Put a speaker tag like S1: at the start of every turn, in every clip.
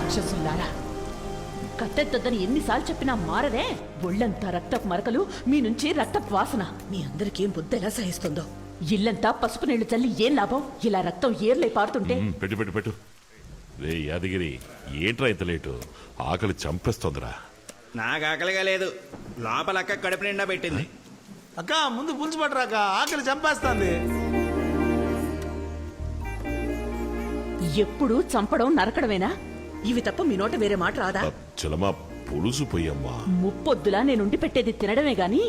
S1: రాక్షసులారా, కత్తెత్తొద్దని ఎన్నిసార్లు చెప్పినా మారరే. ఒళ్ళంతా రక్తపు మరకలు, మీ నుంచి రక్తపు వాసన.
S2: మీ అందరికీ బుద్ధి ఎలా సహిస్తుందో.
S1: ఇల్లంతా పసుపు నీళ్లు చల్లి ఏం లాభం? ఇలా రక్తం ఏర్లై పారుతుంటే.
S3: పెట్టు పెట్టు పెట్టు. రే యాదగిరి, ఏంట్రా ఇంత లేటు? ఆకలి చంపేస్తోందిరా.
S4: నాకు ఆకలిగా లేదు, లోపలక్క కడుపు నిండా పెట్టింది.
S5: అక్క ముందు పులుసు పట్టరాక, ఆకలి చంపేస్తుంది.
S1: ఎప్పుడు చంపడం నరకడమేనా?
S2: ఇవి తప్ప మీ నోట వేరే మాట రాదా?
S3: చలమా పులుసు పోయమ్మా.
S1: ముప్పొద్దులా నేనుండి పెట్టేది తినడమే గాని.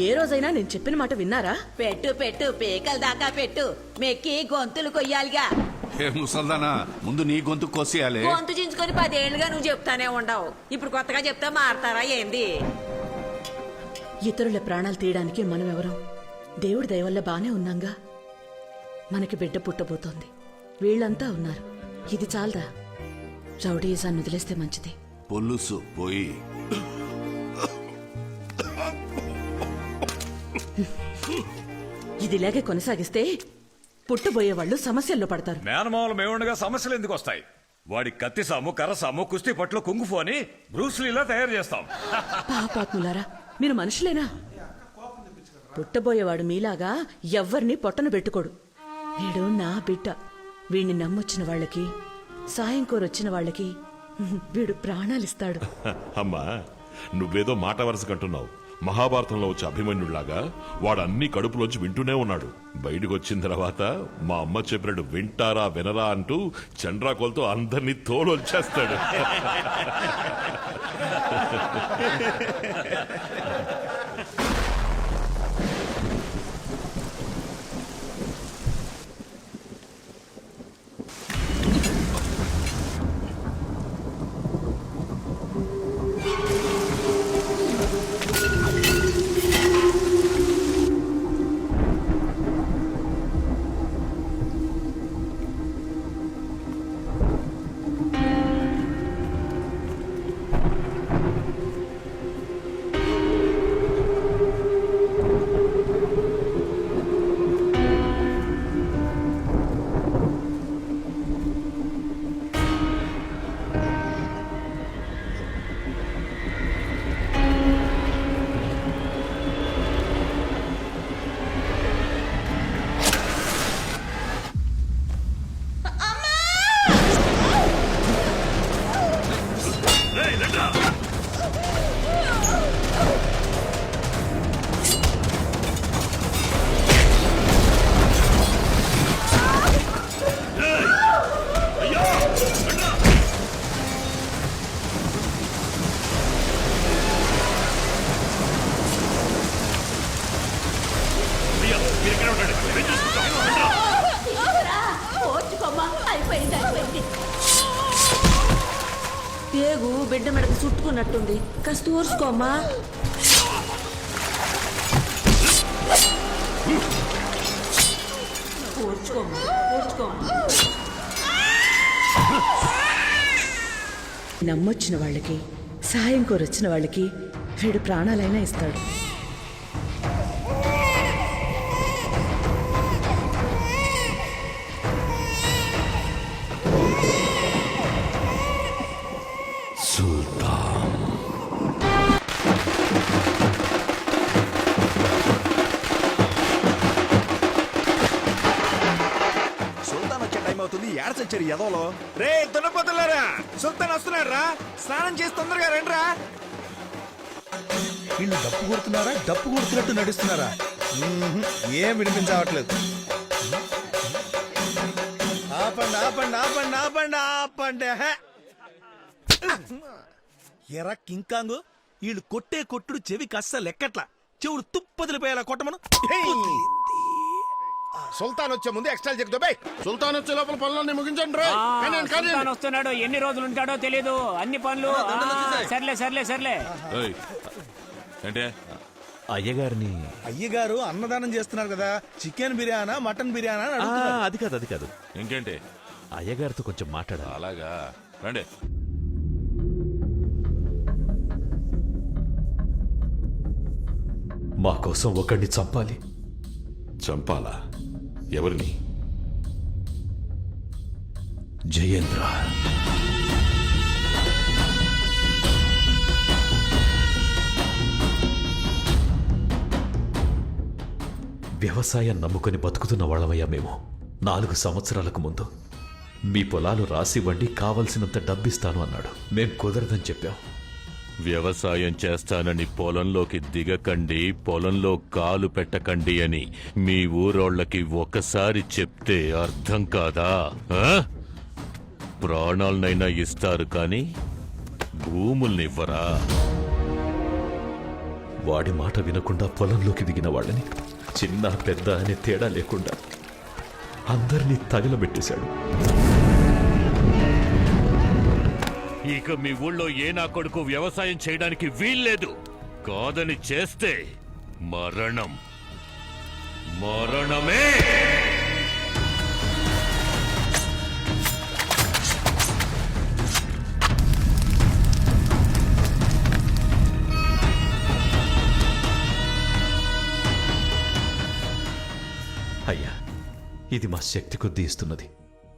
S2: ఏ రోజైనా నేను చెప్పిన మాట విన్నారా?
S6: పెట్టు పెట్టు, పేకల దాకా పెట్టు, మెక్కి గొంతులు కొయ్యాలిగా.
S7: ఏ ముసల్దానా, ముందు నీ గొంతు కోసేయాలి.
S6: గొంతు చించుకొని 10 ఏళ్లుగా నువ్వు చెప్తానే ఉండవు, ఇప్పుడు కొత్తగా చెప్తా మారతారా ఏంది?
S2: ఇతరుల ప్రాణాలు తీయడానికి మనం ఎవరం? దేవుడి దయ వల్ల బానే ఉన్నాంగా. మనకి బిడ్డ పుట్టబోతోంది, వీళ్ళంతా ఉన్నారు. ఇది చాలదా? రౌడీజాన్ని వదిలేస్తే మంచిది.
S7: పులుసు పోయి.
S2: ఇదిలాగే కొనసాగిస్తే పుట్టబోయే వాళ్ళు సమస్యల్లో పడతారు.
S8: మేనమావులు మేముండగా సమస్యలు ఎందుకు వస్తాయి? వాడి కత్తి సాము, కర్ర సాము, కుస్తీ పట్లు, కుంగుఫు అని బ్రూస్లీలా తయారు చేస్తాం.
S2: పాపాత్ములారా, మీరు మనుషులేనా? పుట్టబోయేవాడు మీలాగా ఎవ్వరిని పొట్టన పెట్టుకోడు. వీడు నా బిడ్డ. వీడిని నమ్మొచ్చిన వాళ్ళకి, సాయం కోరొచ్చిన వాళ్ళకి వీడు ప్రాణాలిస్తాడు.
S3: అమ్మా, నువ్వేదో మాట వరుస కంటున్నావు. మహాభారతంలో వచ్చే అభిమన్యుడిలాగా వాడు అన్ని కడుపులోంచి వింటూనే ఉన్నాడు. బయటకు వచ్చిన తర్వాత మా అమ్మ చెప్పినట్టు వింటారా వినరా అంటూ చండ్రాకోలతో అందరినీ తోలొచ్చేస్తాడు.
S6: పేగు బిడ్డ మెడకు చుట్టుకున్నట్టుంది, కాస్త ఊర్చుకోమ్మా.
S2: నమ్మొచ్చిన వాళ్ళకి, సాయం కోరొచ్చిన వాళ్ళకి వీడు ప్రాణాలైనా ఇస్తాడు.
S4: ఎదవలో రే దున్నపోతులారా, సుల్తాన్ వస్తున్నాడు రా, స్నానం చేసి తొందరగా రండి రా.
S5: వీళ్ళు డప్పు కొడుతున్నారా, డప్పు కొడుతున్నట్టు నడుస్తున్నారా? ఏం వినిపించవట్లేదు. ఆపండి ఆపండి ఆపండి ఆపండి ఆపండి. ఎరా కింకాంగు, వీళ్ళు కొట్టే కొట్టుడు చెవికి అస్సలు లెక్కట్లా. చెవుడు తుప్పదిలిపోయేలా కొట్టమను.
S9: సుల్తాన్ వచ్చే ముందు ఎక్స్ట్రా చెక్ దొబ్బే. సుల్తాన్ వచ్చే లోపల పనులన్నీ ముగించండి.
S10: వస్తున్నాడు, ఎన్ని రోజులు ఉంటాడో తెలీదు. అన్ని పనులు సర్లే సర్లే సర్లే.
S3: అంటే
S5: అయ్యగారు అన్నదానం చేస్తున్నారు కదా, చికెన్ బిర్యానా మటన్ బిర్యానా?
S11: అది కాదు అది కాదు.
S3: ఇంకేంటి?
S11: అయ్యగారితో కొంచెం మాట్లాడాలి.
S3: అలాగా, రండి.
S11: మా కోసం ఒకడిని చంపాలి.
S3: చంపాలా? ఎవరిని?
S11: జయేంద్ర. వ్యవసాయం నమ్ముకొని బతుకుతున్న వాళ్ళమయ్యా మేము. 4 సంవత్సరాలకు ముందు మీ పొలాలు రాసివ్వండి, కావలసినంత డబ్బిస్తాను అన్నాడు. మేం కుదరదని చెప్పాం. వ్యవసాయం చేస్తానని పొలంలోకి దిగకండి, పొలంలో కాలు పెట్టకండి అని మీ ఊరోళ్ళకి ఒకసారి చెప్తే అర్థం కాదా? ప్రాణాలనైనా ఇస్తారు కానీ భూముల్నివ్వరా? వాడి మాట వినకుండా పొలంలోకి దిగిన వాళ్ళని చిన్న పెద్ద అనే తేడా లేకుండా అందరినీ తగలబెట్టేశాడు. ఇక మీ ఊళ్ళో ఏ నా కొడుకు వ్యవసాయం చేయడానికి వీల్లేదు. కాదని చేస్తే మరణం, మరణమే. అయ్యా, ఇది మా శక్తి కొద్దీ ఇస్తున్నది.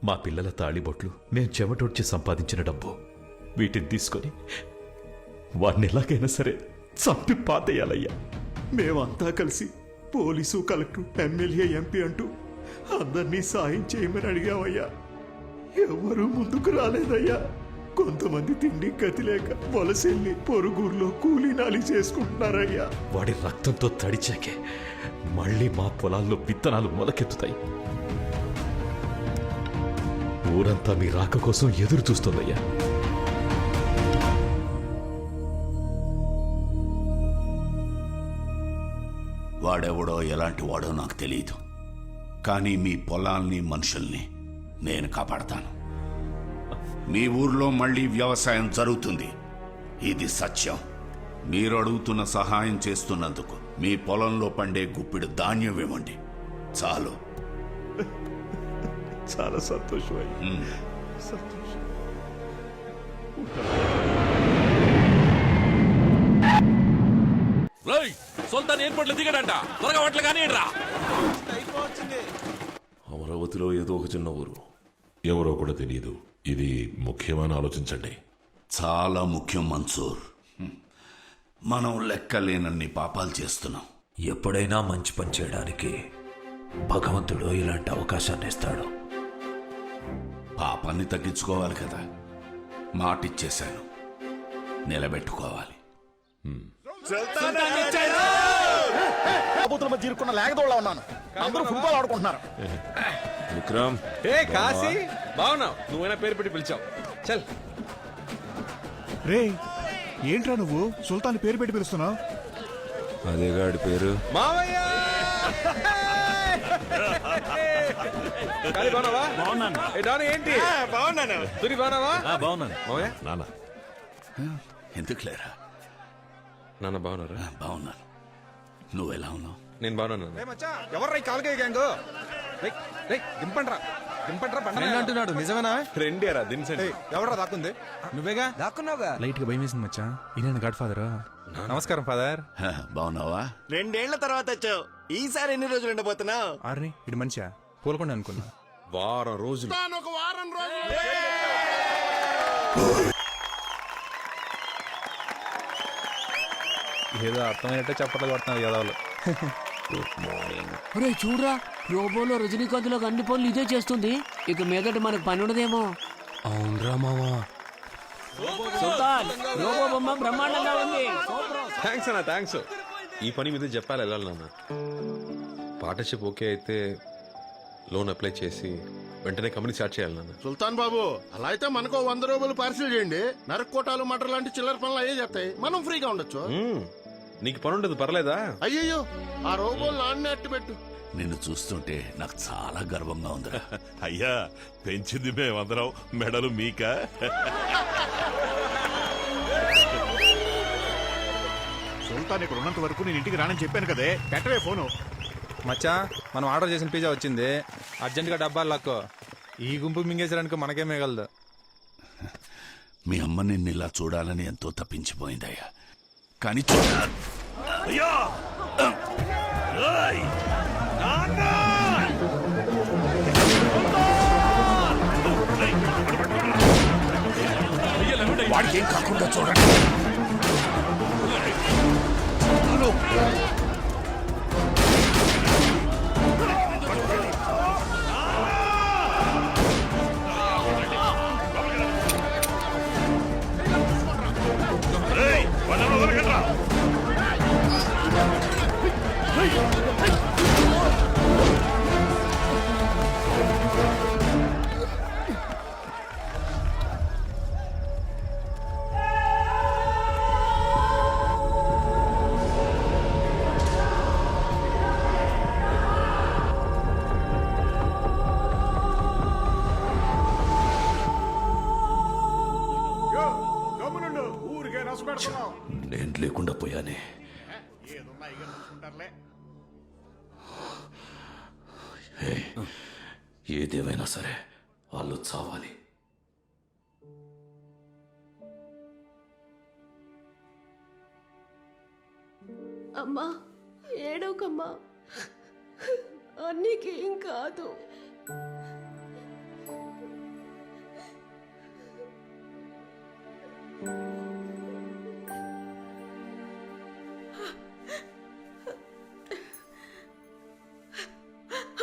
S11: మా పిల్లల తాళిబొట్లు, మేం చెమటొడ్చి సంపాదించిన డబ్బు. వీటిని తీసుకొని వాడిని ఎలాగైనా సరే చంపి పాతేయాలయ్యా.
S5: మేమంతా కలిసి పోలీసు, కలెక్టర్, ఎమ్మెల్యే, ఎంపీ అంటూ అందరినీ సాయం చేయమని అడిగామయ్యా. ఎవరూ ముందుకు రాలేదయ్యా. కొంతమంది తిండి గతి లేక వలసెళ్ళి పొరుగుర్లో కూలీనాలి చేసుకుంటున్నారయ్యా.
S11: వాడి రక్తంతో తడిచాకే మళ్ళీ మా పొలాల్లో విత్తనాలు మొలకెత్తుతాయి. ఊరంతా మీ రాక కోసం ఎదురు చూస్తుందయ్యా.
S7: వాడెవడో ఎలాంటి వాడో నాకు తెలియదు, కానీ మీ పొలాల్ని, మనుషుల్ని నేను కాపాడతాను. మీ ఊర్లో మళ్ళీ వ్యవసాయం జరుగుతుంది. ఇది సత్యం. మీరు అడుగుతున్న సహాయం చేస్తున్నందుకు మీ పొలంలో పండే గుప్పిడి ధాన్యం ఇవ్వండి చాలు.
S5: చాలా సంతోషం. సంతోషం.
S11: సుల్తాన్ ఎయిర్పోర్ట్ లో దిగాడంట. త్వరగా వాటిలో కానీ
S3: అమరావతిలో ఏదో ఒక చిన్న ఊరు, ఎవరో కూడా తెలియదు. ఇది ముఖ్యమని ఆలోచించండి.
S7: చాలా ముఖ్యం మన్సూర్. మనం లెక్కలేనన్ని పాపాలు చేస్తున్నాం.
S11: ఎప్పుడైనా మంచి పని చేయడానికి భగవంతుడు ఇలాంటి అవకాశాన్ని ఇస్తాడు.
S7: పాపాన్ని తగ్గించుకోవాలి కదా. మాటిచ్చేశాను, నిలబెట్టుకోవాలి.
S9: ప్రభుత్వం మధ్య ఇరుక్కున్న లేకదోళ్ళ ఉన్నాను. అందరూ ఫుట్బాల్ ఆడుకుంటున్నారు.
S8: విక్రమ్,
S5: ఏ కాశీ, బాగున్నావు? నువ్వైనా పేరు పెట్టి పిలిచావు. చల్.
S4: రే ఏంట్రా నువ్వు సుల్తాన్ పేరు పెట్టి పిలుస్తున్నావు?
S8: అదే గాడి పేరు.
S5: మావయ్య బాగున్నాను. ఏంటి బాగున్నాను? తురి బాగున్నావా? బాగున్నాను మావయ్య.
S3: నాన్న,
S7: ఎందుకు లేరా?
S5: నాన్న బాగున్నారా?
S7: బాగున్నాను. నువ్వెలా ఉన్నావు?
S5: నేను బాగున్నాను. ఎవర్రా కాలుగా గ్యాంగ్? దింపండ్రా దింపండ్రా అంటున్నాడు. నిజమేనా? రెండేరా దించండి. ఎవర్రా దాక్కుంది? నువ్వేగా దాక్కున్నావుగా.
S4: లైట్ గా భయం వేసింది మచ్చా. ఈయన గాడ్ ఫాదర్.
S5: నమస్కారం ఫాదర్.
S7: బాగున్నావా?
S4: 2 ఏళ్ల తర్వాత వచ్చావు. ఈసారి ఎన్ని రోజులు ఉండబోతున్నావు?
S5: ఆర్ని ఇటు మంచిగా పోలకుండా అనుకున్నా. వారం రోజులు.
S9: ఒక వారం రోజులు
S5: ఏదో అర్థమయ్యట్టే చెప్పట్లు కొడుతున్నారు యాదవులు.
S10: ఒరే చూడరా, రోబోలో రజనీకాంత్లో అన్ని పనులు ఇదే చేస్తుంది. ఇక మీదట మనకు పని ఉండదేమో. అవునరా మావా. సుల్తాన్, రోబో బొమ్మ బ్రహ్మాండంగా ఉంది.
S5: థ్యాంక్స్ అన్న, థ్యాంక్స్. ఈ పని మీద చెప్పాలి వెళ్ళాలి నాన్న. పార్ట్నర్షిప్ ఓకే అయితే లోన్ అప్లై చేసి వెంటనే కంపెనీ స్టార్ట్ చేయాలి నాన్న.
S9: సుల్తాన్ బాబు, అలా అయితే మనకు 100 రూపాయలు పార్సిల్ చేయండి. నరక్కోటాలు, మటర్ లాంటి చిల్లర పనులు అయ్యే చేస్తాయి. మనం ఫ్రీగా ఉండొచ్చు.
S5: నీకు పని ఉండదు, పర్లేదా?
S9: అయ్యయ్యో, ఆ రోబోలు నాన్నే అట్టు పెట్టు.
S7: నిన్ను చూస్తుంటే నాకు చాలా గర్వంగా ఉందిరా.
S3: అయ్యా, పెంచింది మేమందరం, మెడలు మీక.
S4: సుల్తాన్ ఇక్కడ ఉన్నంత వరకు నేను ఇంటికి రానని చెప్పాను కదే. పెట్టవే ఫోను.
S5: మచ్చా, మనం ఆర్డర్ చేసిన పిజ్జా వచ్చింది. అర్జెంట్గా డబ్బాలు లాక్కో. ఈ గుంపు మింగేసడానికి మనకే మిగలదు.
S7: మీ అమ్మ నిన్ను ఇలా చూడాలని ఎంతో తప్పించిపోయిందయ్యా. కానీ వాడికి ఏం కాకుండా చూడండి.
S4: పెడుతున్నావు
S11: నేను లేకుండా పోయానే. హే, ఏదేమైనా సరే వాళ్ళు చావాలి.
S1: అమ్మా ఏడవకమ్మా, అన్నికేం కాదు.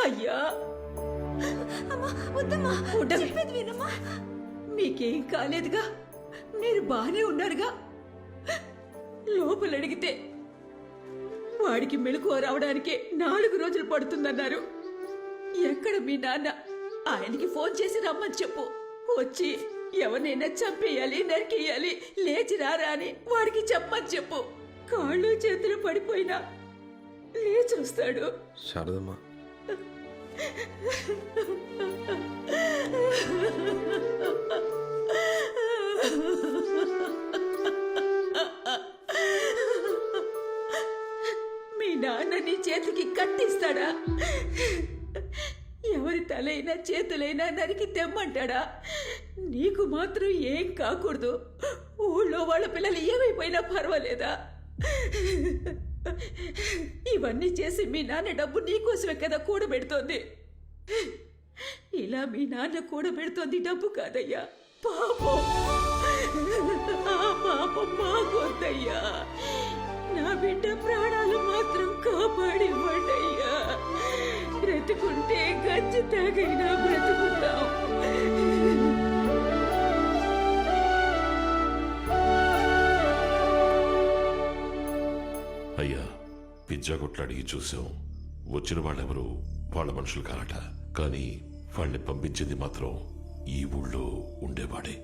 S1: అయ్యా మీకేం కాలేదుగా, మీరు బానే ఉన్నారుగా. లోపల అడిగితే వాడికి మెలకువ రావడానికి 4 రోజులు పడుతుందన్నారు. ఎక్కడ మీ నాన్న? ఆయనకి ఫోన్ చేసి రమ్మని చెప్పు. వచ్చి ఎవరినైనా చంపేయాలి, నరికేయాలి, లేచి రారా అని వాడికి చెప్పమని చెప్పు. కాళ్ళు చేతులు పడిపోయినా లేచి వస్తాడు.
S5: శారదమ్మా,
S1: మీ నాన్న నీ చేతికి కట్టిస్తాడా? ఎవరి తలైనా చేతులైనా నరికి తెమ్మంటాడా? నీకు మాత్రం ఏం కాకూడదు. ఊళ్ళో వాళ్ళ పిల్లలు ఏమైపోయినా పర్వాలేదా? ఇవన్నీ చేసి మీ నాన్న డబ్బు నీకోసమే కదా కూడబెడుతోంది. ఇలా మీ నాన్న కూడబెడుతోంది డబ్బు కాదయ్యా, పాపం. ఆ పాపం బాగోద్దయ్యా. నా బిడ్డ ప్రాణాలు మాత్రం కాపాడివ్వండయ్యా. బ్రతుకుంటే గజ్జి తాగైనా బ్రతుకుతాం.
S3: అయ్యా, పిజ్జా కొట్లు అడిగి చూసాం. వచ్చిన వాళ్ళెవరు వాళ్ళ మనుషులు కారట. కానీ వాళ్ళని పంపించింది మాత్రం ఈ ఊళ్ళో ఉండేవాడే.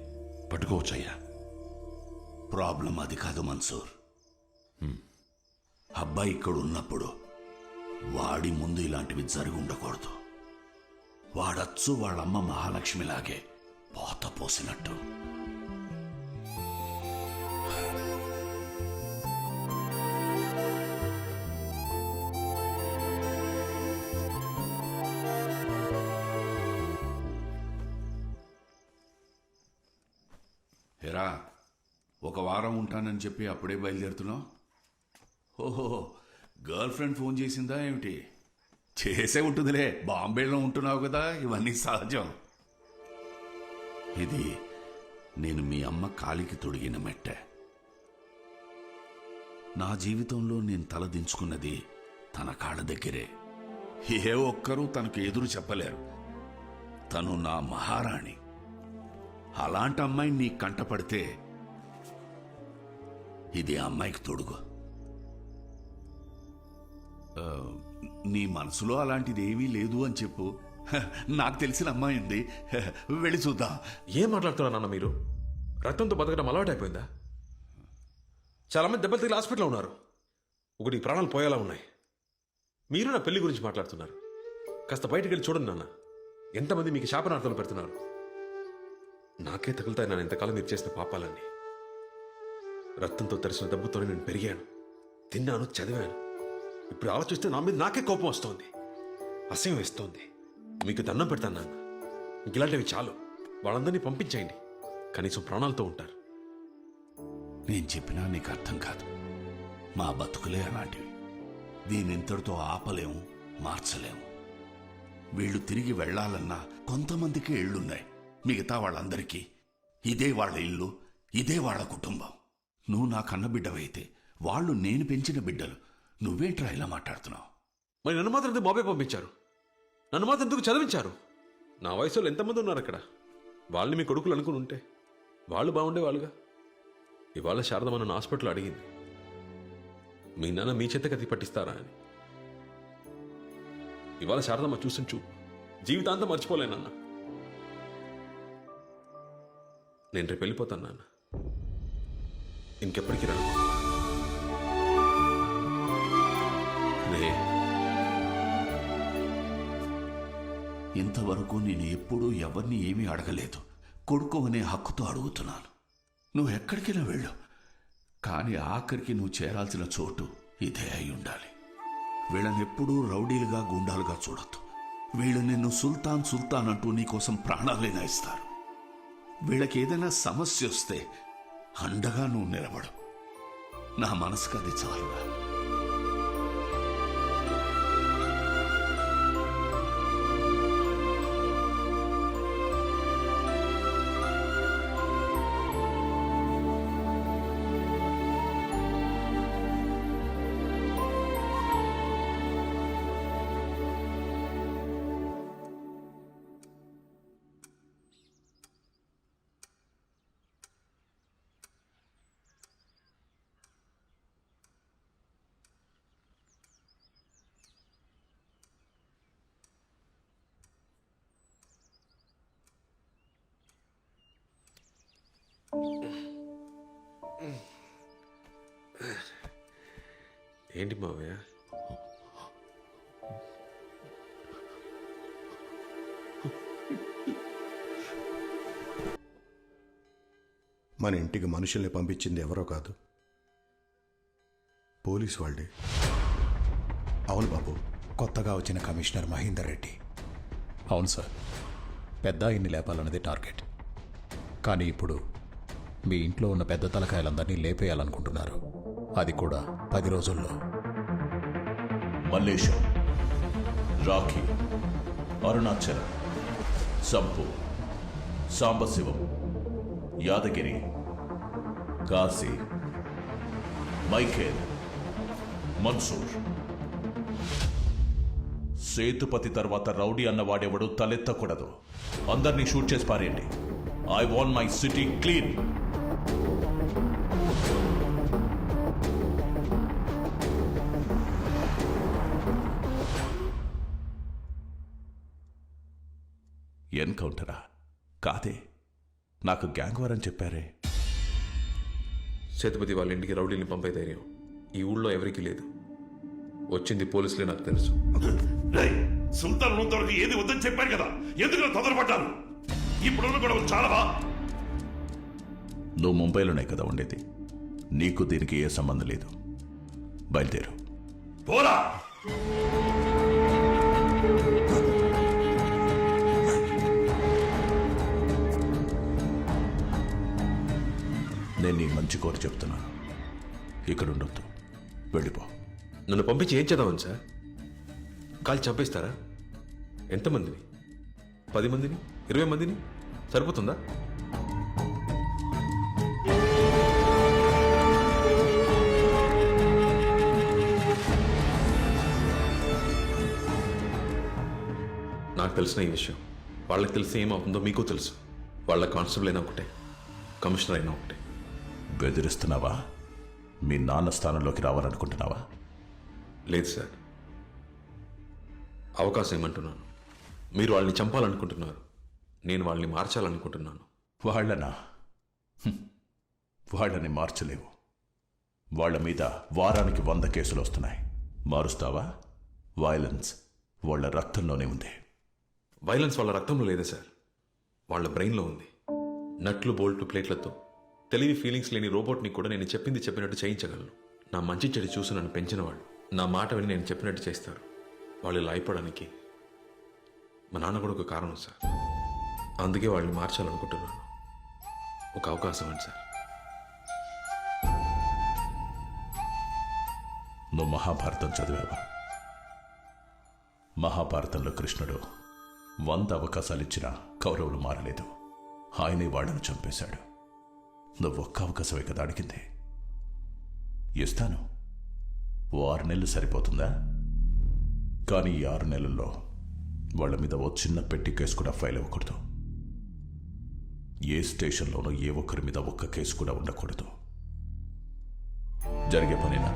S3: పట్టుకోవచ్చయ్యా.
S7: ప్రాబ్లం అది కాదు మన్సూర్. అబ్బాయి ఇక్కడ ఉన్నప్పుడు వాడి ముందు ఇలాంటివి జరిగి ఉండకూడదు. వాడచ్చు వాళ్ళమ్మ మహాలక్ష్మిలాగే పోత పోసినట్టు. ఎరా, 1 వారం ఉంటానని చెప్పి అప్పుడే బయలుదేరుతున్నావు? ఓహో, గర్ల్ ఫ్రెండ్ ఫోన్ చేసిందా ఏమిటి? చేసే ఉంటుందిలే, బాంబేలో ఉంటున్నావు కదా, ఇవన్నీ సహజం. ఇది నేను మీ అమ్మ కాలికి తొడిగిన మెట్ట. నా జీవితంలో నేను తలదించుకున్నది తన కాళ్ళ దగ్గరే. ఏ ఒక్కరూ తనకు ఎదురు చెప్పలేరు. తను నా మహారాణి. అలాంటి అమ్మాయి నీ కంటపడితే ఇది ఆ అమ్మాయికి తొడుగు. నీ మనసులో అలాంటిది ఏమీ లేదు అని చెప్పు. నాకు తెలిసిన అమ్మాయి ఉంది, వెళ్ళి చూద్దాం.
S5: ఏం మాట్లాడుతున్నా నాన్న మీరు? రక్తంతో బతకడం అలవాటైపోయిందా? చాలా మంది దెబ్బలు తగిలి హాస్పిటల్లో ఉన్నారు. ఒకటి ప్రాణాలు పోయేలా ఉన్నాయి. మీరు నా పెళ్లి గురించి మాట్లాడుతున్నారు. కాస్త బయటికి వెళ్ళి చూడండి నాన్న. ఎంతమంది మీకు శాపనార్థాలు పెడుతున్నారు. నాకే తగులుతాయి నాన్న ఇంతకాలం మీరు చేసిన పాపాలన్నీ. రక్తంతో తరిసిన దెబ్బతోనే నేను పెరిగాను, తిన్నాను, చదివాను. ఇప్పుడు ఆలోచిస్తే నా మీద నాకే కోపం వస్తోంది, అసహ్యం వేస్తోంది. మీకు దండం పెడతాను నాన్న, ఇంక ఇలాంటివి చాలు. వాళ్ళందరినీ పంపించేయండి, కనీసం ప్రాణాలతో ఉంటారు.
S7: నేను చెప్పినా నీకు అర్థం కాదు. మా బతుకులే అలాంటివి. దీని ఇంతటితో ఆపలేము, మార్చలేము. వీళ్ళు తిరిగి వెళ్లాలన్నా కొంతమందికి ఇళ్లున్నాయి. మిగతా వాళ్ళందరికీ ఇదే వాళ్ళ ఇల్లు, ఇదే వాళ్ళ కుటుంబం. నువ్వు నా కన్న బిడ్డవైతే వాళ్ళు నేను పెంచిన బిడ్డలు. నువ్వేంట్రా ఇలా మాట్లాడుతున్నావు?
S5: మరి నన్ను మాత్రం ఎందుకు బాబాయ్ పంపించారు? నన్ను మాత్రం ఎందుకు చదివించారు? నా వయసులో ఎంతమంది ఉన్నారు అక్కడ? వాళ్ళని మీ కొడుకులు అనుకుని ఉంటే వాళ్ళు బాగుండేవాళ్ళుగా. ఇవాళ శారదమ్మ నన్ను హాస్పిటల్ అడిగింది, మీ నాన్న మీ చేత కత్తి పట్టిస్తారా అని. ఇవాళ శారదమ్మ చూసిన చూపు జీవితాంతం మర్చిపోలేనన్నా. నేను రేపు వెళ్ళిపోతాను నాన్న, ఇంకెప్పటికీ రాను.
S7: ఇంతవరకు నేను ఎప్పుడూ ఎవరిని ఏమీ అడగలేదు. కొడుకు అనే హక్కుతో అడుగుతున్నాను. నువ్వు ఎక్కడికైనా వెళ్ళు, కానీ ఆఖరికి నువ్వు చేరాల్సిన చోటు ఇదే అయి ఉండాలి. వీళ్ళనెప్పుడూ రౌడీలుగా గుండాలుగా చూడొద్దు. వీళ్ళు నిన్ను సుల్తాన్ సుల్తాన్ అంటూ నీకోసం ప్రాణాలైనా ఇస్తారు. వీళ్ళకి ఏదైనా సమస్య వస్తే అండగా నువ్వు నిలబడు. నా మనసుకు అది చాలురా.
S5: ఏంటి మావయ్య?
S9: మన ఇంటికి మనుషుల్ని పంపించింది ఎవరో కాదు, పోలీసు వాళ్ళే.
S12: అవును బాబు, కొత్తగా వచ్చిన కమిషనర్ మహేందర్ రెడ్డి. అవును సార్, పెద్ద ఆయన్ని లేపాలన్నది టార్గెట్. కానీ ఇప్పుడు మీ ఇంట్లో ఉన్న పెద్ద తలకాయలందరినీ లేపేయాలనుకుంటున్నారు. అది కూడా 10 రోజుల్లో.
S7: మల్లేశం, రాఖీ, అరుణాచలం, సంపు, సాంబశివం, యాదగిరి, కాశీ, మైఖేల్, మన్సూర్. సేతుపతి తర్వాత రౌడీ అన్నవాడెవడు తలెత్తకూడదు. అందరినీ షూట్ చేసి పారేయండి. I want my city clean. ఎన్కౌంటరా? కాదే, నాకు గ్యాంగ్ వారని చెప్పారే.
S5: సేతుపతి వాళ్ళ ఇంటికి రౌడీని పంపే ధైర్యం ఈ ఊళ్ళో ఎవరికీ లేదు. వచ్చింది పోలీసులే, నాకు తెలుసు.
S3: సుల్తాన్ ఉన్నంతవరకు ఏది వద్దని చెప్పారు కదా, ఎందుకు తొందరపడ్డారు? ఇప్పుడున్న గొడవలు చాలావా?
S7: నువ్వు ముంబైలోనే కదా ఉండేది, నీకు దీనికి ఏ సంబంధం లేదు. బయలుదేరు.
S3: పోరా.
S7: నేను నీ మంచి కోరి చెప్తున్నాను, ఇక్కడ ఉండొద్దు, వెళ్ళిపో.
S5: నన్ను పంపించి ఏం చేద్దామని సార్? కాల్చి చంపేస్తారా? ఎంతమందిని? 10 మందిని? 20 మందిని? సరిపోతుందా? నాకు తెలిసిన ఈ విషయం వాళ్ళకి తెలిసి ఏమవుతుందో మీకు తెలుసు. వాళ్ళ కానిస్టేబుల్ అయినా ఒకటే, కమిషనర్ అయినా ఒకటే.
S7: బెదిరిస్తున్నావా? మీ నాన్న స్థానంలోకి రావాలనుకుంటున్నావా?
S5: లేదు సార్, అవకాశం ఏమంటున్నాను. మీరు వాళ్ళని చంపాలనుకుంటున్నారు, నేను వాళ్ళని మార్చాలనుకుంటున్నాను.
S7: వాళ్ళనా? వాళ్ళని మార్చలేవు. వాళ్ళ మీద వారానికి 100 కేసులు వస్తున్నాయి. మారుస్తావా? వైలెన్స్ వాళ్ళ రక్తంలోనే ఉంది.
S5: వైలెన్స్ వాళ్ళ రక్తంలో లేదే సార్, వాళ్ళ బ్రెయిన్లో ఉంది. నట్లు బోల్టు ప్లేట్లతో తెలివి ఫీలింగ్స్ లేని రోబోట్ని కూడా నేను చెప్పింది చెప్పినట్టు చేయించగలను. నా మంచి చెడు చూసి నన్ను పెంచిన వాళ్ళు నా మాట విని నేను చెప్పినట్టు చేస్తారు. వాళ్ళు ఇలా అయిపోవడానికి మా నాన్న కూడా ఒక కారణం సార్. అందుకే వాళ్ళని మార్చాలనుకుంటున్నాను. ఒక అవకాశం అండి సార్.
S7: నువ్వు మహాభారతం చదివావా? మహాభారతంలో కృష్ణుడు 100 అవకాశాలు ఇచ్చినా కౌరవులు మారలేదు. ఆయనే వాళ్లను చంపేశాడు. నువ్వు ఒక్క అవకాశమే కదా అడిగింది. ఇస్తాను. 6 నెలలు సరిపోతుందా? కానీ ఈ 6 నెలల్లో వాళ్ళ మీద ఓ చిన్న పెట్టి కేసు కూడా ఫైల్ అవ్వకూడదు. ఏ స్టేషన్లోనూ ఏ ఒక్కరి మీద ఒక్క కేసు కూడా ఉండకూడదు. జరిగే పనేనా?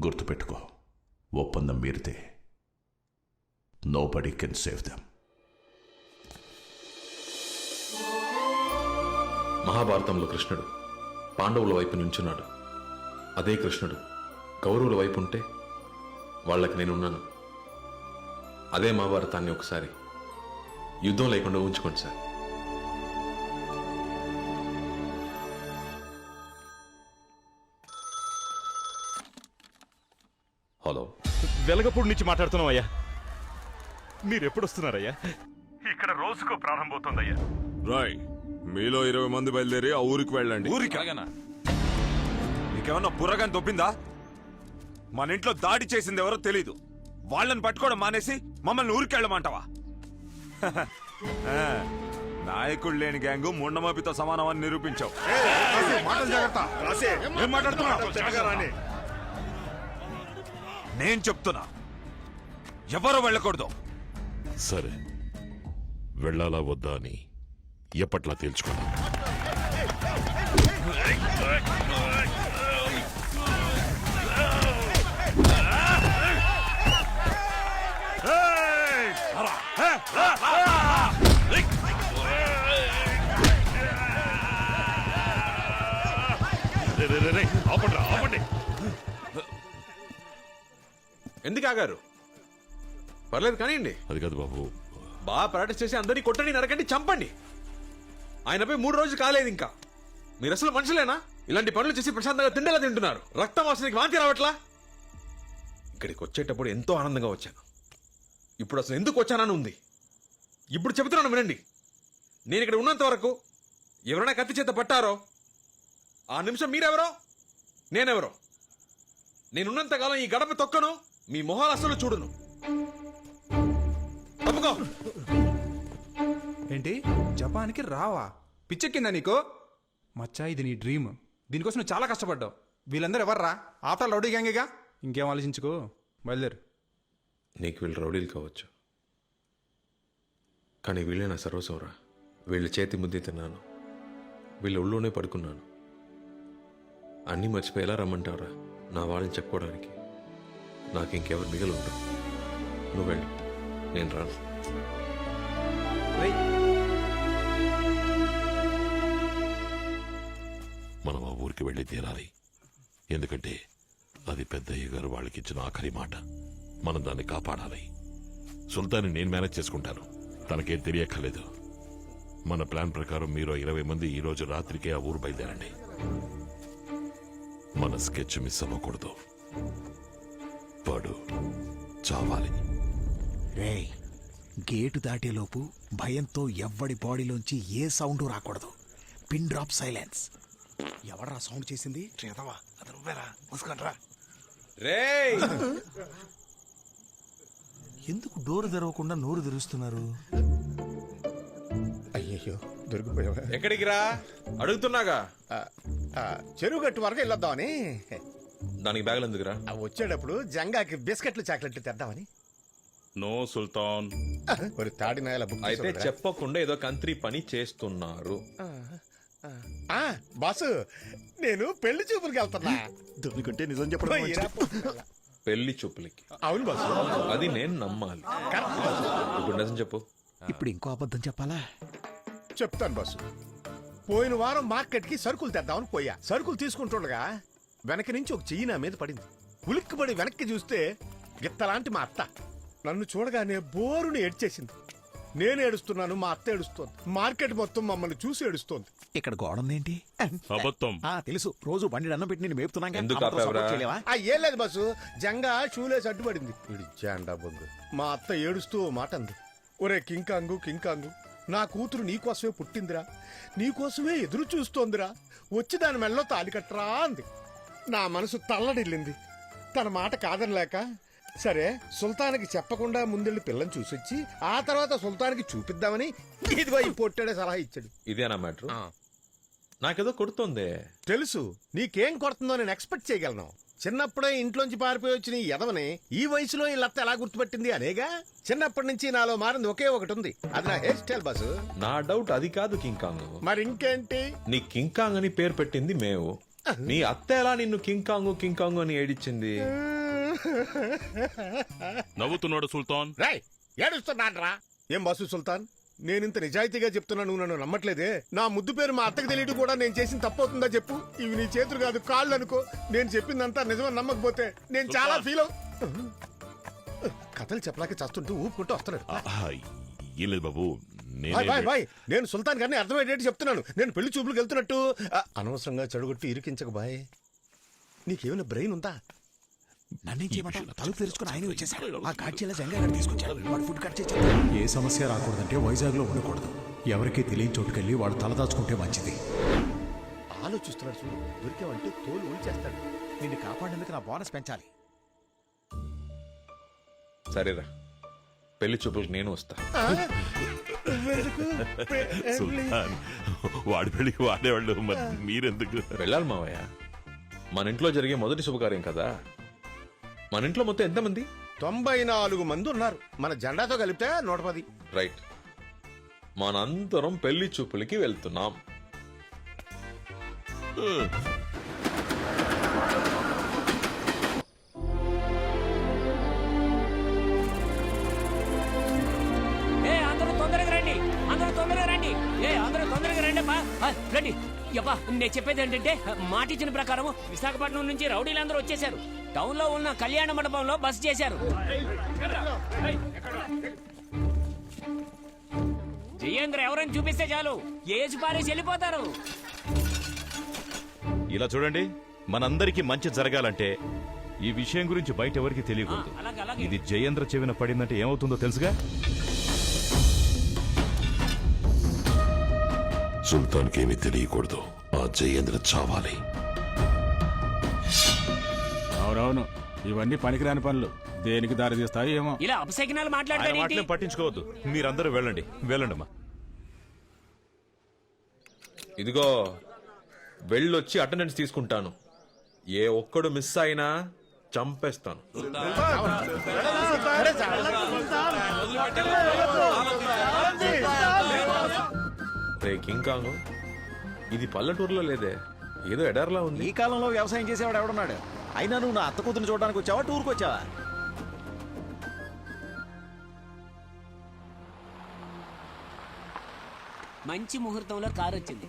S7: గుర్తుపెట్టుకో, ఒప్పందం మీరితే నోబడీ కెన్ సేవ్ దెమ్.
S5: మహాభారతంలో కృష్ణుడు పాండవుల వైపు నుంచున్నాడు. అదే కృష్ణుడు కౌరవుల వైపు ఉంటే వాళ్ళకి నేనున్నాను. అదే మహాభారతాన్ని ఒకసారి యుద్ధం లేకుండా ఉంచుకోండి సార్.
S11: హలో,
S8: వెలగపూడి నుంచి మాట్లాడుతున్నాం అయ్యా. మీరు ఎప్పుడు వస్తున్నారయ్యా? ఇక్కడ రోజుకో ప్రారంభమవుతుందయ్యా.
S4: రాయ్, మీలో 20 మంది బయలుదేరి ఆ ఊరికి వెళ్ళండి.
S8: ఊరికి నీకేమన్నా బుర్రగాని దొబ్బిందా? మన ఇంట్లో దాడి చేసింది ఎవరో తెలీదు. వాళ్ళని పట్టుకోవడం మానేసి మమ్మల్ని ఊరికి వెళ్ళమంటావా? నాయకుడు లేని గ్యాంగు ముండమాపితో సమానం అని నిరూపించావు. ఏం మాట్లాడుతున్నావు? నేను చెప్తున్నా, ఎవరు వెళ్ళకూడదు.
S3: సరే, వెళ్ళాలా వద్దా అని ఎప్పట్లా తేల్చుకున్నా. ఆపండి.
S5: ఎందుకు ఆగారు? పర్లేదు కానివ్వండి.
S3: అది కాదు బాబు,
S5: బాగా ప్రాక్టీస్ చేసి అందరినీ కొట్టండి, నరకండి, చంపండి. ఆయనపై 3 రోజులు కాలేదు ఇంకా. మీరు అసలు మనుషులేనా? ఇలాంటి పనులు చేసి ప్రశాంతంగా తిండేలా తింటున్నారు. రక్తం వాసనకి వాంతి రావట్లా? ఇక్కడికి వచ్చేటప్పుడు ఎంతో ఆనందంగా వచ్చాను. ఇప్పుడు అసలు ఎందుకు వచ్చానని ఉంది. ఇప్పుడు చెబుతున్నాను వినండి. నేను ఇక్కడ ఉన్నంత వరకు ఎవరైనా కత్తి చేత పట్టారో ఆ నిమిషం మీరెవరో నేనెవరో. నేనున్నంతకాలం ఈ గడప తొక్కను, మీ మొహాలు అసలు చూడును. తప్పుకో.
S13: ఏంటి జపాన్కి రావా? పిచ్చెక్కిందా నీకు? మచ్చా, ఇది నీ డ్రీమ్. దీనికోసం నువ్వు చాలా కష్టపడ్డావు. వీళ్ళందరూ ఎవర్రా? ఆఫ్టర్ రౌడీ గ్యాంగేగా. ఇంకేం ఆలోచించుకో, బయలుదేరు.
S5: నీకు వీళ్ళు రౌడీలు కావచ్చు, కానీ వీళ్ళే నా సర్వస్వరా. వీళ్ళ చేతి ముద్ది తిన్నాను, వీళ్ళ ఒళ్ళోనే పడుకున్నాను. అన్నీ మర్చిపోయి ఎలా రమ్మంటారా నా వాళ్ళని చెప్పుకోవడానికి? నాకు ఇంకెవరు మిగిలి ఉంటారు. నువ్వు వెళ్ళు, నేను రాను.
S3: మనం ఆ ఊరికి వెళ్ళి తీరాలి. ఎందుకంటే అది పెద్దయ్య గారు వాళ్ళకి ఇచ్చిన ఆఖరి మాట. మనం దాన్ని కాపాడాలి. సుల్తాన్ని నేను మేనేజ్ చేసుకుంటాను, తనకేం తెలియక్కర్లేదు. మన ప్లాన్ ప్రకారం మీరు 20 మంది ఈ రోజు రాత్రికే ఆ ఊరు బయలుదేరండి. మన స్కెచ్ మిస్ అవ్వకూడదు. వాడు చావాలి.
S14: రేయ్, గేటు దాటేలోపు భయంతో ఎవ్వడి బాడీలోంచి ఏ సౌండ్ రాకూడదు. Pin drop silence. ఎవడరా సౌండ్ చేసింది? చేతవా? అది నువ్వేరా? ముసుకండ్రా.
S5: రేయ్,
S14: ఎందుకు డోరు తెరవకుండా నోరు తెరుస్తున్నారు?
S9: అయ్యయ్యో, దొరికిపోయావా?
S5: ఎక్కడికి రా? అడుగుతున్నాగా.
S9: చెరువు గట్టు వరకు వెళ్ళొద్దామని.
S5: దానికి బ్యాగులు ఎందుకురా?
S9: వచ్చేటప్పుడు జంగాకి బిస్కెట్లు చాక్లెట్లు తెద్దామని.
S8: నో సుల్తాన్.
S9: ஒரு తాడి నాయల బుక్
S5: అయితే చెప్పకుండా ఏదో కంత్రి పని చేస్తున్నారు.
S9: బాసు, నేను పెళ్లి చూపులకి వెళ్తున్నా. దొరికంటే నిజం చెప్పడం.
S5: పెళ్లి చూపులకి?
S9: అవును బాసు.
S5: అది నేను నమ్మాలి. ఇప్పుడు నిజం చెప్పు.
S14: ఇప్పుడు ఇంకో అబద్ధం చెప్పాలా?
S9: చెప్తాను బాసు. పోయిన వారం మార్కెట్కి సరుకులు తెద్దామని పోయా. సరుకులు తీసుకుంటుండగా వెనక నుంచి ఒక చెయ్యి నా మీద పడింది. ఉలిక్కిపడి వెనక్కి చూస్తే గిత్తలాంటి మా అత్త నన్ను చూడగానే బోరుని ఏడ్చేసింది. నేను ఏడుస్తున్నాను, మా అత్త ఏడుస్తోంది. మార్కెట్ మొత్తం మమ్మల్ని చూసి ఏడుస్తోంది.
S14: ఇక్కడ గోడందేంటి?
S8: అబద్ధం.
S14: తెలుసు, రోజు బండి అన్నం పెట్టి నేను మేపుతున్నాగా.
S5: ఎందుకు ఆపావురా?
S9: ఏం లేదు బాసు, జంగా షూలేసి అడ్డుపడింది. ఇడిచాండా బొంగు. మా అత్త ఏడుస్తూ ఓ మాట అంది. ఒరే కింకాంగు, కింకాంగు, నా కూతురు నీకోసమే పుట్టిందిరా, నీకోసమే ఎదురు చూస్తోందిరా, వచ్చి దాని మెళ్ళలో తాలి కట్టరా అంది. నా మనసు తల్లడిల్లింది. తన మాట కాదనలేక, సరే సుల్తాన్కి చెప్పకుండా ముందెళ్ళి పిల్లని చూసొచ్చి ఆ తర్వాత సుల్తాన్కి చూపిద్దామని ఇదిగో ఈ పొట్టాడే సలహా ఇచ్చాడు.
S5: ఇదేనా మ్యాటర్? నాకేదో కొడుతోంది.
S9: తెలుసు, నీకేం కొడుతుందో నేను ఎక్స్పెక్ట్ చేయగలను. చిన్నప్పుడే ఇంట్లోంచి పారిపోయి వచ్చిన ఈ ఎదవని ఈ వయసులో ఈ లత్త ఎలా గుర్తుపెట్టింది అనేగా. చిన్నప్పటి నుంచి నాలో మారింది ఒకే ఒకటి ఉంది, అది నా హెయిర్ స్టైల్ బాసు.
S5: నా డౌట్ అది కాదు కింకాంగ్.
S9: మరి ఇంకేంటి?
S5: నీ కింకాంగ్ అని పేరు పెట్టింది మేము. నీ అత్త ఎలా నిన్ను కింకాంగు కింకాంగు అని ఏడిచ్చింది?
S8: నవ్వుతున్నాడు సుల్తాన్.
S9: రాయ్, ఏడుస్తున్నాను రా. ఏం బాసు సుల్తాన్, నేను ఇంత నిజాయితీగా చెప్తున్నా నువ్వు నన్ను నమ్మట్లేదే. నా ముద్దు పేరు మా అత్తకు తెలియదు కూడా నేను చేసిన తప్పవుతుందా చెప్పు? ఇవి నీ చేతులు కాదు కాళ్ళు అనుకో. నేను చెప్పిందంతా నిజమని నమ్మకపోతే నేను చాలా ఫీల్ కథలు చెప్పలేక చస్తుంటూ ఊపుకుంటూ వస్తున్నాడు.
S3: ఏం లేదు బాబు,
S9: బాయ్ బాయ్. నేను సుల్తాన్ గారిని అర్థమయ్యేటట్టు చెప్తున్నాను. నేను పెళ్లి చూపులకు వెళ్తున్నట్టు అనవసరంగా చెడుగొట్టి ఇరికించక బాయ్. నీకేమైనా బ్రెయిన్ ఉందా?
S14: నన్నేం చేయమంటావు? తలుపు తెరుచుకుని ఆయన వచ్చేసాడు. ఆ కాడ్చీల జంగా తీసుకొచ్చాడు. వాడు ఫుడ్ కట్ చేసి
S12: ఏ సమస్య రాకూడదంటే వైజాగ్లో ఉండకూడదు. ఎవరికీ తెలియని చోటుకెళ్ళి వాడు తలదాచుకుంటే మంచిది.
S9: ఆలోచిస్తున్నాడు చూడు. దొరికావంటే తోలు ఊల్చేస్తాడు.
S14: నిన్ను కాపాడేందుకు నా బోనస్ పెంచాలి.
S5: సరేరా, పెళ్లి చూపులకు నేను వస్తా.
S3: సుల్తాన్, వాడి పెళ్లికి వాడేవాళ్ళు, మరి మీరెందుకు?
S5: వెళ్ళాలి మావయ్య, మన ఇంట్లో జరిగే మొదటి శుభకార్యం కదా. మన ఇంట్లో మొత్తం ఎంతమంది?
S9: 94 మంది ఉన్నారు. మన జెండాతో కలిపితే 110.
S5: రైట్, మనందరం పెళ్లి చూపులకి వెళ్తున్నాం.
S10: రండి. యబ్బా, నేను చెప్పేది ఏంటంటే, మాట ఇచ్చిన ప్రకారం విశాఖపట్నం నుంచి రౌడీలందరూ వచ్చేసారు. టౌన్ లో ఉన్న కళ్యాణ మండపంలో బస చేశారు. జయేంద్ర ఎవరని చూపిస్తే చాలు, ఏజ్ పారేసి వెళ్ళిపోతారు.
S11: ఇలా చూడండి, మనందరికీ మంచి జరగాలంటే ఈ విషయం గురించి బయట ఎవరికి తెలియకూడదు. ఇది జయేంద్ర చెవిన పడిందంటే ఏమవుతుందో తెలుసుగా?
S3: సుల్తాన్కి ఏమీ తెలియకూడదు. ఆ జయేంద్ర చావాలి.
S13: అవునవును, ఇవన్నీ పనికిరాని పనులు. దేనికి దారి తీస్తాయి ఏమో.
S10: ఇలా అపశకునాలు మాట్లాడతాడు.
S11: పట్టించుకోవద్దు, మీరందరూ వెళ్ళండి. వెళ్ళండమ్మా.
S5: ఇదిగో, వెళ్ళొచ్చి అటెండెన్స్ తీసుకుంటాను. ఏ ఒక్కడు మిస్ అయినా చంపేస్తాను. రే కింకాంగ్, ఇది పల్లెటూరులో లేదే, ఏదో ఎడార్లా ఉంది.
S14: ఈ కాలంలో వ్యవసాయం చేసేవాడు ఎవడున్నాడు? అయినా నువ్వు నా అత్త కూతురు చూడడానికి వచ్చావా, టూర్కి వచ్చావా?
S10: మంచి ముహూర్తంలో కారు వచ్చింది.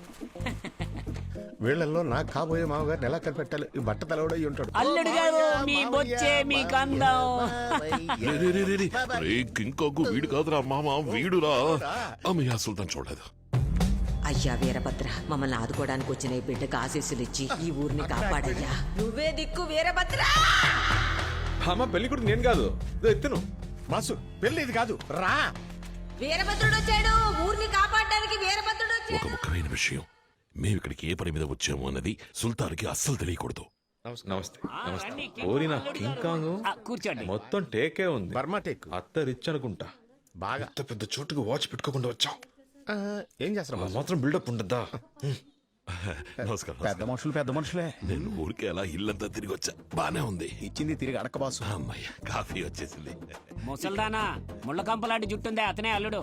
S9: వీళ్ళల్లో నా కాబోయే మామగారిని ఎలా కనిపెట్టాలి? ఈ బట్ట తలవడై ఉంటాడు.
S10: అల్లుడు గారు, మీ బొచ్చే మీ కందం.
S3: ఇంకొక వీడు కాదురా మామ, వీడురా. అమ్మయ్యా, సుల్తాన్ చూడలేదు.
S6: అయ్యా వీరభద్ర, మమ్మల్ని ఆదుకోవడానికి వచ్చిన ఈ బిడ్డకు ఆశీస్సులు ఇచ్చి ఈ ఊరిని కాపాడయ్యా. నువ్వే దిక్కు వీరభద్ర.
S5: అమ్మ, పెళ్లి కొడుకు నేను కాదు, ఎత్తును.
S9: మాసు, పెళ్లి ఇది కాదు, రా.
S6: వీరభద్రుడు వచ్చాడు, ఊరిని కాపాడడానికి వీరభద్రుడు
S3: ఒక
S6: వచ్చాడు.
S3: ముఖ్యమైన విషయం, మేము ఇక్కడికి ఏ పని మీద వచ్చాము అన్నది సుల్తాన్కి అస్సలు తెలియకూడదు.
S5: నమస్తే. ఓరినా కింకాంగ్,
S10: కూర్చోండి.
S5: మొత్తం టేకే ఉంది.
S9: Burma teak.
S5: అత్త రిచ్ అనుకుంటా.
S9: బాగా
S5: అంత పెద్ద చోటుకు వాచ్ పెట్టుకోకుండా వచ్చావు.
S9: ఏం చేస్తారా?
S5: మాత్రం బిల్డప్ ఉండద్దా?
S3: నమస్కారం.
S14: పెద్ద మనుషులు పెద్ద మనుషులే.
S3: నేను ఊరికే అలా ఇల్లంతా తిరిగి వచ్చా. బానే ఉంది.
S14: ఇచ్చింది తిరిగి అడక్క బాసు.
S3: అమ్మయ్య, కాఫీ వచ్చేసింది.
S10: ముసల్దానా, ముళ్ళ కంపలాంటి జుట్టుందే, అతనే అల్లుడు.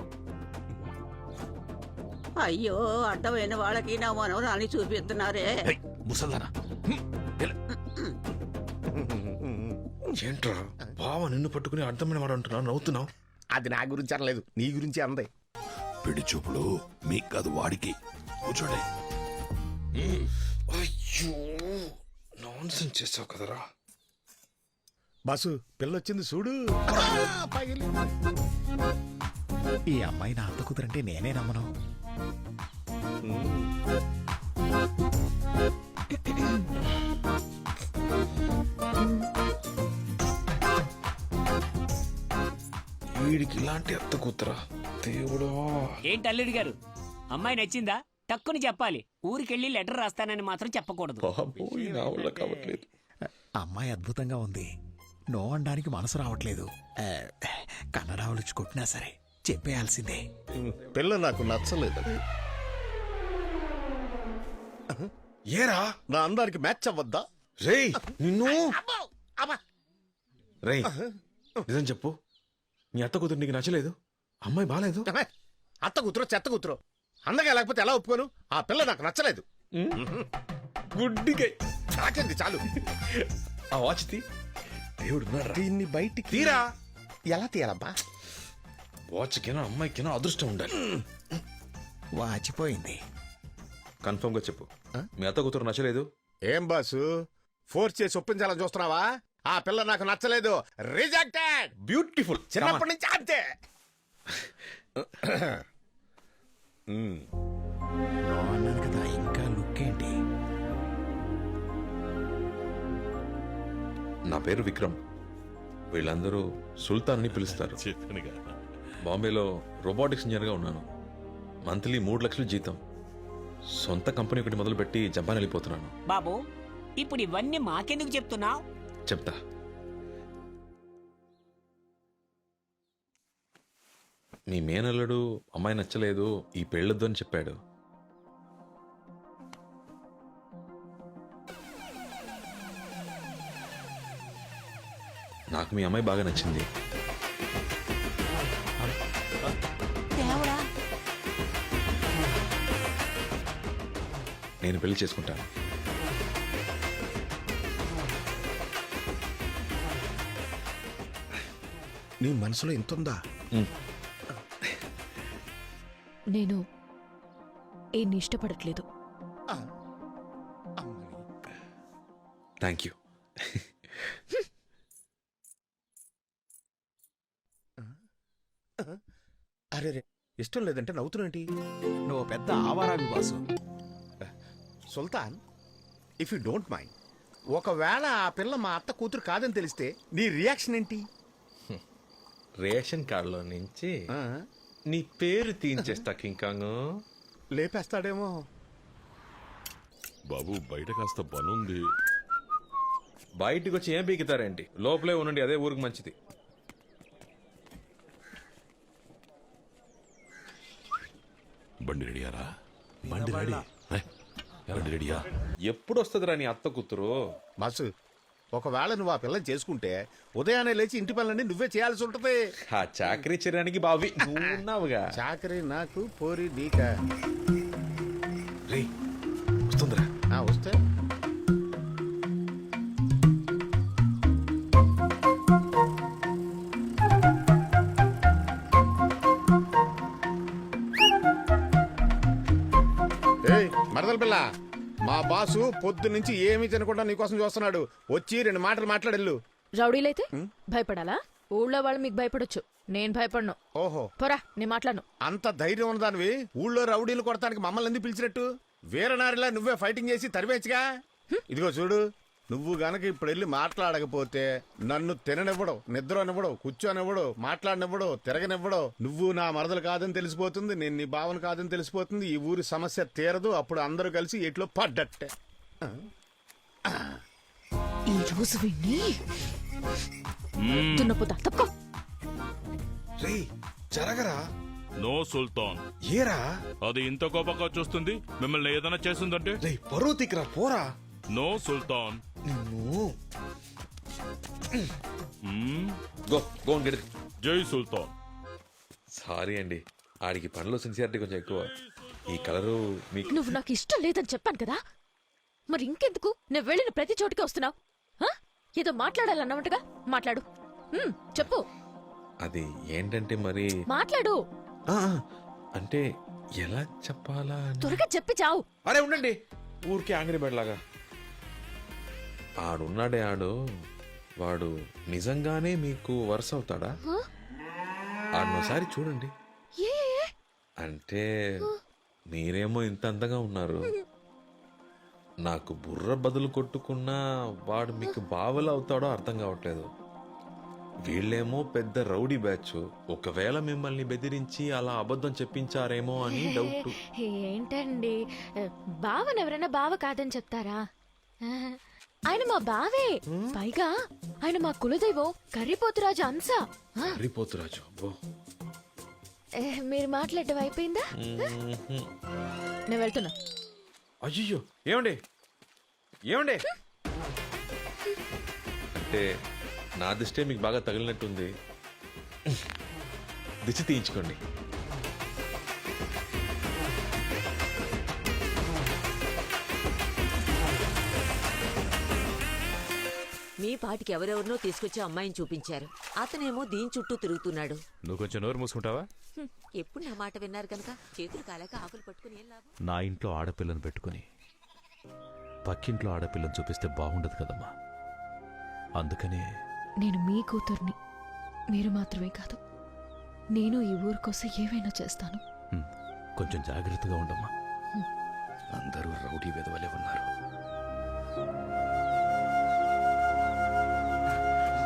S1: అయ్యో, అడ్డమైన వాళ్ళకి నా మనవరాన్ని చూపిస్తున్నారే.
S3: ముసల్దానా,
S5: ఏంట్రా బావ నిన్ను పట్టుకుని అర్థమైన వాడు అంటున్నా, నవ్వుతున్నావు?
S9: అది నా గురించి అనలేదు, నీ గురించి అందే.
S3: పెళ్లి చూపులు మీకు కాదు, వాడికి. కూర్చోండి.
S5: అయ్యో, నాన్సెన్స్ చేసావు కదరా.
S9: బాసు, పిల్లొచ్చింది చూడు.
S14: ఈ అమ్మాయి నా అత్త కూతురంటే నేనే నమ్మను.
S5: వీడికి ఇలాంటి అత్త కూతురా, దేవుడా.
S10: ఏంటి అల్లుడు గారు, అమ్మాయి నచ్చిందా? టక్కుని చెప్పాలి. ఊరికెళ్ళి లెటర్ రాస్తానని మాత్రం చెప్పకూడదు.
S5: కావట్లేదు.
S14: అమ్మాయి అద్భుతంగా ఉంది. నో అనడానికి మనసు రావట్లేదు. కన్నడ వాళ్ళు కొట్టినా సరే చెప్పేయాల్సిందే.
S9: పిల్ల నాకు నచ్చలేదు.
S5: ఏరా,
S9: నా అందానికి మ్యాచ్ అవ్వద్దా?
S5: రేయ్ నిన్ను. రేయ్, నిజం చెప్పు, నీ అత్త కూతురు నీకు నచ్చలేదు? అమ్మాయి బాలేదు?
S9: అత్త కూతురు చెత్త కూతురు, అందగా లేకపోతే ఎలా ఒప్పుకోను? ఆ పిల్ల నాకు నచ్చలేదు.
S5: గుడ్డిగా
S9: చాకండి చాలు.
S5: ఆ వాచ్ తీ. దేవుడు
S9: దీన్ని బయటికి
S5: తీరా.
S9: ఎలా తీయాలబ్బా?
S5: వాచ్కినా అమ్మాయికినా అదృష్టం ఉండాలి.
S14: వాచిపోయింది.
S5: కన్ఫర్మ్ గా చెప్పు, మీ అత్త కూతురు నచ్చలేదు?
S9: ఏం బాసు ఫోర్స్ చేసి ఒప్పించాలని చూస్తున్నావా? ఆ పిల్ల నాకు నచ్చలేదు, రిజెక్టెడ్.
S5: బ్యూటిఫుల్.
S9: చిన్నప్పటి నుంచి అంతే.
S14: నో అన్నాను కదా, ఇంకా లుక్ ఏంటి?
S5: నా పేరు విక్రమ్. వీళ్ళందరూ సుల్తాన్ అని పిలుస్తారు.
S3: చెప్పానుగా.
S5: బాంబేలో రోబోటిక్స్ ఇంజనీర్గా ఉన్నాను. మంత్లీ 3 లక్షలు జీతం. సొంత కంపెనీ ఒకటి మొదలుపెట్టి జపాన్ వెళ్ళిపోతున్నాను.
S10: బాబు ఇప్పుడు ఇవన్నీ మాకెందుకు చెప్తున్నావు?
S5: చెప్తా. మీ మేనల్లుడు అమ్మాయి నచ్చలేదు, ఈ పెళ్ళొద్దు అని చెప్పాడు. నాకు మీ అమ్మాయి బాగా నచ్చింది. నేను పెళ్లి చేసుకుంటాను.
S9: నీ మనసులో ఇంతుందా?
S2: నేను ఏన్ని ఇష్టపడట్లేదు.
S5: Thank you.
S9: అరే రే, ఇష్టం లేదంటే నవ్వుతున్నటి?
S14: నువ్వు పెద్ద ఆవారావి boss.
S9: Sultan, if you don't mind, ఒకవేళ ఆ పిల్ల మా అత్త కూతురు కాదని తెలిస్తే నీ రియాక్షన్ ఏంటి?
S5: రేషన్ కార్డులో నుంచి నీ పేరు తీయించేస్తా కింకాంగ్.
S9: లేపేస్తాడేమో.
S3: బాబు బయట కాస్త పనుంది.
S5: బయటికి వచ్చి ఏం పీకుతారేంటి? లోపలే ఉండండి, అదే ఊరికి మంచిది.
S3: బండి రెడీయారా? బండి రెడీ. బండి రెడీయా?
S5: ఎప్పుడు వస్తుందిరా నీ అత్త కూతురు?
S9: బస్సు, ఒకవేళ నువ్వు ఆ పిల్లని చేసుకుంటే ఉదయాన్నే లేచి ఇంటి పనులన్నీ నువ్వే చేయాల్సి ఉంటది.
S5: ఆ చాకరీ చేయడానికి బావి నువ్వున్నావుగా.
S9: చాకరీ నాకు, పోరి నీకా?
S5: రే వస్తుందిరా.
S9: వస్తే మరదల పిల్ల, మా బాసు పొద్దు నుంచి ఏమీ తినకుండా నీకోసం చూస్తున్నాడు. వచ్చి 2 మాటలు మాట్లాడెళ్ళు.
S2: రౌడీలైతే భయపడాలా? ఊళ్ళో వాళ్ళు మీకు భయపడొచ్చు, నేను భయపడను.
S9: ఓహో,
S2: పోరా, నేను మాట్లాడను.
S9: అంత ధైర్యం ఉన్నదానివి ఊళ్ళో రౌడీలు కొడతానికి మమ్మల్ని ఎందుకు పిలిచినట్టు? వీరనారిలా నువ్వే ఫైటింగ్ చేసి తరివేచ్చుగా. ఇదిగో చూడు, నువ్వు గనక ఇప్పుడు వెళ్ళి మాట్లాడకపోతే నన్ను తిననివ్వడం, నిద్రనివ్వడం, కూర్చోనివ్వడం, మాట్లాడనివ్వడం, తిరగనివ్వడం. నువ్వు నా మరదలు కాదని తెలిసిపోతుంది, నేను నీ భావన కాదని తెలిసిపోతుంది. ఈ ఊరి సమస్య తీరదు. అప్పుడు అందరూ కలిసి ఎట్లో పడ్డట్టే.
S2: ఈ రోజు విని దున్నపోతా తప్పుకో.
S5: రే జరగరా.
S8: నో సుల్తాన్.
S5: ఏరా
S8: అది ఇంత కోపంగా చూస్తుంది? మిమ్మల్ని ఏదైనా చేస్తుందంటే?
S5: రే పరువు తిక్కరా, పోరా.
S8: నో సుల్తాన్. జై సుల్తాన్.
S5: సారీ అండి, ఆడికి పనిలో సిన్సియారిటీ కొంచెం ఎక్కువ. ఈ కలరు మీకు.
S2: నువ్వు నాకు ఇష్టం లేదని చెప్పాను కదా, మరి ఇంకెందుకు నేను వెళ్ళిన ప్రతి చోటికి వస్తున్నావు? ఏదో మాట్లాడాలన్నమాటగా మాట్లాడు. చెప్పు.
S5: అది ఏంటంటే మరి
S2: మాట్లాడు.
S5: అంటే ఎలా చెప్పాలా?
S2: త్వరగా చెప్పి చావు.
S5: అరే ఉండండి, ఊరికి ఆంగడి బెడలాగా. ఆడున్నాడే ఆడు, వాడు నిజంగానే మీకు వరుస అవుతాడా? ఆడనోసారి చూడండి. అంటే మీరేమో ఇంత అందంగా ఉన్నారు, నాకు బుర్ర బదులు కొట్టుకున్నా వాడు మీకు బావలు అవుతాడో అర్థం కావట్లేదు. వీళ్ళేమో పెద్ద రౌడీ బ్యాచ్. ఒకవేళ మిమ్మల్ని బెదిరించి అలా అబద్ధం చెప్పించారేమో అని డౌట్.
S2: ఏంటండి, బావని ఎవరైనా బావ కాదని చెప్తారా? ఆయన మా బావే. పైగా ఆయన మా కులదైవం కర్రీపోతురాజు అంశ.
S5: కర్రీపోతురాజు.
S2: మీరు మాట్లాడటం అయిపోయిందా? నేను వెళ్తున్నా.
S5: అయ్యో ఏమండి ఏమండి, అంటే నా దిష్టే మీకు బాగా తగిలినట్టుంది. దిష్టి తీయించుకోండి.
S6: మీ పాటికి ఎవరెవరినో తీసుకొచ్చి అమ్మాయిని చూపించారు. అతనేమో దీని చుట్టూ తిరుగుతున్నాడు.
S11: నువ్వు కొంచెం నోరు మూసుకుంటావా?
S6: ఎప్పుడు నా మాట విన్నారు కనుక చేతులు కాలేక ఆకులు పట్టుకుని ఏం లాభం?
S11: నా ఇంట్లో ఆడపిల్లను పెట్టుకుని పక్కింట్లో ఆడపిల్లను చూపిస్తే బాగుండదు కదమ్మా. అందుకనే
S15: నేను మీ కూతుర్ని, మీరు మాత్రమే కాదు, నేను ఈ ఊరు కోసం ఏవైనా చేస్తాను.
S11: కొంచెం జాగ్రత్తగా ఉండమ్మా. అందరూ రౌడీ వెధవలే ఉన్నారు.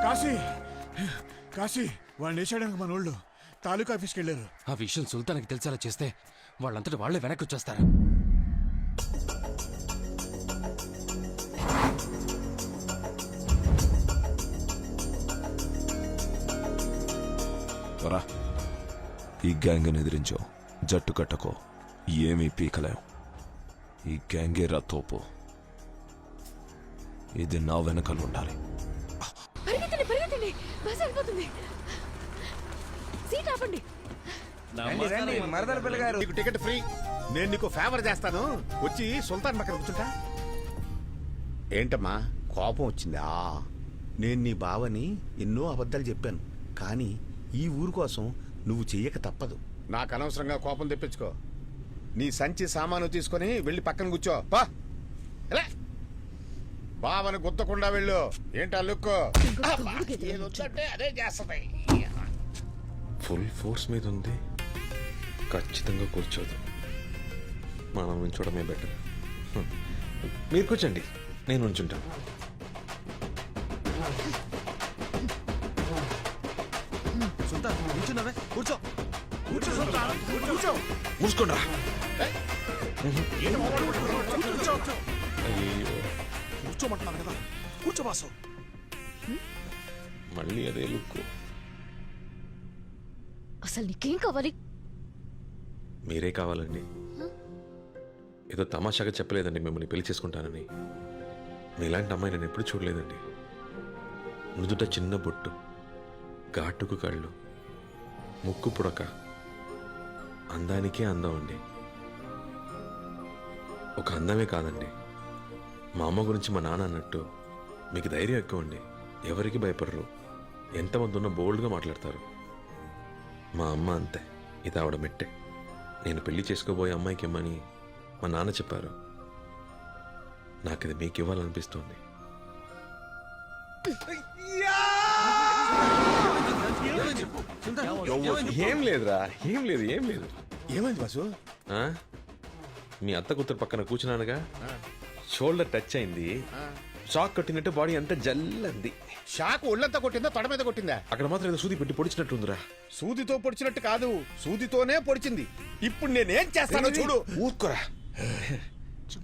S14: కాశీ కాశీ వాడిని వేసాడానికి మన వాళ్ళు తాలూకా ఆఫీస్కి వెళ్ళారు.
S10: ఆ విషయం సుల్తాన్కి తెలిసేలా చేస్తే వాళ్ళంతటి వాళ్లే వెనక్కి వచ్చేస్తారు.
S4: ఈ గ్యాంగ్ని ఎదిరించో, జట్టు కట్టకో, ఏమీ పీకలేం. ఈ గ్యాంగే రా తోపు. ఇది నా వెనకలు ఉండాలి.
S9: నీకు టికెట్ ఫ్రీ. నేను నీకు ఫేవర్ చేస్తాను, వచ్చి సుల్తాన్ పక్కన కూర్చుంటా. ఏంటమ్మా కోపం వచ్చిందా? నేను నీ బావని ఎన్నో అబద్ధాలు చెప్పాను, కానీ ఈ ఊరు కోసం నువ్వు చెయ్యక తప్పదు. నాకు అనవసరంగా కోపం తెప్పించుకో. నీ సంచి సామాను తీసుకొని వెళ్ళి పక్కన కూర్చో. పా బావని గుద్దకుండా వెళ్ళు. ఏంటా లుక్కో? అదే చేస్తాయి.
S5: ఫుల్ ఫోర్స్ మీద ఉంది, ఖచ్చితంగా కూర్చోదు. మనం ఉంచడమే బెటర్. మీరు కూర్చోండి, నేను ఉంచుంటాను.
S14: కూర్చో కూర్చో సుల్తాన్, కూర్చో.
S5: మూసుకోండి.
S14: కూర్చోమంటున్నాను కదా, కూర్చో బాసు.
S5: మళ్ళీ అదే లుక్.
S15: అసలు నీకేం కావాలి?
S5: మీరే కావాలండి. ఏదో తమాషాగా చెప్పలేదండి మిమ్మల్ని పెళ్లి చేసుకుంటానని. మీలాంటి అమ్మాయి నేను ఎప్పుడు చూడలేదండి. నుదుట చిన్న బొట్టు, ఘాటుకు కళ్ళు, ముక్కు పుడక, అందానికే అందం అండి. ఒక అందమే కాదండి, మా అమ్మ గురించి మా నాన్న అన్నట్టు మీకు ధైర్యం ఎక్కువ అండి. ఎవరికి భయపడరు, ఎంతమంది ఉన్నా బోల్డ్గా మాట్లాడతారు. మా అమ్మ అంతే, ఇది ఆవిడ మెట్టే. నేను పెళ్లి చేసుకోబోయే అమ్మాయికి ఇమ్మని మా నాన్న చెప్పారు. నాకు ఇది మీకు ఇవ్వాలనిపిస్తుంది. ఏం లేదురా, ఏం లేదు, ఏం లేదు.
S9: ఏమైంది బాసు?
S5: మీ అత్త కూతురు పక్కన కూర్చున్నానుగా, షోల్డర్ టచ్ అయింది, షాక్ కొట్టినట్టు బాడీ అంతా జల్లంది.
S9: షాక్ ఒళ్ళంతా కొట్టిందా, తొడ మీద కొట్టిందా?
S5: అక్కడ మాత్రం ఏదో సూది పెట్టి పొడిచినట్టుందిరా.
S9: సూదితో పొడిచినట్టు కాదు, సూదితోనే పొడిచింది. ఇప్పుడు నేనేం చేస్తానో చూడు.
S5: ఊరుకోరా,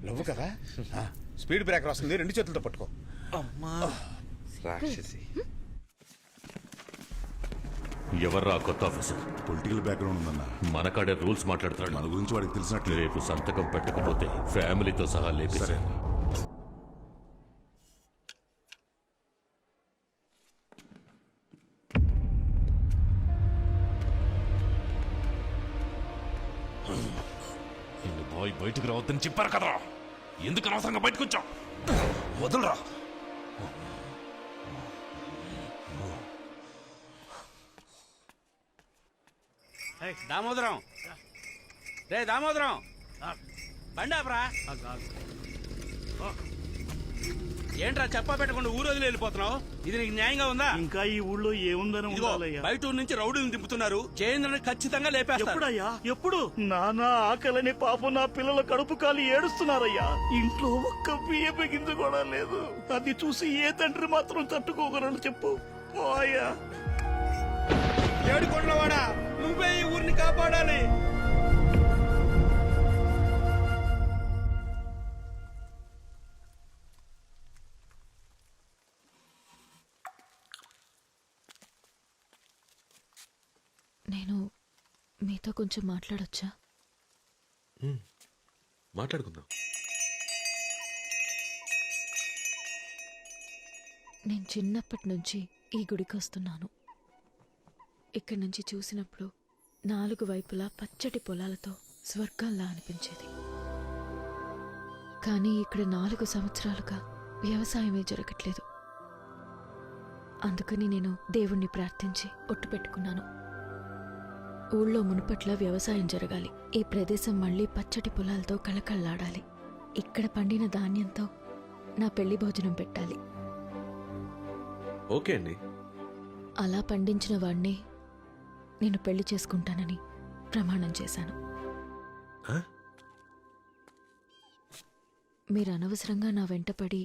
S9: నవ్వు కదా. స్పీడ్ బ్రేకర్ వస్తుంది, 2 చేతులతో పట్టుకో.
S5: అమ్మా రాక్షసి.
S11: ఎవర్రా కొత్త ఆఫీసర్?
S7: పొలిటికల్ బ్యాక్గ్రౌండ్ ఉందన్న.
S11: మనకాడే రూల్స్ మాట్లాడతాడు.
S7: మన గురించి వాడికి తెలిసినట్లు.
S11: రేపు సంతకం పెట్టకపోతే ఫ్యామిలీతో సహా లేపేశారు. బాయ్ బయటకు రావద్దని చెప్పారు కదరా, ఎందుకు అనవసరంగా బయటకు వచ్చావు? వదలరా.
S10: దామోదరం, రే దామోదరం, బండాబ్రా. ఏంట్రా చెప్పా పెట్టకుండా ఊరు వదిలి వెళ్ళిపోతున్నావు? ఇది నీకు న్యాయంగా ఉందా?
S16: ఇంకా ఈ ఊళ్ళో ఏముందని
S10: బయట ఊరు నుంచి రౌడీని దింపుతున్నారు. చేయందని ఖచ్చితంగా లేపేస్తారు.
S16: ఎప్పుడయ్యా? ఎప్పుడు? నానా ఆకలని పాపం నా పిల్లల కడుపు కాలి ఏడుస్తున్నారయ్యా. ఇంట్లో ఒక్క బియ్యం గింజ కూడా లేదు. అది చూసి ఏ తండ్రి మాత్రం తట్టుకోగలరు చెప్పు? అయ్యా
S10: ఏడుకొండవాడా, నువ్వే ఈ ఊరిని కాపాడాలి.
S15: నేను మీతో కొంచెం మాట్లాడొచ్చా?
S5: మాట్లాడుకుందాం.
S15: నేను చిన్నప్పటి నుంచి ఈ గుడికి వస్తున్నాను. ఇక్కడి నుంచి చూసినప్పుడు 4 వైపులా పచ్చటి పొలాలతో స్వర్గంలా అనిపించేది. కానీ ఇక్కడ 4 సంవత్సరాలుగా వ్యవసాయమే జరగట్లేదు. అందుకని నేను దేవుణ్ణి ప్రార్థించి ఒట్టు పెట్టుకున్నాను. ఊళ్ళో మునుపట్ల వ్యవసాయం జరగాలి. ఈ ప్రదేశం మళ్ళీ పచ్చటి పొలాలతో కళకళలాడాలి. ఇక్కడ పండిన ధాన్యంతో నా పెళ్లి భోజనం పెట్టాలి.
S5: ఓకే అండి.
S15: అలా పండించిన వాణ్ణి నేను పెళ్లి చేసుకుంటానని ప్రమాణం చేశాను. మీరు అనవసరంగా నా వెంటపడి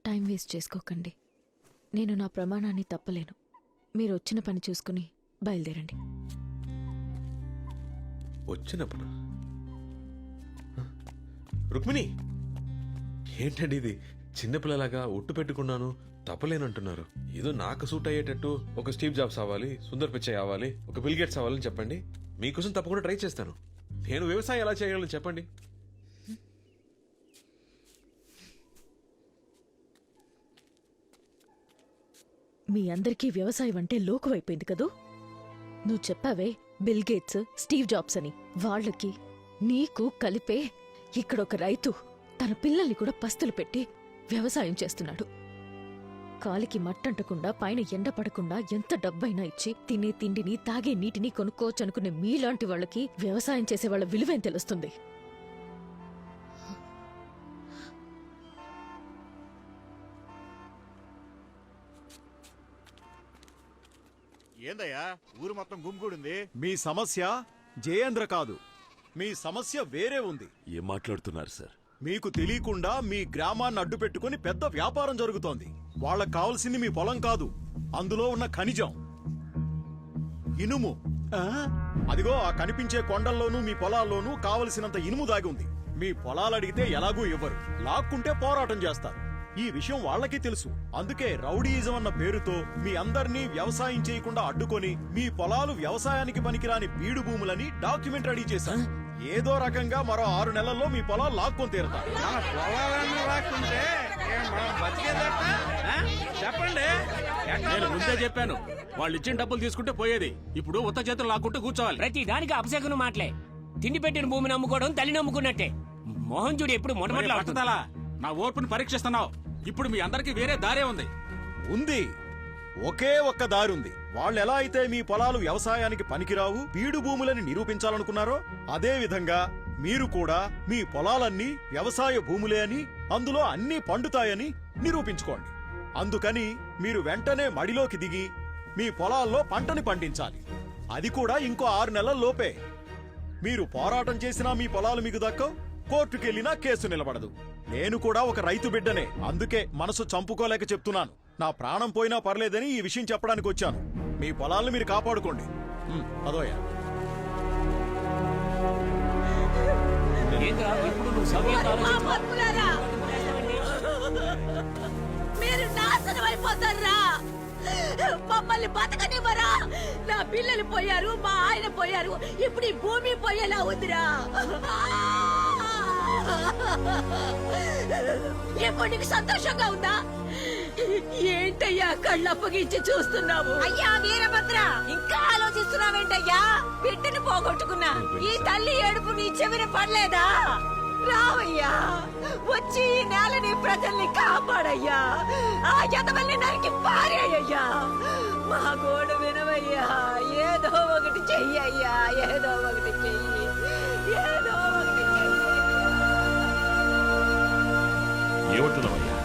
S15: టైం వేస్ట్ చేసుకోకండి. నేను నా ప్రమాణాన్ని తప్పలేను. మీరు వచ్చిన పని చూసుకుని బయలుదేరండి.
S5: వచ్చినప్పుడు రుక్మిణి, ఏంటండి ఇది? చిన్నపిల్లలాగా ఒట్టు పెట్టుకున్నాను తప్పలేనంటున్నారు. ఏదో నాకు సూట్ అయ్యేటట్టు ఒక స్టీవ్ జాబ్స్ అవ్వాలి, సుందర్ పిచ్చై అవ్వాలి, ఒక బిల్ గేట్స్ అవ్వాలని చెప్పండి. మీకోసం తప్పకుండా ట్రై చేస్తాను. నేను వ్యవసాయం ఎలా చేయగలను చెప్పండి.
S15: మీ అందరికీ వ్యవసాయం అంటే లోకువైపోయింది కదూ. నువ్వు చెప్పావే బిల్ గేట్స్, స్టీవ్ జాబ్స్ అని. వాళ్ళకి నీకు కలిపే ఇక్కడొక రైతు తన పిల్లల్ని కూడా పస్తులు పెట్టి వ్యవసాయం చేస్తున్నాడు. కాలికి మట్టంటకుండా పైన ఎండ పడకుండా ఎంత డబ్బైనా ఇచ్చి తినే తిండిని తాగే నీటిని కొనుక్కోవచ్చనుకునే మీలాంటి వాళ్ళకి వ్యవసాయం చేసే వాళ్ళ విలువేం తెలుస్తుంది?
S14: ఏందయ్యా ఊరు మొత్తం గుమ్మిగూడింది? మీ సమస్య జయేంద్ర కాదు, మీ సమస్య వేరే ఉంది.
S3: ఏం మాట్లాడుతున్నారు సార్?
S14: మీకు తెలియకుండా మీ గ్రామాన్ని అడ్డు పెట్టుకుని పెద్ద వ్యాపారం జరుగుతోంది. వాళ్ళకు కావాల్సింది మీ పొలం కాదు, అందులో ఉన్న ఖనిజం, ఇనుము. అదిగో ఆ కనిపించే కొండల్లోనూ మీ పొలాల్లోనూ కావలసినంత ఇనుము దాగి ఉంది. మీ పొలాలు అడిగితే ఎలాగూ ఇవ్వరు, లాక్కుంటే పోరాటం చేస్తారు. ఈ విషయం వాళ్ళకి తెలుసు. అందుకే రౌడీయిజం అన్న పేరుతో మీ అందర్నీ వ్యవసాయం చేయకుండా అడ్డుకొని మీ పొలాలు వ్యవసాయానికి పనికిరాని బీడు భూములని డాక్యుమెంట్ రెడీ చేశారు. ఏదో రకంగా మరో 6 నెలల్లో మీ పొలాలు లాక్కొని తీరుతారు.
S10: చెప్పండి. నేను ముందే చెప్పాను, వాళ్ళు ఇచ్చిన డబ్బులు తీసుకుంటే పోయేది. ఇప్పుడు ఉత్త చేతులు లాక్కుంటూ కూర్చోవాలి. ప్రతి దానికి అపశకును మాటలే. తిండి పెట్టిన భూమిని అమ్ముకోవడం తల్లిని అమ్ముకున్నట్టే. మోహన్ చూడు ఎప్పుడు మొట్టమొదటి నా ఓర్పుని పరీక్షిస్తున్నావు. ఇప్పుడు మీ అందరికి వేరే దారే ఉంది.
S14: ఒకే ఒక్క దారి ఉంది. వాళ్ళు ఎలా అయితే మీ పొలాలు వ్యవసాయానికి పనికిరావు, బీడు భూములని నిరూపించాలనుకున్నారో అదే విధంగా మీరు కూడా మీ పొలాలన్నీ వ్యవసాయ భూములే అని, అందులో అన్నీ పండుతాయని నిరూపించుకోండి. అందుకని మీరు వెంటనే మడిలోకి దిగి మీ పొలాల్లో పంటని పండించాలి. అది కూడా ఇంకో 6 నెలల్లోపే. మీరు పోరాటం చేసినా మీ పొలాలు మీకు దక్కవు, కోర్టుకెళ్లినా కేసు నిలబడదు. నేను కూడా ఒక రైతు బిడ్డనే, అందుకే మనసు చంపుకోలేక చెప్తున్నాను. నా ప్రాణం పోయినా పర్లేదని ఈ విషయం చెప్పడానికి వచ్చాను. మీ పొలాలను మీరు కాపాడుకోండి. అదోయా
S1: మీరు నాశనం అయిపోతారా? మమ్మల్ని బతకనివ్వరా? నా పిల్లలు పోయారు, మా ఆయన పోయారు, ఇప్పుడు ఈ భూమి పోయేలా వద్దురా. ఇప్పుడు నీకు సంతోషంగా ఉందా? ఏంటయ్యా కళ్ళప్పగించి చూస్తున్నావు?
S6: అయ్యా వీరభద్ర, ఇంకా ఆలోచిస్తున్నావేంటయ్యా? బిడ్డని పోగొట్టుకున్నా ఈ తల్లి ఏడుపు నీ చెవిన పడలేదా? రావయ్యా, వచ్చి ఈ నేలని ప్రజల్ని కాపాడయ్యా. ఆ యతవల్ని నరికి పారేయ్యా. మా గోడు వినవయ్యా. ఏదో ఒకటి చెయ్యయ్యా, ఏదో ఒకటి చెయ్యి, ఏదో ఒకటి చెయ్యి.
S3: ఏమంటున్నావయ్యా?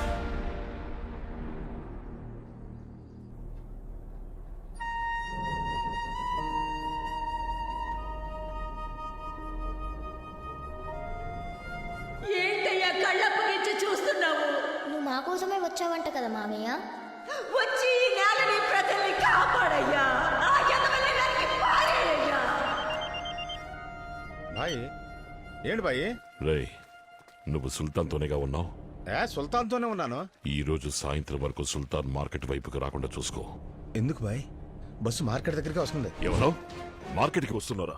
S1: ఏంటయ్యా కళ్ళప్పగించి చూస్తున్నావు?
S17: నువ్వు మా కోసమే వచ్చావంట కదా మామయ్య.
S6: వచ్చి ఈ నేలని ప్రజల్ని కాపాడయ్యా. ఆ యతవల్ని నరికి పారేయ్యా.
S9: బాయ్ ఏంటి బాయ్?
S3: రేయ్, నువ్వు సుల్తాన్తోనేగా ఉన్నావు?
S9: సుల్తాన్తోనే ఉన్నాను.
S3: ఈ రోజు సాయంత్రం వరకు సుల్తాన్ మార్కెట్ వైపుకి రాకుండా చూసుకో.
S9: ఎందుకు బాయ్? బస్సు మార్కెట్ దగ్గరికి వస్తుంది.
S3: ఎవరో మార్కెట్కి వస్తున్నారా?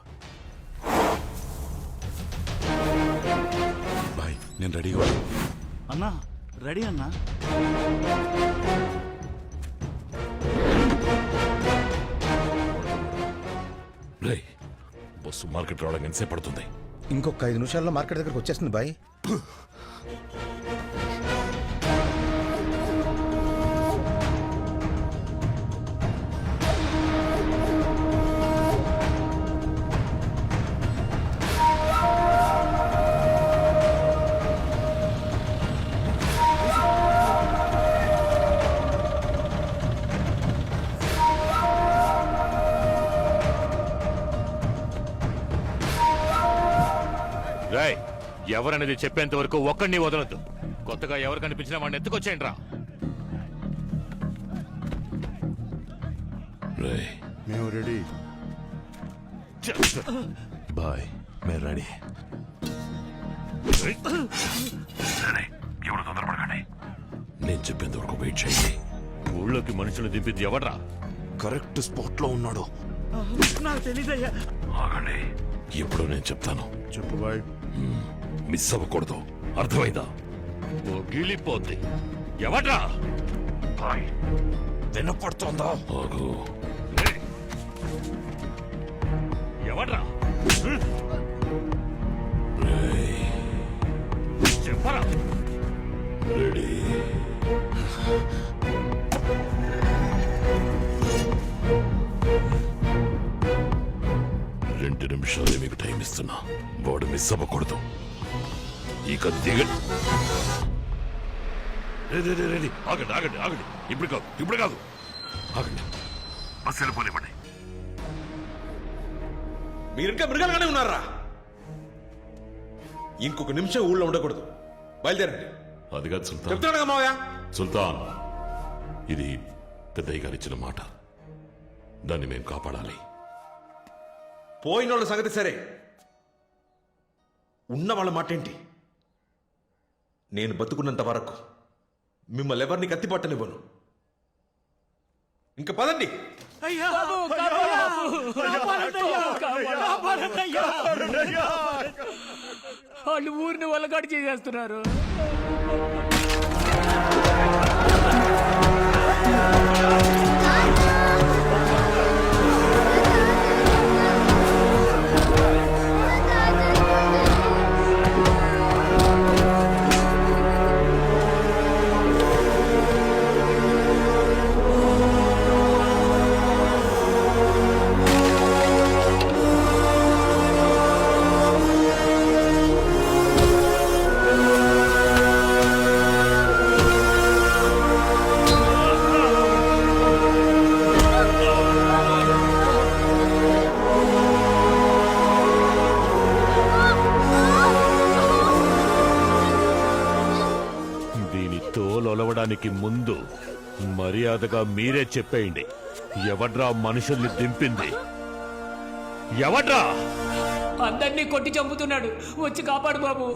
S7: బాయ్ నేను రెడీగా
S16: అన్నా. రెడీ అన్నా.
S3: రేయ్, బస్సు మార్కెట్ రావడానికి ఎంతసేపు పడుతుంది?
S9: ఇంకొక 5 నిమిషాల్లో మార్కెట్ దగ్గరకు వచ్చేస్తుంది బాయ్.
S11: ఎవరనేది చెప్పేంత వరకు ఒక్కడిని వదలొద్దు. కొత్తగా ఎవరు కనిపించినా వాడిని ఎత్తుకొచ్చేయండి రా.
S9: మేము రెడీ.
S4: బాయ్ మేము రెడీ.
S3: ఎవరు తొందరపడకండి, నేను చెప్పేంత వరకు వెయిట్ చేయండి.
S11: ఊళ్ళోకి మనుషులు దింపింది ఎవడ్రా?
S4: కరెక్ట్ స్పాట్ లో ఉన్నాడు.
S16: నాకు తెలీదయ్యా.
S3: ఆగండి, ఎప్పుడో నేను చెప్తాను.
S9: చెప్పు బాయ్.
S3: మిస్ అవ్వకూడదు, అర్థమైందా?
S11: ఓ గిలిపోద్ది. ఎవడ్రా?
S4: వినపడుతోందా?
S3: ఆగు.
S11: ఎవడ్రా? చెప్పరా.
S3: రెడీ. 2 నిమిషాలే మీకు టైం ఇస్తున్నా. వాడు మిస్ అవ్వకూడదు. ఇక దిగండి. ఆగండి ఆగండి ఆగండి. ఇప్పుడు కాదు, ఇప్పుడు కాదు. ఆగండి, బస్సు వెళ్ళిపోనివ్వండి.
S5: మీరు ఇంకా మృగాలుగానే ఉన్నారా? ఇంకొక నిమిషం ఊళ్ళో ఉండకూడదు. బయలుదేరండి.
S3: అది కాదు సుల్తాన్.
S5: చెప్తున్నాడు మావయ్య.
S3: సుల్తాన్, ఇది పెద్దయ్య గారు ఇచ్చిన మాట. దాన్ని మేము కాపాడాలి.
S5: పోయిన వాళ్ళ సంగతి సరే, ఉన్న వాళ్ళ మాట ఏంటి? నేను బతుకున్నంత వరకు మిమ్మల్ని ఎవరిని కత్తిపట్టనివ్వను. ఇంకా పదండి.
S16: అయ్యా
S10: వాళ్ళు ఊరిని వల్లకాడు చేసేస్తున్నారు.
S11: తోలొలవడానికి ముందు మర్యాదగా మీరే చెప్పేయండి, ఎవడ్రా మనుషుల్ని దింపింది? ఎవడ్రా?
S10: అందరినీ కొట్టి చంపుతున్నాడు, వచ్చి కాపాడు బాబు.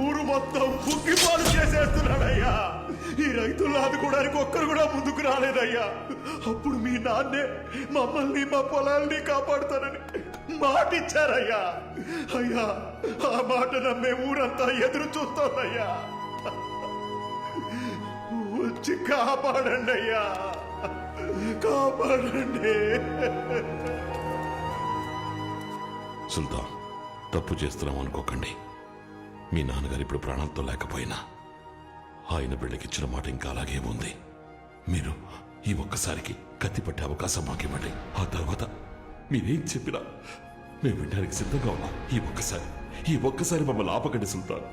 S16: ఊరు మొత్తం కుక్కిపాలు చేసేస్తున్నాడయ్యా. ఈ రైతులను ఆదుకోవడానికి ఒక్కరు కూడా ముందుకు రాలేదయ్యా. అప్పుడు మీ నాన్నే మమ్మల్ని మా పొలాల్ని కాపాడుతానని మాట ఇచ్చారయ్యా. అయ్యా, ఆ మాట నమ్మే ఊరంతా ఎదురు చూస్తోందయ్యా. వచ్చి కాపాడండి అయ్యా, కాపాడండి.
S3: సుల్తాన్, తప్పు చేస్తున్నాం అనుకోకండి. మీ నాన్నగారు ఇప్పుడు ప్రాణాలతో లేకపోయినా ఆయన బిళ్ళకిచ్చిన మాట ఇంకా అలాగే ఉంది. మీరు ఈ ఒక్కసారికి కత్తి పట్టే అవకాశం మాకివ్వండి. ఆ తర్వాత మీరేం చెప్పినా మేము వినడానికి సిద్ధంగా ఉన్నాం. ఈ ఒక్కసారి మమ్మల్ని ఆపకండి సుల్తాన్.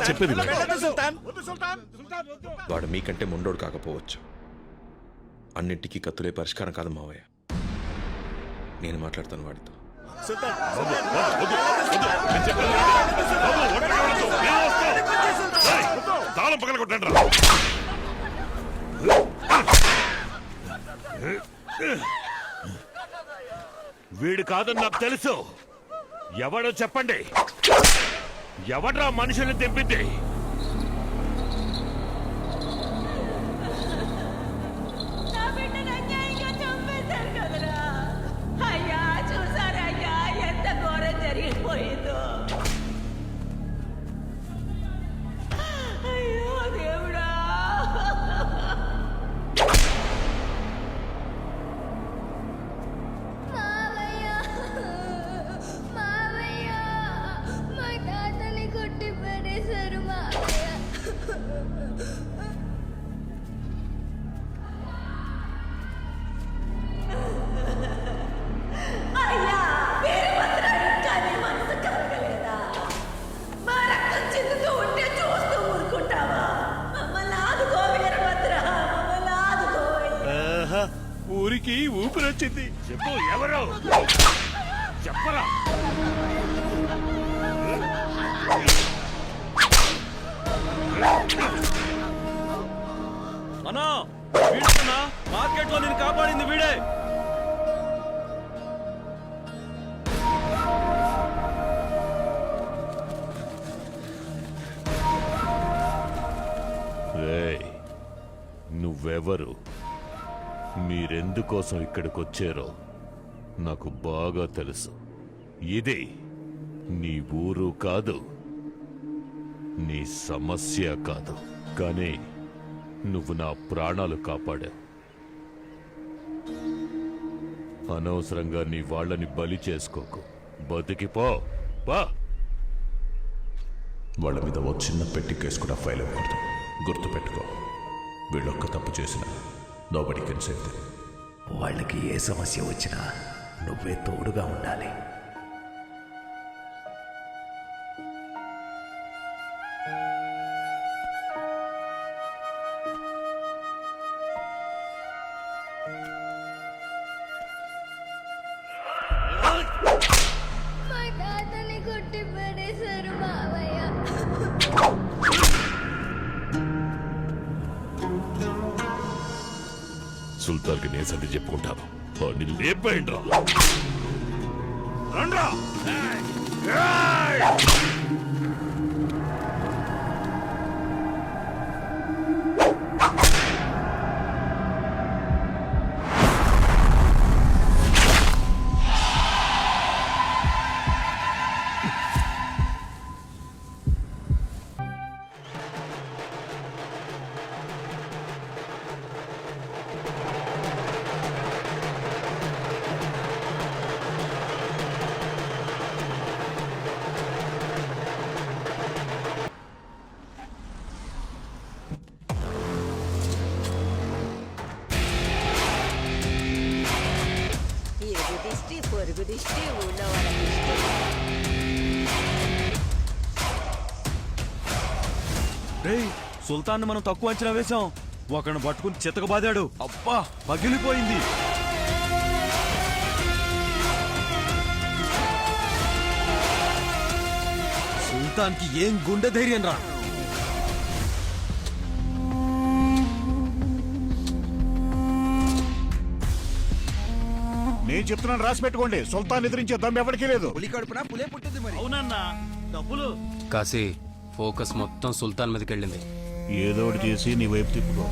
S3: చెప్పేది
S5: వాడు మీకంటే ముండోడు కాకపోవచ్చు, అన్నింటికీ కత్తులే పరిష్కారం కాదు మావయ్య. నేను మాట్లాడతాను వాడితో.
S3: తాళం పగల కొట్టండి.
S11: వీడు కాదని నాకు తెలుసు. ఎవడో చెప్పండి, ఎవడ్రా మనుషుల్ని దింపింది?
S6: నా బిడ్డను అన్యాయంగా చంపేశారు కదరా. అయ్యా, చూసారా అయ్యా ఎంత ఘోరం జరిగిపోయిందో. అయ్యో దేవుడా.
S17: మా తాతని కొట్టి పడేశారు.
S16: వచ్చింది.
S8: చెప్పు ఎవరు చెప్పరా?
S10: అన్నా వీడుకున్నా మార్కెట్ లో నేను కాపాడింది వీడే.
S3: రేయ్, నువ్వెవరు? మీరెందుకోసం ఇక్కడికొచ్చారో నాకు బాగా తెలుసు. ఇది నీ ఊరు కాదు, నీ సమస్య కాదు, కానీ నువ్వు నా ప్రాణాలు కాపాడావు. అనవసరంగా నీ వాళ్ళని బలి చేసుకోకు. బతికిపో పా.
S12: వాళ్ళ మీద ఓ చిన్న పెట్టి కేసు కూడా ఫైల్ అవ్వకూడదు. గుర్తుపెట్టుకో, వీళ్ళొక్క తప్పు చేసిన నోబడి కెన్ సేవ్ దెమ్.
S14: వాళ్ళకి ఏ సమస్య వచ్చినా నువ్వే తోడుగా ఉండాలి.
S17: మా తాతని కొట్టి పడేశారు మావయ్య.
S3: సుల్తాన్కి నేను సర్ది చెప్పుకుంటాను. వాడిని లేపేయండిరా.
S8: రండ్రా.
S6: ఇరుగు దిష్టి పొరుగు దిష్టి ఊళ్ళో వాళ్ళ దిష్టి.
S10: రేయ్, సుల్తాన్ మనం తక్కువ అంచనా వేశాం. ఒకరిని పట్టుకుని చితక బాదాడు. అబ్బా పగిలిపోయింది. సుల్తాన్కి ఏం గుండె ధైర్యం రా.
S16: నేను చెప్తున్నాను, రాసి పెట్టుకోండి. సుల్తాన్ ఎదిరించే దమ్ము ఎవరికీ లేదు.
S10: అవునన్నా డబ్బులు.
S18: కాశీ ఫోకస్ మొత్తం సుల్తాన్ మీదకి వెళ్ళింది.
S16: ఏదో ఒకటి చేసి నీ వైపు తిప్పుకో.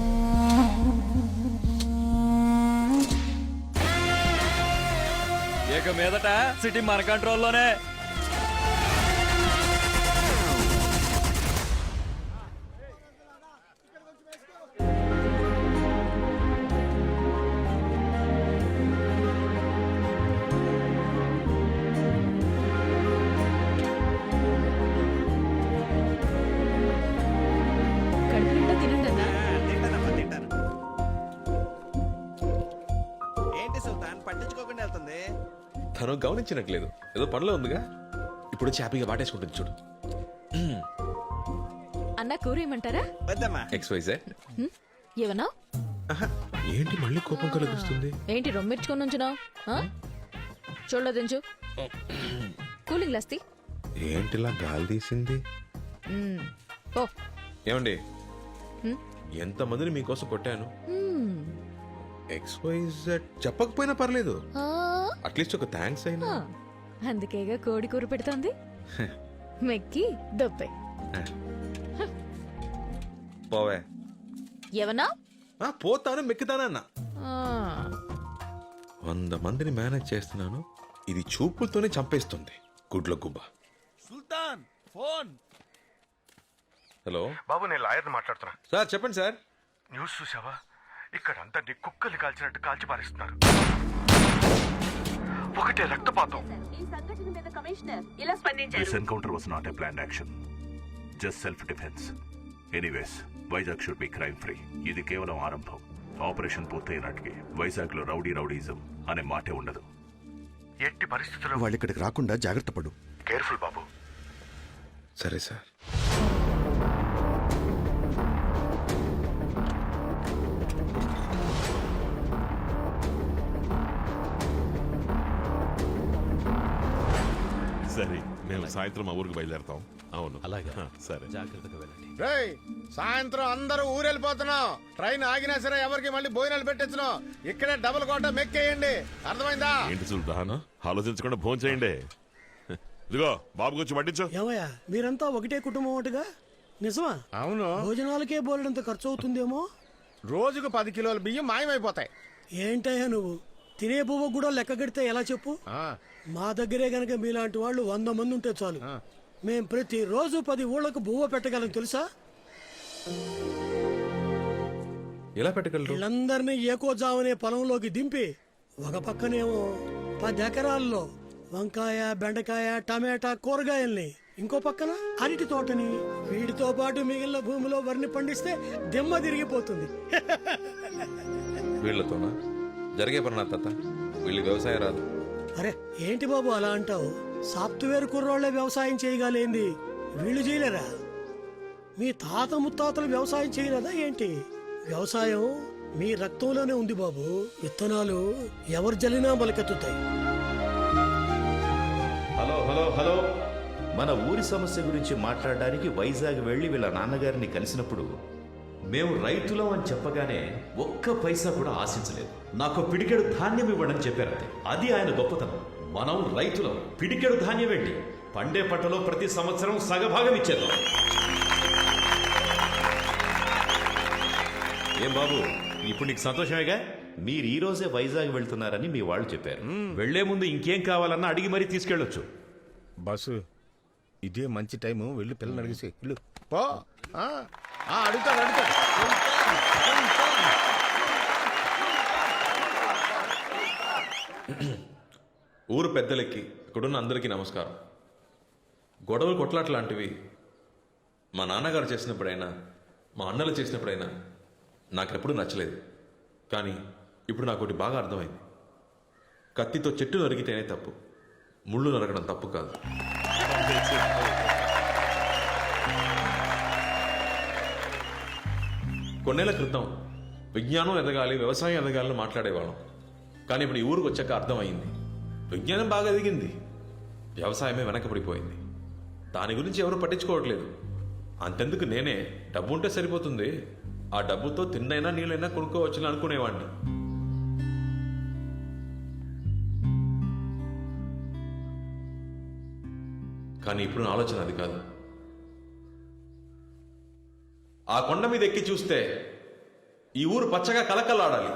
S10: ఇక మీదట సిటీ మన కంట్రోల్లోనే.
S15: కడుపు నిండా తినండి అన్నా.
S14: ఏంటి సుల్తాన్ పట్టించుకోకుండా వెళ్తుంది?
S5: తను గమనించినట్లేదు. ఏదో పనిలో ఉందిగా, ఇప్పుడు హ్యాపీగా వాటేసుకుంటుంది చూడు.
S15: అన్న కూర ఏమంటారా?
S5: XYZ.
S15: ఏమన్నా?
S5: ఏంటి మళ్ళీ కోపం కలుగుతుంది?
S15: ఏంటి రొమ్మిర్చుకొని ఉంచున్నావు? చూడలేదించు. కూలింగ్ లస్తి.
S5: ఏంటిలా గాలి తీసింది?
S15: ఓ
S5: ఏమండి, ఎంతమందిని మీకోసం కొట్టాను. XYZ చెప్పకపోయినా పర్లేదు, అట్లీస్ట్ ఒక థ్యాంక్స్ అయినా.
S15: అందుకేగా కోడి కూర పెడుతోంది. మెక్కి దొప్పే.
S5: పోవే.
S15: ఏమన్నా?
S5: పోతాను మెక్కుతానన్నా. 100 మందిని మేనేజ్ చేస్తున్నాను, ఇది చూపులతోనే చంపేస్తుంది. గుడ్ల గుబ్బ.
S10: సుల్తాన్ ఫోన్.
S5: హలో
S9: బాబు, నేను లాయర్ని మాట్లాడుతున్నా.
S5: సార్ చెప్పండి సార్.
S9: న్యూస్ చూసావా? ఇక్కడ అందరినీ కుక్కలు కాల్చినట్టు కాల్చి పారేస్తున్నారు. ఒకటే రక్తపాతం.
S6: ఈ సంఘటన మీద కమిషనర్ ఇలా స్పందించారు.
S11: This encounter was not a planned action. Just self-defense. Anyways, Vizag should be crime free. ఇది కేవలం ఆరంభం. ఆపరేషన్ పూర్తయినట్టుకి వైజాగ్లో రౌడీజం అనే మాటే ఉండదు.
S9: ఎట్టి పరిస్థితుల్లో వాళ్ళు ఇక్కడికి రాకుండా జాగ్రత్త పడు. కేర్ఫుల్ బాబు.
S5: సరే సార్.
S3: సరే మేము సాయంత్రం మా ఊరికి బయలుదేరతాం. అవును
S11: అలాగే.
S3: సరే
S11: జాగ్రత్తగా వెళ్ళండి.
S9: రేయ్ సాయంత్రం అందరూ ఊరెళ్ళిపోతున్నాం. ట్రైన్ ఆగినా సరే ఎవరికి మళ్ళీ భోజనాలు పెట్టించను. ఇక్కడే డబుల్ కోట మెక్కేయండి, అర్థమైందా?
S3: ఏంటి సుల్తాన్, ఆలోచించకుండా ఫోన్ చేయండి. ఇదిగో బాబు వచ్చి పట్టించు.
S16: ఏమయ్యా మీరంతా ఒకటే కుటుంబం ఒకటిగా? నిజమా?
S9: అవును.
S16: భోజనాలకే బోలెడంత ఖర్చు అవుతుందేమో.
S9: రోజుకు 10 కిలోల బియ్యం మాయమైపోతాయి.
S16: ఏంటయ్యా నువ్వు తినే పువ్వు కూడా లెక్క కడితే ఎలా చెప్పు? మా దగ్గరే గనక మీలాంటి వాళ్ళు 100 మంది ఉంటే చాలు. మేం ప్రతి రోజు 10 ఊళ్ళకు బువ్వ పెట్టగలం తెలుసా?
S5: ఎలా పెట్టగలరు?
S16: వీళ్ళందరినీ ఏకోజావనే పొలంలోకి దింపి ఒక పక్కనేమో 10 ఎకరాల్లో వంకాయ, బెండకాయ, టమాటా కూరగాయల్ని, ఇంకో పక్కన అరటి తోటని, వీటితో పాటు మిగిలిన భూమిలో వరిని పండిస్తే దిమ్మ తిరిగిపోతుంది.
S5: వీళ్ళతోనా జరిగే పని నా తాత? వీళ్ళు వ్యవసాయం రాదు.
S16: అరే ఏంటి బాబు అలా అంటావు? సాఫ్ట్వేర్ కుర్రోళ్లే వ్యవసాయం చేయగలేంది, వీళ్ళు చేయలేరా? మీ తాత ముత్తాతలు వ్యవసాయం చేయలేదా ఏంటి? వ్యవసాయం మీ రక్తంలోనే ఉంది బాబు. విత్తనాలు ఎవరు జల్లినా మొలకెత్తుతాయి.
S19: హలో హలో హలో, మన ఊరి సమస్య గురించి మాట్లాడడానికి వైజాగ్ వెళ్ళి వీళ్ళ నాన్నగారిని కలిసినప్పుడు మేము రైతులం అని చెప్పగానే ఒక్క పైసా కూడా ఆశించలేదు. నాకు పిడికెడు ధాన్యం ఇవ్వడని చెప్పారంతే. అది ఆయన గొప్పతనం. మనం రైతులం, పిడికెడు ధాన్యం ఏంటి, పండే పంటలో ప్రతి సంవత్సరం సగభాగం ఇచ్చేద్దాం. ఏం బాబు, ఇప్పుడు నీకు సంతోషమేగా? మీరు ఈ రోజే వైజాగ్ వెళ్తున్నారని మీ వాళ్ళు చెప్పారు. వెళ్లే ముందు ఇంకేం కావాలన్నా అడిగి మరీ తీసుకెళ్ళొచ్చు.
S9: బస్సు ఇదే మంచి టైము, వెళ్ళి పిల్లలు అడిగేసి వెళ్ళు. పో. అడుగుతాడు అడుగుతాడు.
S5: ఊరు పెద్దలకి, ఇక్కడున్న అందరికీ నమస్కారం. గొడవలు కొట్లాట్లాంటివి మా నాన్నగారు చేసినప్పుడైనా, మా అన్నలు చేసినప్పుడైనా నాకెప్పుడు నచ్చలేదు. కానీ ఇప్పుడు నాకు ఒకటి బాగా అర్థమైంది. కత్తితో చెట్టు నరిగితేనే తప్పు, ముళ్ళు నరగడం తప్పు కాదు. కొన్నేళ్ల క్రితం విజ్ఞానం ఎదగాలి, వ్యవసాయం ఎదగాలని మాట్లాడేవాళ్ళం. కానీ ఇప్పుడు ఈ ఊరికి వచ్చాక అర్థమైంది, విజ్ఞానం బాగా ఎదిగింది, వ్యవసాయమే వెనకబడిపోయింది. దాని గురించి ఎవరు పట్టించుకోవట్లేదు. అంతెందుకు నేనే డబ్బు ఉంటే సరిపోతుంది, ఆ డబ్బుతో తిన్నైనా నీళ్ళైనా కొనుక్కోవచ్చుని అనుకునేవాడిని. కానీ ఇప్పుడు నా ఆలోచన అది కాదు. ఆ కొండ మీద ఎక్కి చూస్తే ఈ ఊరు పచ్చగా కలకల్లాడాలి.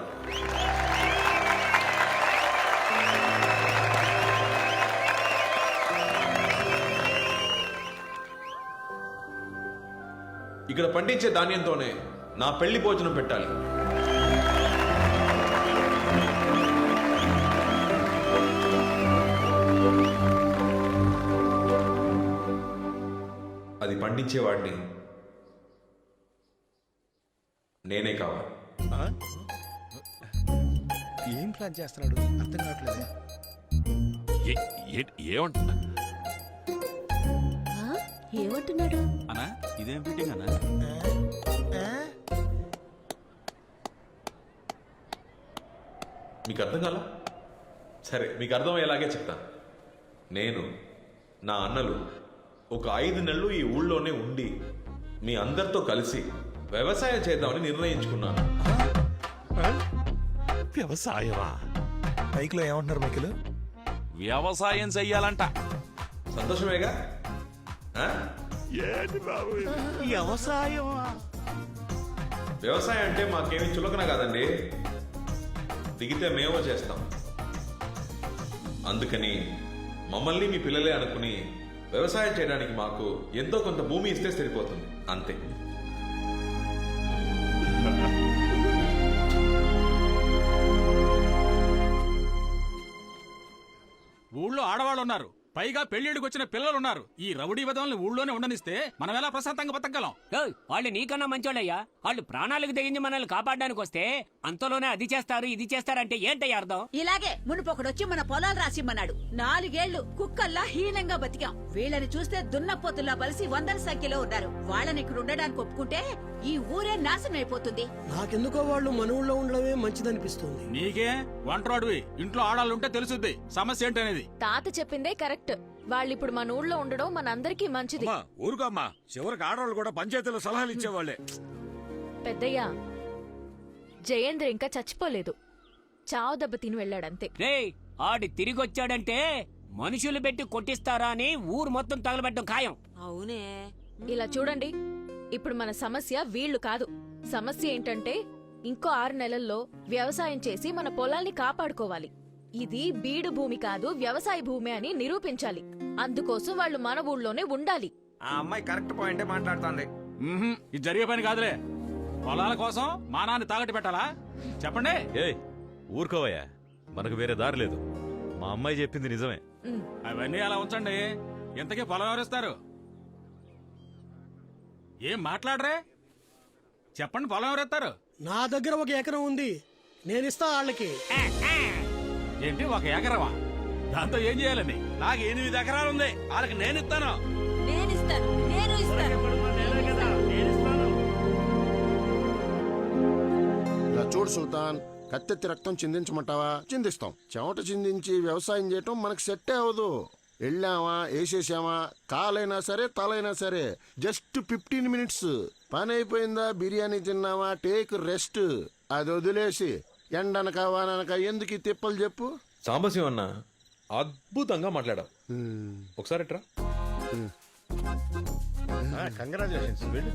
S5: ఇక్కడ పండించే ధాన్యంతోనే నా పెళ్లి భోజనం పెట్టాలి. అది పండించేవాడిని నేనే కావాలి.
S9: ఏం ప్లాన్ చేస్తున్నాడు అర్థం కావట్లేదు.
S3: ఏమంటున్నా
S15: ఏమంటున్నాడు?
S10: అన్నా ఇదేం ఫిట్టింగ్ అన్నా?
S5: మీకు అర్థం కాలా? సరే, మీకు అర్థమయ్యేలాగే చెప్తాను. నేను, నా అన్నలు ఒక 5 నెలలు ఈ ఊళ్ళోనే ఉండి మీ అందరితో కలిసి వ్యవసాయం చేద్దామని నిర్ణయించుకున్నాను.
S3: వ్యవసాయమా?
S14: బైక్లో ఏమంటున్నారు మైకిలు?
S10: వ్యవసాయం చెయ్యాలంట.
S5: సంతోషమేగా? వ్యవసాయం అంటే మాకేమి చులకన కాదండి, దిగితే మేమో చేస్తాం. అందుకని మమ్మల్ని మీ పిల్లలే అనుకుని వ్యవసాయం చేయడానికి మాకు ఎంతో కొంత భూమి ఇస్తే సరిపోతుంది, అంతే.
S10: ఊళ్ళో ఆడవాళ్ళు ఉన్నారు, పైగా పెళ్లిడికి వచ్చిన పిల్లలున్నారు. ఈ రౌడీ విధంగా ఊళ్ళోనే ఉండనిస్తే మనం ఎలా ప్రశాంతంగా బతకగలం?
S20: వాళ్ళు నీకన్నా మంచోళ్ళయ్యా. వాళ్ళు ప్రాణాలకు తెగించి మనల్ని కాపాడడానికి వస్తే అంతలోనే అది చేస్తారు ఇది చేస్తారంటే ఏంటయ్యా అర్థం?
S6: ఇలాగే మునుపొకడొచ్చి మన పొలాలు రాసిమ్మన్నాడు. 4 ఏళ్లు కుక్కల్లా హీనంగా బతికాం. వీళ్ళని చూస్తే దున్నపోతుల్లా బలిసి 100ల సంఖ్యలో ఉన్నారు. వాళ్ళని ఇక్కడ ఉండడానికి ఒప్పుకుంటే ఈ ఊరే నాశనం అయిపోతుంది.
S16: నాకెందుకో వాళ్ళు మన ఊళ్ళో ఉండడమే మంచిదనిపిస్తుంది.
S10: నీకే వంటరాడువి, ఇంట్లో ఆడాలుంటే తెలుసుద్ది సమస్య ఏంటనేది.
S15: తాత చెప్పిందే కరెక్ట్. వాళ్ళిప్పుడు మన ఊళ్ళో ఉండడం మనందరికీ మంచిది.
S8: ఊరుకోమ్మా, చివరికి ఆడవాళ్ళు కూడా పంచాయతీలో సలహాలు ఇచ్చేవాళ్లే.
S15: పెద్దయ్యా, జయేంద్ర ఇంకా చచ్చిపోలేదు, చావు దెబ్బ తిని వెళ్ళాడంతే.
S20: రే ఆడి తిరిగొచ్చాడంటే మనుషులు పెట్టి కొట్టిస్తారా అని ఊరు మొత్తం తగలబెట్టడం ఖాయం.
S6: అవునే.
S15: ఇలా చూడండి, ఇప్పుడు మన సమస్య వీళ్ళు కాదు. సమస్య ఏంటంటే ఇంకో 6 నెలల్లో వ్యవసాయం చేసి మన పొలాల్ని కాపాడుకోవాలి. ఇది బీడు భూమి కాదు, వ్యవసాయ భూమి అని నిరూపించాలి. అందుకోసం వాళ్ళు మన ఊళ్ళోనే ఉండాలి.
S10: ఆ అమ్మాయి కరెక్ట్ పాయింటే మాట్లాడుతోంది. ఇది జరిగే పని కాదులే. పొలాల కోసం మానాన్ని తాగట్టు పెట్టాలా? చెప్పండి.
S11: ఏయ్ ఊరుకోవయ్యా, మనకు వేరే దారి లేదు. మా అమ్మాయి చెప్పింది నిజమే.
S10: అవన్నీ అలా ఉంచండి. ఇంతకీ పొలం ఎవరిస్తారు? ఏం మాట్లాడరే? చెప్పండి, పొలం ఎవరెత్తారు?
S16: నా దగ్గర 1 ఎకరం ఉంది, నేను ఇస్తా వాళ్ళకి.
S10: ఏంటి 1 ఎకరమా? దాంతో ఏం చేయాలని? నాకు 8 ఎకరాలు ఉంది, వాళ్ళకి నేను ఇస్తాను.
S9: ఇలా చూడు సుల్తాన్, కత్తెత్తి రక్తం చిందించమంటావా? చిందిస్తాం. చెమట చిందించి వ్యవసాయం చేయటం మనకు సెట్టే అవదు. వెళ్ళామా, వేసేసామా, కాలైనా సరే తలైనా సరే జస్ట్ 15 మినిట్స్ పని అయిపోయిందా, బిర్యానీ తిన్నామా, టేక్ రెస్ట్. అది వదిలేసి ఎండనక వాననక ఎందుకు ఈ తిప్పలు చెప్పు.
S5: సాంబశివం అన్న అద్భుతంగా మాట్లాడావు. ఒకసారి ఎట్రా.
S9: కంగ్రాచులేషన్స్. వెళ్ళు.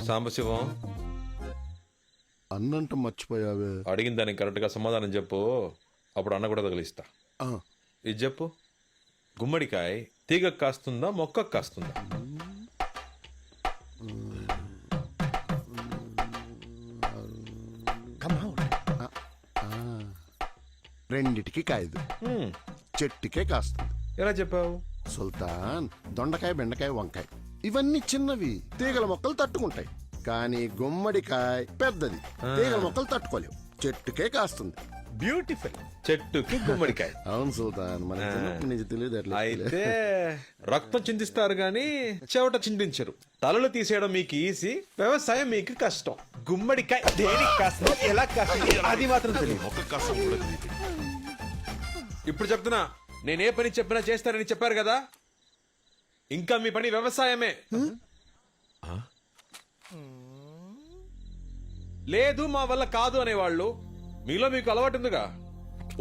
S5: సాంబశివం,
S9: అన్నంట మర్చిపోయావే.
S5: అడిగిన దానికి కరెక్ట్ గా సమాధానం చెప్పు, అప్పుడు అన్న కూడా తగిలిస్తా. ఇది చెప్పు, గుమ్మడికాయ తీగ కాస్తుందా మొక్క కాస్తుందా?
S9: రెండిటికి కాయదు, చెట్టుకే కాస్తుంది.
S5: ఎలా చెప్పావు?
S9: సుల్తాన్, దొండకాయ, బెండకాయ, వంకాయ ఇవన్నీ చిన్నవి, తీగల మొక్కలు తట్టుకుంటాయి. కానీ గుమ్మడికాయ పెద్దది, తీగల మొక్కలు తట్టుకోలేవు, చెట్టుకే కాస్తుంది.
S5: బ్యూటిఫుల్. చెట్టుకి గుమ్మడికాయ.
S9: అవును సుల్తాన్, మన నుంచి తెలియదు.
S5: అయితే రక్తం చిందిస్తారు గాని చెవట చిందించరు. తలలు తీసేయడం మీకు ఈజీ, వ్యవసాయం మీకు కష్టం. గుమ్మడికాయ దేనికి కాస్తుంది, ఎలా కాస్తుంది అది మాత్రం తెలియదు. ఇప్పుడు చెప్తున్నా, నేనే పని చెప్పినా చేస్తానని చెప్పారు కదా, ఇంకా మీ పని వ్యవసాయమే. లేదు మా వల్ల కాదు అనేవాళ్ళు మీలో మీకు అలవాటు ఉందిగా.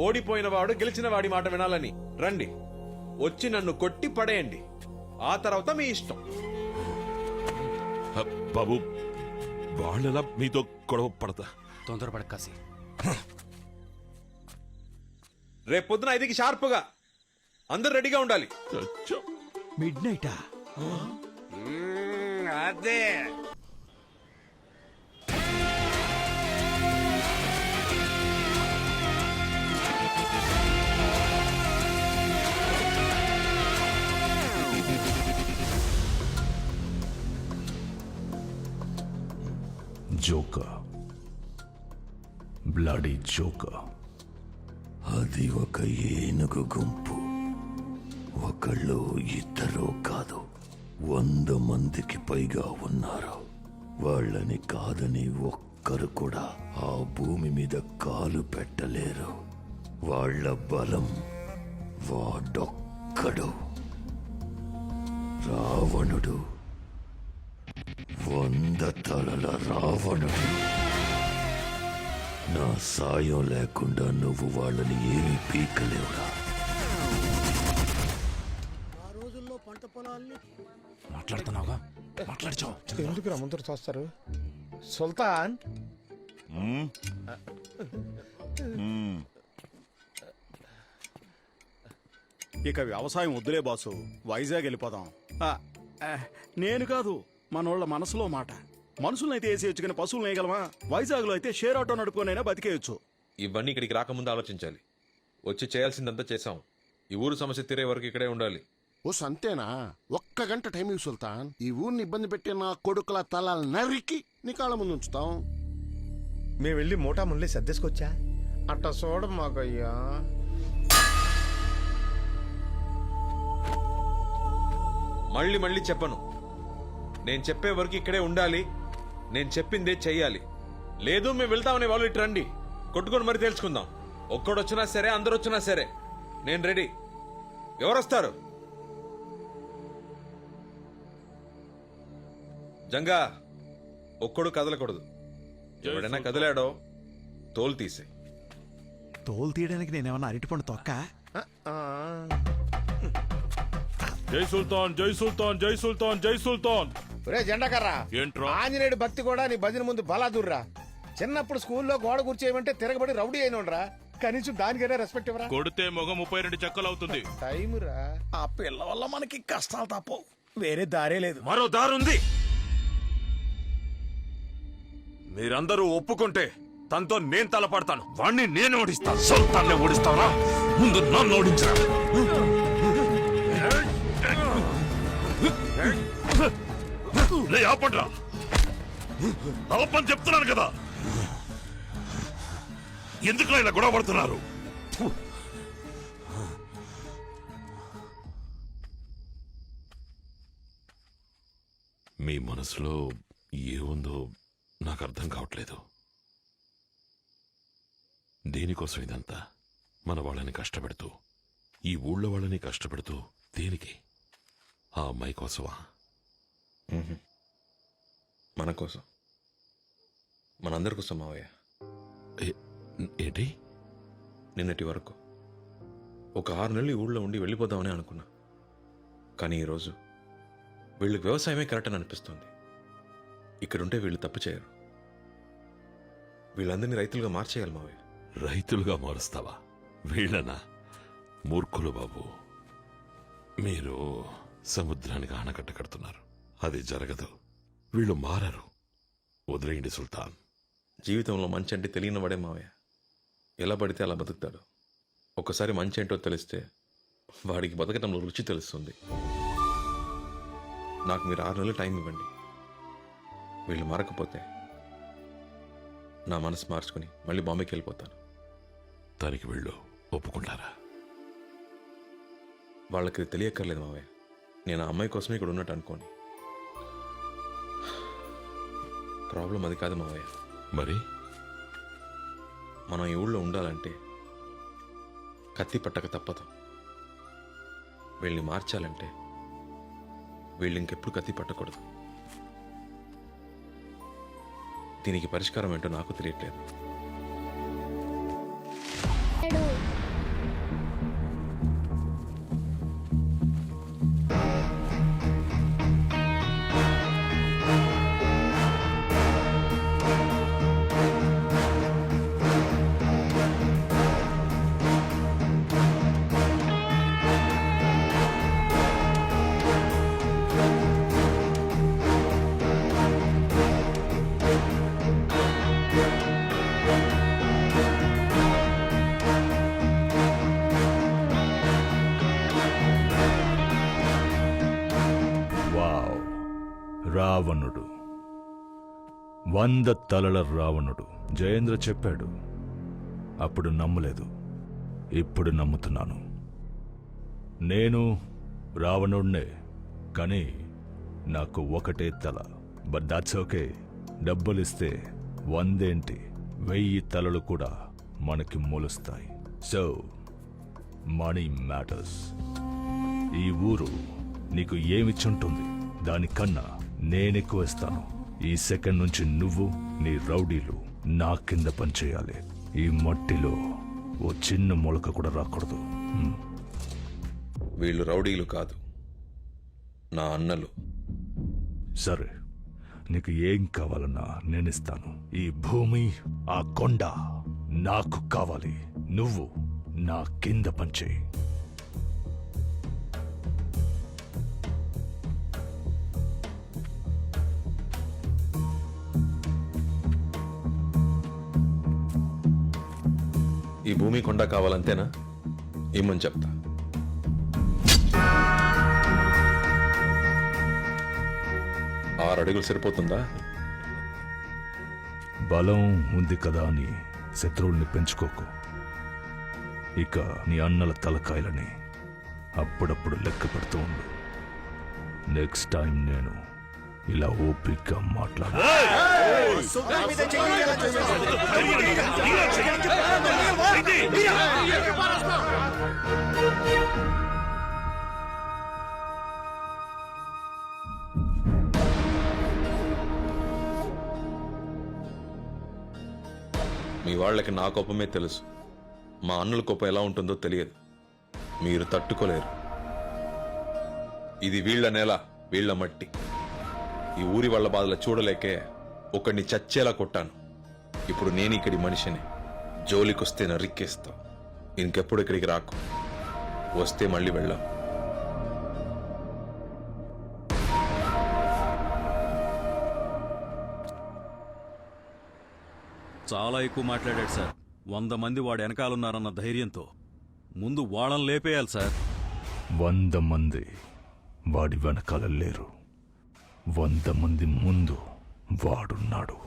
S5: ఓడిపోయిన వాడు గెలిచిన వాడి మాట వినాలని. రండి, వచ్చి నన్ను కొట్టి పడేయండి, ఆ తర్వాత మీ ఇష్టం.
S3: బాబు, వాళ్ళెలా మీతో గొడవ పడతా?
S18: తొందరపడ కాసి.
S5: రేపు పొద్దున 5కి షార్ప్గా అందరు రెడీగా ఉండాలి.
S14: మిడ్నైటా?
S10: అదే
S7: జోకర్, బ్లడీ జోకర్. అది ఒక ఏనుగు గుంపు. ఒకళ్ళు ఇద్దరు కాదు, 100 మందికి పైగా ఉన్నారు. వాళ్ళని కాదని ఒక్కరు కూడా ఆ భూమి మీద కాలు పెట్టలేరు. వాళ్ళ బలం వాడొక్కడు, రావణుడు. 100 తలల రావణుడు. నా సాయం లేకుండా నువ్వు వాళ్ళని ఏమీ పీకలేవురా.
S14: మాట్లాడుతున్నావుగా, మాట్లాడుచో.
S9: ఎందుకు రమ్మంతరు చూస్తారు? సుల్తాన్,
S16: ఇక వ్యవసాయం వద్దులే బాసు, వైజాగ్ వెళ్ళిపోదాం. నేను కాదు, మనోళ్ళ మనసులో మాట. మనుషులనైతే వేసేయచ్చు కానీ పశువులు వేయగలమా? వైజాగ్ లో అయితే షేర్ ఆటో నడుపుకోనైనా బతికేయచ్చు.
S5: ఇవన్నీ ఇక్కడికి రాకముందు ఆలోచించాలి. వచ్చి చేయాల్సిందంతా చేసాం. ఈ ఊరు సమస్య తీరే వరకు ఇక్కడే ఉండాలి.
S9: ఓ సంతేనా? 1 గంట టైం ఇవ్వు సుల్తాన్. ఈ ఊరిని ఇబ్బంది పెట్టే నా కొడుకుల తలాలు నరికి నీ కాళ్ళ ముందు ఉంచుతాం.
S21: మేము వెళ్ళి మోటా ముళ్ళే సర్దేసుకొచ్చా.
S9: అట్ట చూడం మాకయ్యా.
S5: మళ్ళీ మళ్ళీ చెప్పను, నేను చెప్పే వరకు ఇక్కడే ఉండాలి. నేను చెప్పిందే చెయ్యాలి. లేదు మేము వెళ్తామనే వాళ్ళు ఇటు రండి, కొట్టుకొని మరి తెలుసుకుందాం. ఒక్కడొచ్చినా సరే, అందరొచ్చినా సరే, నేను రెడీ. ఎవరొస్తారు? జంగా ఒక్కడు కదలకూడదు. ఎవడైనా కదిలాడో తోలు తీసే.
S14: తోలు తీయడానికి నేనేమన్నా అరటిపండు తొక్క?
S11: జై సుల్తాన్ జై సుల్తాన్ జై సుల్తాన్ జై సుల్తాన్.
S9: ఒరే జెండాకర్రా,
S11: ఏంట్రా?
S9: ఆంజనేయుడి భక్తి కూడా నీ భజన ముందు బలాదుర్రా. చిన్నప్పుడు స్కూల్లో గోడ కూర్చేయమంటే తిరగబడి రౌడీ అయినోడ్రా. కనీసం దానికైనా రెస్పెక్ట్ ఇవ్వరా?
S11: కొడితే మొగ 32 చెక్కలు అవుతుంది.
S9: టైం రా.
S14: ఆ పిల్ల వల్ల మనకి కష్టాలు తప్పవు, వేరే దారే లేదు.
S8: మరో దారుంది. మీరందరూ ఒప్పుకుంటే తనతో నేను తలపడతాను. వాణ్ణి నేను ఓడిస్తాను. సుల్తాన్ని ఓడిస్తావా? ముందు నన్ను ఓడించరా.
S3: ఆపండ్రా, ఆపని చెప్తున్నాను కదా. ఎందుకు ఇలా గొడవ పడుతున్నారు? మీ మనసులో ఏముందో నాకు అర్థం కావట్లేదు. దేనికోసం ఇదంతా? మన వాళ్ళని కష్టపెడుతూ, ఈ ఊళ్ళో వాళ్ళని కష్టపెడుతూ దేనికి? ఆ అమ్మాయి కోసమా?
S5: మన కోసం, మనందరి కోసం మావయ్య.
S3: ఏంటి?
S5: నిన్నటి వరకు ఒక 6 నెలలు ఈ ఊళ్ళో ఉండి వెళ్ళిపోదామని అనుకున్నా. కానీ ఈరోజు వీళ్ళకి వ్యవసాయమే కరెక్ట్ అని అనిపిస్తుంది. ఇక్కడుంటే వీళ్ళు తప్పు చేయరు. వీళ్ళందరినీ రైతులుగా మార్చేయాలి మావయ్య.
S3: రైతులుగా మారుస్తావా? వీళ్ళనా? మూర్ఖులు బాబు. మీరు సముద్రానికి ఆనకట్ట కడుతున్నారు. అది జరగదు. వీళ్ళు మారరు. వదిలేయండి సుల్తాన్.
S5: జీవితంలో మంచి అంటే తెలియని వాడే మావయ్య. ఎలా పడితే అలా బతుకుతాడు. ఒక్కసారి మంచి ఏంటో తెలిస్తే వాడికి బతకటంలో రుచి తెలుస్తుంది. నాకు మీరు 6 నెలలు టైం ఇవ్వండి. వీళ్ళు మారకపోతే నా మనసు మార్చుకుని మళ్ళీ బాంబేకి వెళ్ళిపోతాను.
S3: దానికి వీళ్ళు ఒప్పుకుంటారా?
S5: వాళ్ళకి ఇది తెలియక్కర్లేదు మావయ్య. నేను ఆ అమ్మాయి కోసమే ఇక్కడ ఉన్నట్టు అనుకోని. ప్రాబ్లం అది కాదు మావయ్య.
S3: మరి
S5: మనం ఈ ఊళ్ళో ఉండాలంటే కత్తి పట్టక తప్పదు. వీళ్ళని మార్చాలంటే వీళ్ళు ఇంకెప్పుడు కత్తి పట్టకూడదు. దీనికి పరిష్కారం ఏంటో నాకు తెలియట్లేదు.
S11: రావణుడు, 100 తలల రావణుడు. జయేంద్ర చెప్పాడు. అప్పుడు నమ్మలేదు, ఇప్పుడు నమ్ముతున్నాను. నేను రావణుడినే, కానీ నాకు ఒకటే తల. But that's okay. డబ్బులిస్తే 100 ఏంటి, 1000 తలలు కూడా మనకి మొలుస్తాయి. So money matters. ఈ ఊరు నీకు ఏమిచ్చుంటుంది? దానికన్నా నేనెక్కువ ఇస్తాను. ఈ సెకండ్ నుంచి నువ్వు, నీ రౌడీలు నా కింద పనిచేయాలి. ఈ మట్టిలో ఓ చిన్న మొలక కూడా రాకూడదు.
S5: వీళ్ళు రౌడీలు కాదు, నా అన్నలు.
S11: సరే, నీకు ఏం కావాలన్నా నేనిస్తాను. ఈ భూమి, ఆ కొండ నాకు కావాలి. నువ్వు నా కింద పనిచేయి.
S5: ఈ భూమి కొండ కావాలంతేనా? ఏమని చెప్తా. 6 అడుగులు సరిపోతుందా?
S11: బలం ఉంది కదా అని శత్రువుల్ని పెంచుకోకు. ఇక నీ అన్నల తలకాయలని అప్పుడప్పుడు లెక్క పెడుతూ ఉండు. నెక్స్ట్ టైం నేను ఇలా ఓపిగ్గా మాట్లాడు.
S5: మీ వాళ్ళకి నా కోపమే తెలుసు, మా అన్నుల కోపం ఎలా ఉంటుందో తెలియదు. మీరు తట్టుకోలేరు. ఇది వీళ్ళ నేల, వీళ్ళ మట్టి. ఈ ఊరి వాళ్ళ బాధలు చూడలేకే ఒకడిని చచ్చేలా కొట్టాను. ఇప్పుడు నేను ఇక్కడి మనిషిని. జోలికొస్తే నరిక్కేస్తా. ఇంకెప్పుడు ఇక్కడికి రాకు. వస్తే మళ్ళీ వెళ్ళాం.
S13: చాలా ఎక్కువ మాట్లాడాడు సార్. 100 మంది వాడు వెనకాలన్నారన్న ధైర్యంతో ముందు వాళ్ళని లేపేయాలి సార్.
S12: 100 మంది వాడి వెనకాల లేరు. 100 మంది ముందు వాడున్నాడు.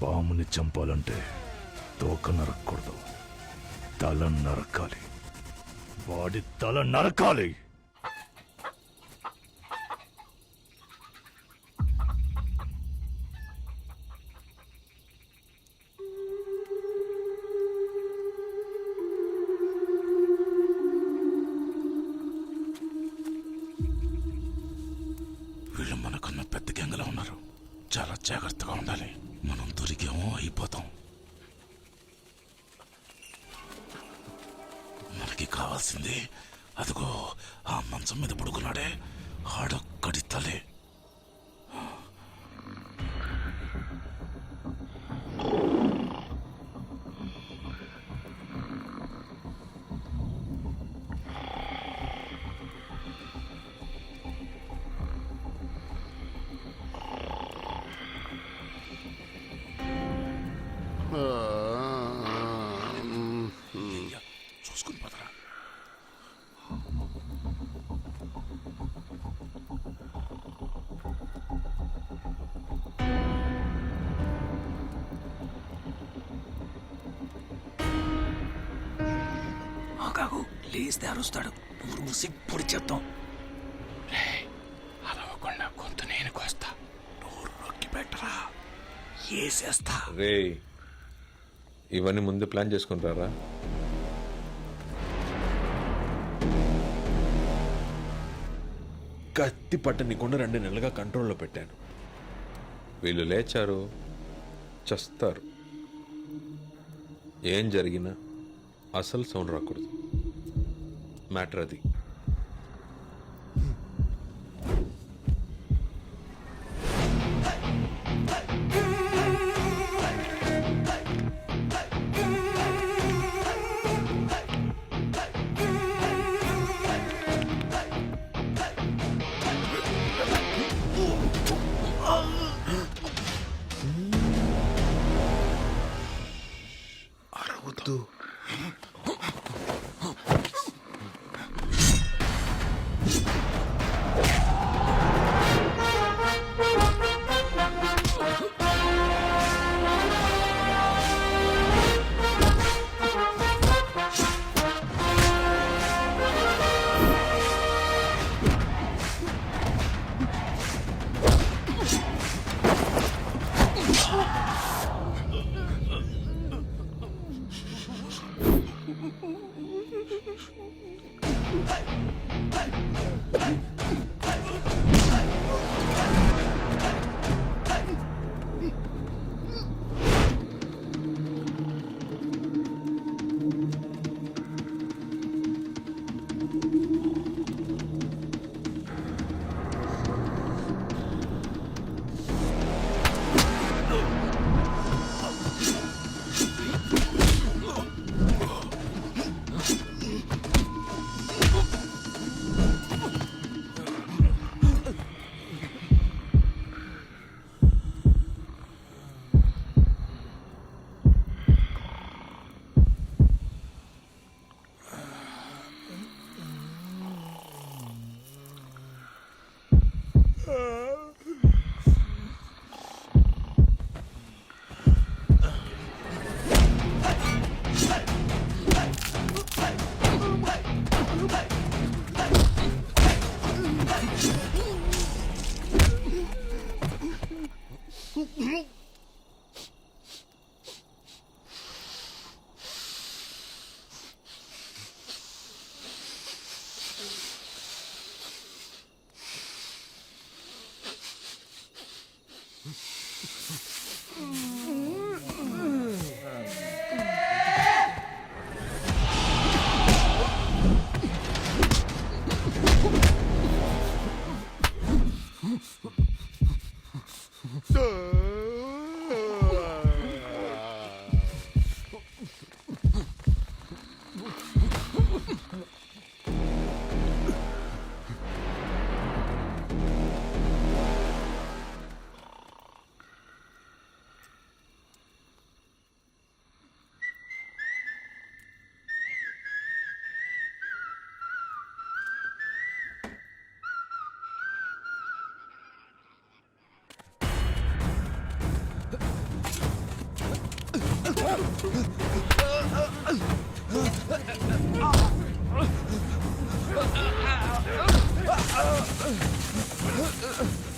S12: పాముని చంపాలంటే తోక నరక్కూడదు, తల నరకాలి. వాడి తల నరకాలి.
S7: వీళ్ళు మనకన్నా పెద్ద గ్యాంగ్లో ఉన్నారు. చాలా జాగ్రత్తగా ఉండాలి. మనం దొరికేమో అయిపోతాం. మనకి కావాల్సింది అదిగో ఆ మంచం మీద పడుకున్నాడే, ఆడొక్కడి తలే. చూసుకుని పదరా.
S14: కాకు లేస్తే అరుస్తాడు. ఊరు మూసి పొడి చేద్దాం.
S7: అలవకుండా గొంతు నేను కోస్తా. నోరు నొక్కి పెట్టరా, ఏసేస్తా.
S5: రే, ఇవన్నీ ముందు ప్లాన్ చేసుకుంటారా? కత్తి పట్టని కొండ 2 నెలలుగా కంట్రోల్లో పెట్టాను. వీళ్ళు లేచారు, చస్తారు. ఏం జరిగినా అసలు సౌండ్ రాకూడదు. మ్యాటర్ అది.
S9: అరవద్దు.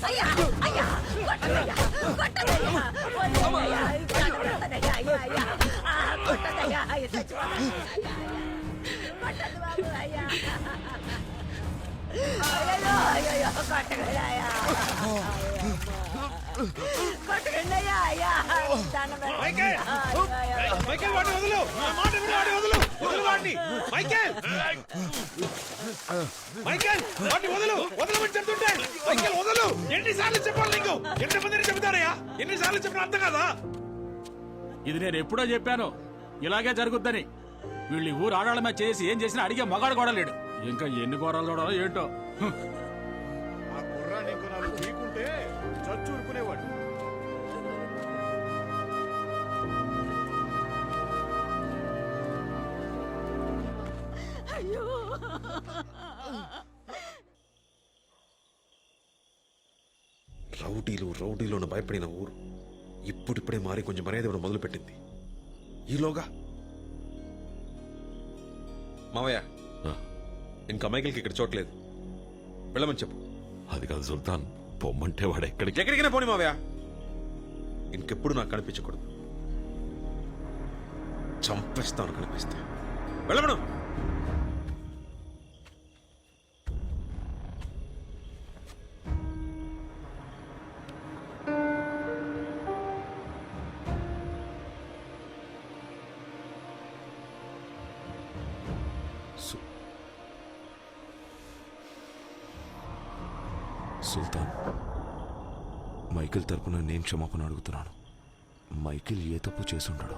S6: అయ్యా అయ్యా కొట్టదయ్యా కొట్టదయ్యా వద్దయ్యా కొట్టదయ్యా అయ్యా అయ్యా కొట్టదయ్యా అయ్యా చచ్చిపోతాను కొట్టదు బాబు అయ్యా అయ్యో అయ్యో కొట్టగలయ్యా కొట్టగలయ్యా అయ్యా
S5: మైకేల్ వాడిని వదులు నా మాట విని వాడిని వదులు వదులు వాడిని మైకేల్ మైకేల్ వాడిని వదులు వదలమని చెప్తుంటే మైకేల్ వదులు ఎన్నిసార్లు చెప్పాలి నీకు ఎంతమందిని చెబుతారయ్యా ఎన్నిసార్లు చెప్పిన అర్థం కాదా
S10: ఇది నేను ఎప్పుడో చెప్పాను ఇలాగే జరుగుద్దని. వీళ్ళు ఈ ఊరు ఆడాళ్ళ మీద చేసి ఏం చేసినా అడిగే మగాడు కూడా లేడు. ఇంకా ఎన్ని ఘోరాలు చూడాలో ఏంటో.
S9: ఆ కుర్రాన్ని ఇంకో నాలుగు పీకుంటే చచ్చూరుకునేవాడు.
S6: అయ్యో
S5: రౌడీలోను భయపడిన ఊరు ఇప్పుడిప్పుడే మారి కొంచెం మర్యాద ఇవ్వడం మొదలుపెట్టింది. ఈలోగా మావయ్య ఇంకా మైకిల్కి ఇక్కడ చోట్లేదు, వెళ్ళమని చెప్పు.
S3: అది కాదు సుల్తాన్, పొమ్మంటే వాడు
S5: ఎక్కడికైనా పోనీ మావయ్య, ఇంకెప్పుడు నాకు కనిపించకూడదు. చంపేస్తాను కనిపిస్తే. వెళ్ళమను.
S4: సుల్తాన్, మైకిల్ తరపున నేను క్షమాపణ అడుగుతున్నాను. మైకిల్ ఏ తప్పు చేసుంటాడో.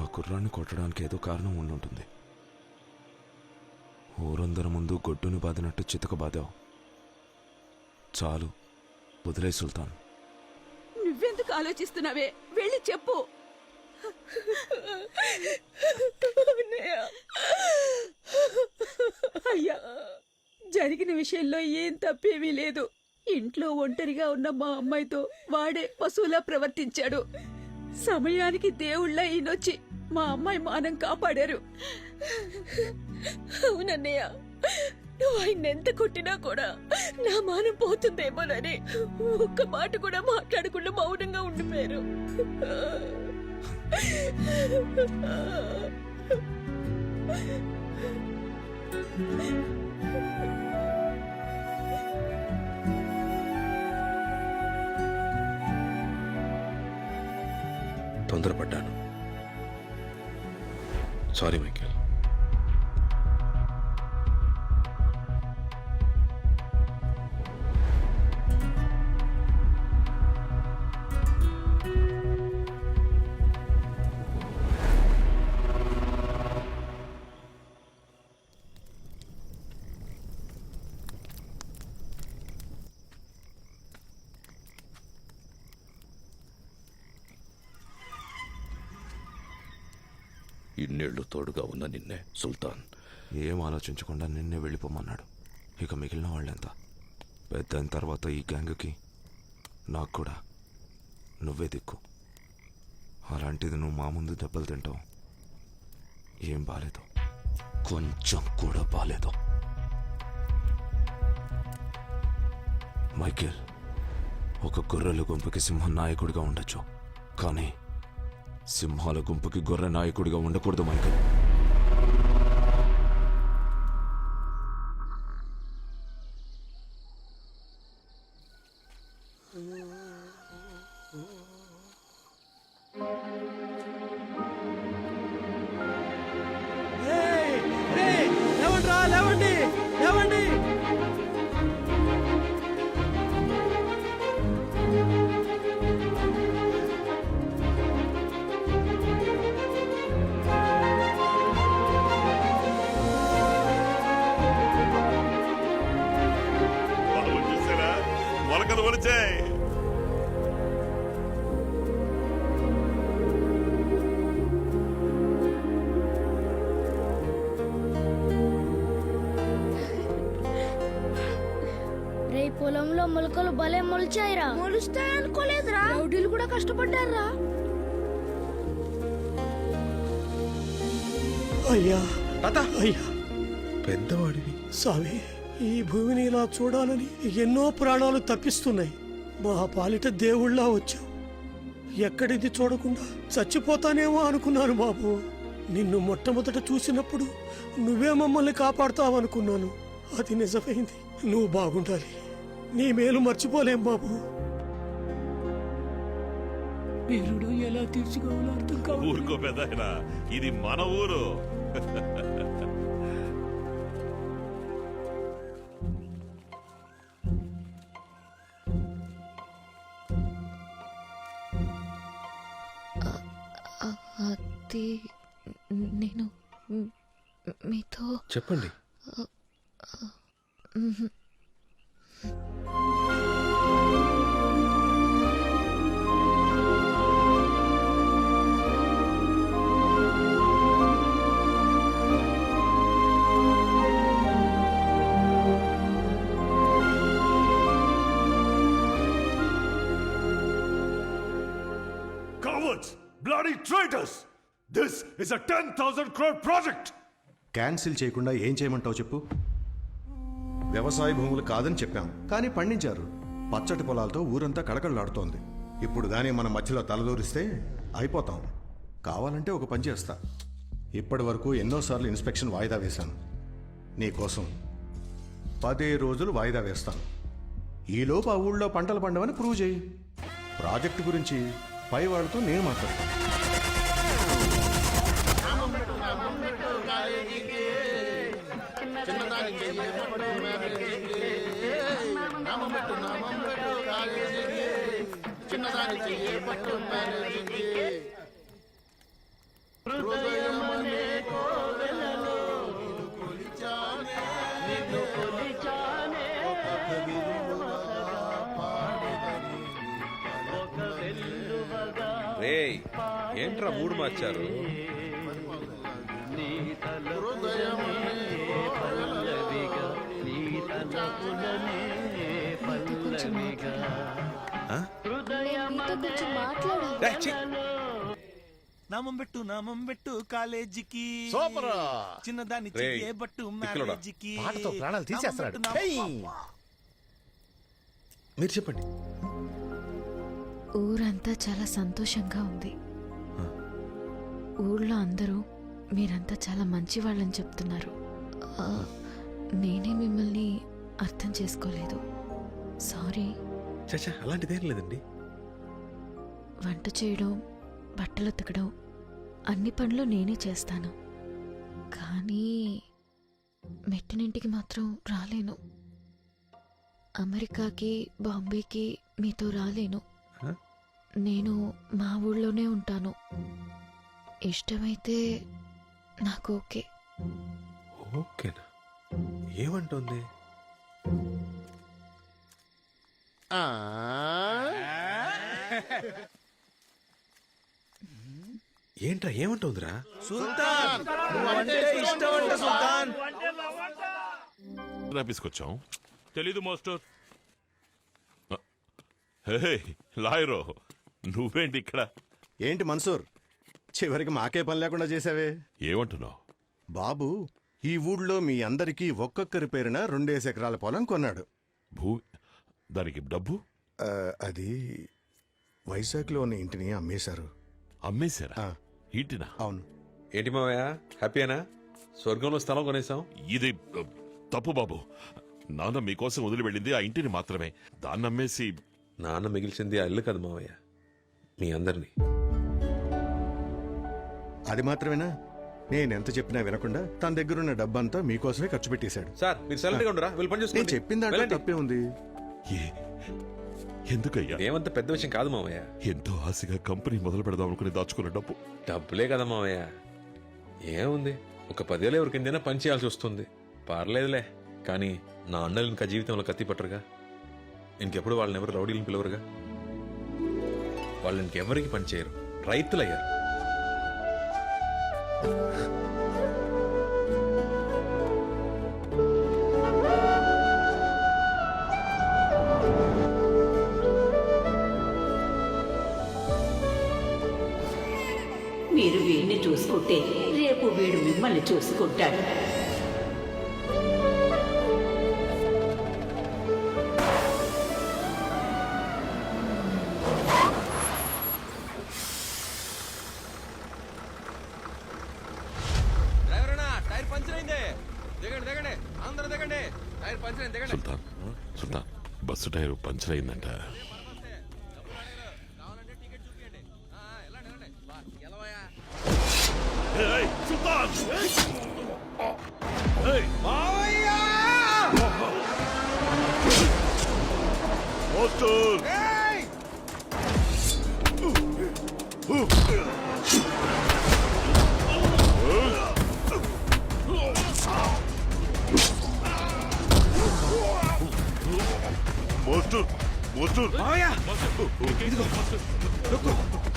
S4: ఆ కుర్రాన్ని కొట్టడానికి ఏదో కారణం ఉండుంటుంది. ఊరందరి ముందు గొడ్డుని బాదినట్టు చితక బాదావు. చాలు, వదిలే సుల్తాన్.
S1: నువ్వెందుకు ఆలోచిస్తున్నావే? వెళ్ళి చెప్పు. అయ్యా, జరిగిన విషయంలో ఏం తప్పేమీ లేదు. ఇంట్లో ఒంటరిగా ఉన్న మా అమ్మాయితో వాడే పశువులా ప్రవర్తించాడు. సమయానికి దేవుళ్ళ ఈయనొచ్చి మా అమ్మాయి మానం కాపాడారు. అవునన్నయ్య, నువ్వు ఆయన ఎంత కొట్టినా కూడా నా మానం పోతుందేమోనని ఒక్క మాట కూడా మాట్లాడకుండా మౌనంగా ఉండిపోయారు.
S5: తొందరపడ్డాను. Sorry Michael.
S7: ఇన్నేళ్లు తోడుగా ఉన్న నిన్నే సుల్తాన్
S4: ఏం ఆలోచించకుండా నిన్నే వెళ్ళిపోమన్నాడు. ఇక మిగిలిన వాళ్ళెంత? పెద్ద అయిన తర్వాత ఈ గ్యాంగ్కి నాకు కూడా నువ్వే దిక్కు. అలాంటిది నువ్వు మా ముందు దెబ్బలు తింటావు. ఏం బాలేదు, కొంచెం కూడా బాలేదు. మైకేల్, ఒక గొర్రెల గుంపుకి సింహం నాయకుడిగా ఉండొచ్చు, కానీ సింహాల గుంపుకి గొర్రె నాయకుడిగా ఉండకూడదు మైకేల్.
S16: లేవండి లేవండి.
S3: ముందు ఒలిచే.
S17: రే పొలంలో మొలకలు భలే మొలిచాయిరా. మొలుస్తాయనుకోలేదురా. రౌడీలు కూడా కష్టపడ్డారా.
S14: అయ్యా
S5: తాత
S14: అయ్యా
S5: పెద్దవాడివి.
S14: స్వామి, ఈ భూమిని ఇలా చూడాలని ఎన్నో ప్రాణాలు తప్పిస్తున్నాయి. మా పాలిట దేవుళ్ళా వచ్చావు. ఎక్కడిది చూడకుండా చచ్చిపోతానేమో అనుకున్నాను బాబు. నిన్ను మొట్టమొదట చూసినప్పుడు నువ్వే మమ్మల్ని కాపాడుతావనుకున్నాను. అది నిజమైంది. నువ్వు బాగుండాలి. నీ మేలు మర్చిపోలేం బాబు.
S1: పేరుడు ఎలా తీర్చుకోవాలో అర్థం కావాలి.
S3: ఊరుకో పెద్దాయన, ఇది మన ఊరు.
S15: అది నేను మీతో
S5: చెప్పండి.
S8: Cowards! Bloody traitors! This is a 10,000 crore project!
S9: Cancel చేయకుండా ఏం చేయమంటావు చెప్పు. వ్యవసాయ భూములు కాదని చెప్పాం, కానీ పండించారు. పచ్చటి పొలాలతో ఊరంతా కళకళలాడుతోంది. ఇప్పుడు కానీ మన మధ్యలో తలదూరిస్తే అయిపోతాం. కావాలంటే ఒక పని చేస్తా. ఇప్పటి వరకు ఎన్నోసార్లు ఇన్స్పెక్షన్ వాయిదా వేశాను. నీకోసం 10 రోజులు వాయిదా వేస్తాను. ఈలోపు ఆ ఊళ్ళో పంటలు పండవని ప్రూవ్ చేయి. ప్రాజెక్టు గురించి పై వాళ్ళతో నేను మాట్లాడతాను.
S5: రేయ్, ఏంట్రా మూడు మార్చారు?
S16: నామం పెట్టు కాలేజీకి.
S9: సూపర్.
S16: చిన్నదాన్ని
S5: రేయ్,
S16: చెయ్యే బట్టు
S5: ఇక్కడ
S16: మ్యారేజీకి.
S9: పాటతో ప్రాణాలు తీసేస్తున్నాడు.
S5: మీరు చెప్పండి.
S15: ఊరంతా చాలా సంతోషంగా ఉంది. ఊళ్ళో అందరూ మీరంతా చాలా మంచి వాళ్ళని చెప్తున్నారు. నేనే మిమ్మల్ని అర్థం చేసుకోలేదు. సారీ.
S5: చచ్చా, అలాంటిదేం లేదండి.
S15: వంట చేయడం, బట్టలు ఉతకడం, అన్ని పనులు నేనే చేస్తాను. కానీ మెట్టినింటికి మాత్రం రాలేను. అమెరికాకి, బాంబేకి మీతో రాలేను. నేను మా ఊళ్ళోనే ఉంటాను. ఇష్టమైతే నాకు ఓకే.
S5: ఓకేనా? ఏమంటుంది? ఏంట్రా ఏమంటుందిరా?
S16: సుల్తాన్, నువ్వంటే ఇష్టమంట సుల్తాన్.
S3: రాపిసుకొచ్చాం. తెలీదు మాస్టర్. హే లాయరో, నువ్వేంటి ఇక్కడ?
S9: ఏంటి మన్సూర్, చివరికి మాకే పని లేకుండా చేసావే.
S3: ఏమంటున్నావు?
S9: బాబు ఈ ఊళ్ళో మీ అందరికీ ఒక్కొక్కరి పేరున 2 ఎకరాల పొలం కొన్నాడు.
S3: దానికి డబ్బు?
S9: అది వైజాగ్లో ఉన్న ఇంటిని అమ్మేశారు.
S3: అమ్మేశారా? ఇంటినా?
S9: అవును.
S5: ఏంటి మావయ్య, హ్యాపీయేనా? స్వర్గంలో స్థలం కొనేసాం.
S3: ఇది తప్పు బాబు. నాన్న మీకోసం వదిలి వెళ్ళింది ఆ ఇంటిని మాత్రమే. దాన్ని అమ్మేసి
S5: నాన్న మిగిల్చింది ఆ ఇల్లు కదా మావయ్య, మీ అందరినీ.
S9: అది మాత్రమేనా? నేనెంత చెప్పినా వినకుండా తన దగ్గరున్న డబ్బంతా మీకోసమే ఖర్చు పెట్టేశాడు.
S5: సార్, మీరు సైలెంట్గా ఉండరా? వీళ్ళు పని
S9: నేను చెప్పిన దాంట్లో తప్పే ఉంది.
S3: ఎందుకయ్యా?
S5: ఏమంత పెద్ద విషయం కాదు మావయ్య.
S3: ఎంతో ఆశగా కంపెనీ మొదలు పెడదాం అనుకుని దాచుకున్న డబ్బు.
S5: డబ్బులే కదా మావయ్య, ఏముంది? ఒక 10 ఏళ్ళు ఎవరి కిందైనా పని చేయాల్సి వస్తుంది. పర్లేదులే, కానీ నా అన్నలు ఇంకా జీవితంలో కత్తి పట్టరుగా. ఇంకెప్పుడు వాళ్ళని ఎవరు రౌడీలను పిలవరుగా. వాళ్ళు ఇంకెవరికి పని చేయరు, రైతులయ్యారు.
S1: మీరు వీడిని చూసుకుంటే రేపు వీడు మిమ్మల్ని చూసుకుంటాడు.
S5: టైర్ పంచర్ అయింది, దిగండి దిగండి, అందరూ దిగండి. టైర్ పంచర్ అయింది, దిగండి.
S3: సుల్తాన్ సుల్తాన్ బస్సు టైర్ పంచర్ అయిందంట.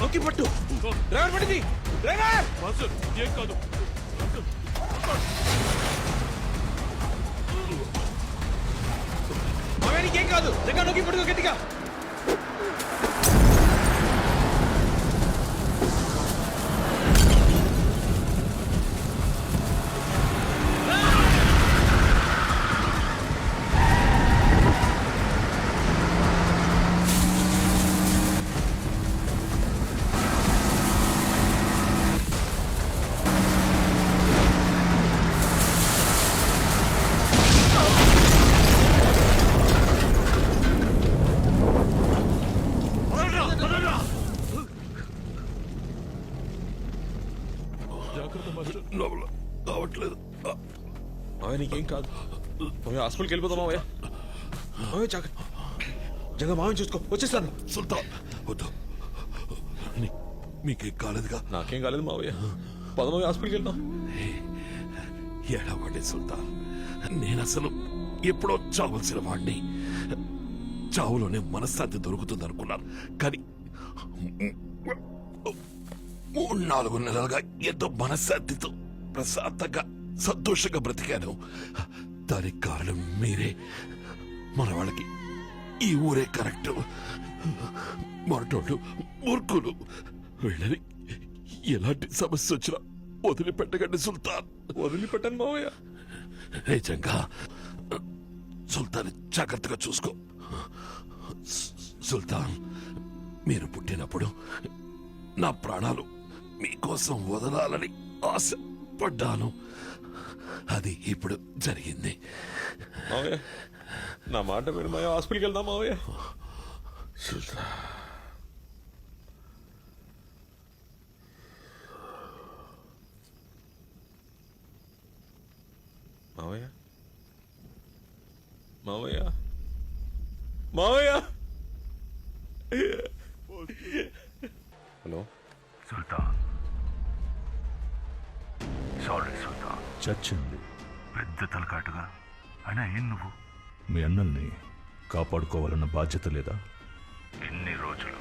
S5: నొక్కి పట్టు, డ్రైవర్ పట్టింది, డ్రైవర్.
S3: ఏం కాదు.
S5: నీకేం కాదు, దగ్గర నొక్కి పట్టుకో గట్టిగా.
S3: రావట్లేదు.
S5: నీకేం కాదు, హాస్పిటల్కి వెళ్ళిపోతాం మావయ్య. జగ మావయ్య చూసుకో, వచ్చేస్తాను.
S3: సుల్తాన్ వద్దు, మీకేం కాలేదుగా?
S5: నాకేం కాలేదు మావయ్య, పదమూడు హాస్పిటల్కి వెళ్తాం.
S3: ఏడవండి సుల్తాన్, నేను అసలు ఎప్పుడో చావలసిన వాడిని. చావులోనే మనశ్శాంతి దొరుకుతుంది అనుకున్నాను, కానీ 3-4 నెలలుగా ఎంతో మనశ్శాంతితో ప్రశాంతంగా సంతోషంగా బ్రతికాను. దానికి కారణం మీరే. మన వాళ్ళకి ఈ ఊరే కరెక్ట్. మరటోళ్ళు మూర్ఖులు. వీళ్ళని ఎలాంటి సమస్య వచ్చినా వదిలిపెట్టకండి సుల్తాన్.
S5: వదిలిపెట్టాను మావయ్య.
S3: నిజంగా సుల్తాన్ జాగ్రత్తగా చూసుకో. సుల్తాన్, మీరు పుట్టినప్పుడు నా ప్రాణాలు మీకోసం వదలాలని ఆశ పడ్డాను. అది ఇప్పుడు జరిగింది.
S5: మావయ్య నా మాట విను మావయ్య, హాస్పిటల్కి వెళ్దాం మావయ్య. మావయ్య మావయ్య మావయ్య. హలో
S2: సుల్తాన్, సారీ సుల్తాన్.
S11: చచ్చింది.
S2: పెద్ద తలకాటుగా అయినా ఏం నువ్వు?
S11: మీ అన్నల్ని కాపాడుకోవాలన్న బాధ్యత లేదా?
S2: ఎన్ని రోజులు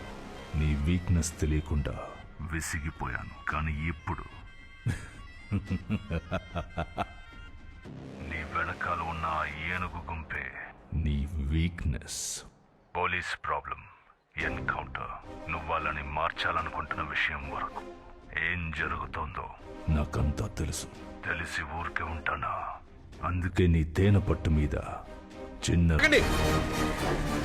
S11: నీ వీక్నెస్ తెలియకుండా
S2: విసిగిపోయాను, కానీ ఇప్పుడు నీ వెనకాల ఉన్న ఆ ఏనుగు గుంపే
S11: నీ వీక్నెస్.
S2: Police problem, encounter. నువ్వు వాళ్ళని మార్చాలనుకుంటున్న విషయం వరకు ఏం జరుగుతోందో
S11: నాకంతా తెలుసు.
S2: తెలిసి ఊరికే ఉంటానా?
S11: అందుకే నీ తేనె పట్టు మీద చిన్న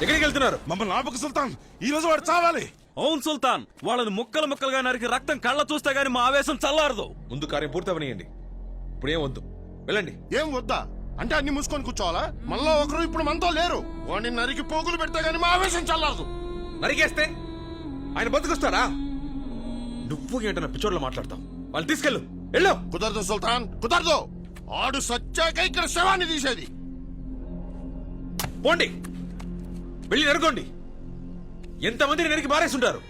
S5: ఎక్కడికి వెళ్తున్నారు?
S8: మమ్మల్ని ఆపకు సుల్తాన్, ఈ రోజు వాడు చావాలి.
S13: అవును సుల్తాన్, వాళ్ళని ముక్కలు ముక్కలుగా నరికి రక్తం కళ్ళ చూస్తే గానీ మా ఆవేశం చల్లారదు.
S5: ముందు కార్యం పూర్తి అవనియండి, ఇప్పుడేం వద్దు, వెళ్ళండి.
S9: ఏం వద్దా అంటే అన్ని మూసుకొని కూర్చోవాలా? మనలో ఒకరు ఇప్పుడు మనతో లేరు. వాడిని నరికి పోగులు పెడితే గానీ మా ఆవేశం చల్లారదు.
S5: నరికేస్తే ఆయన బతుకొస్తారా? నువ్వు ఏంటన్నా పిచ్చోడ్లో మాట్లాడతాం. వాళ్ళు తీసుకెళ్ళు, వెళ్ళు.
S9: కుదరదు సుల్తాన్, కుదరదు. ఆడు సచ్చాక ఇక్కడ శవాన్ని తీసేది.
S5: పోండి, వెళ్ళి నరుకోండి. ఎంతమందిని నరికి బారేస్తుంటారు.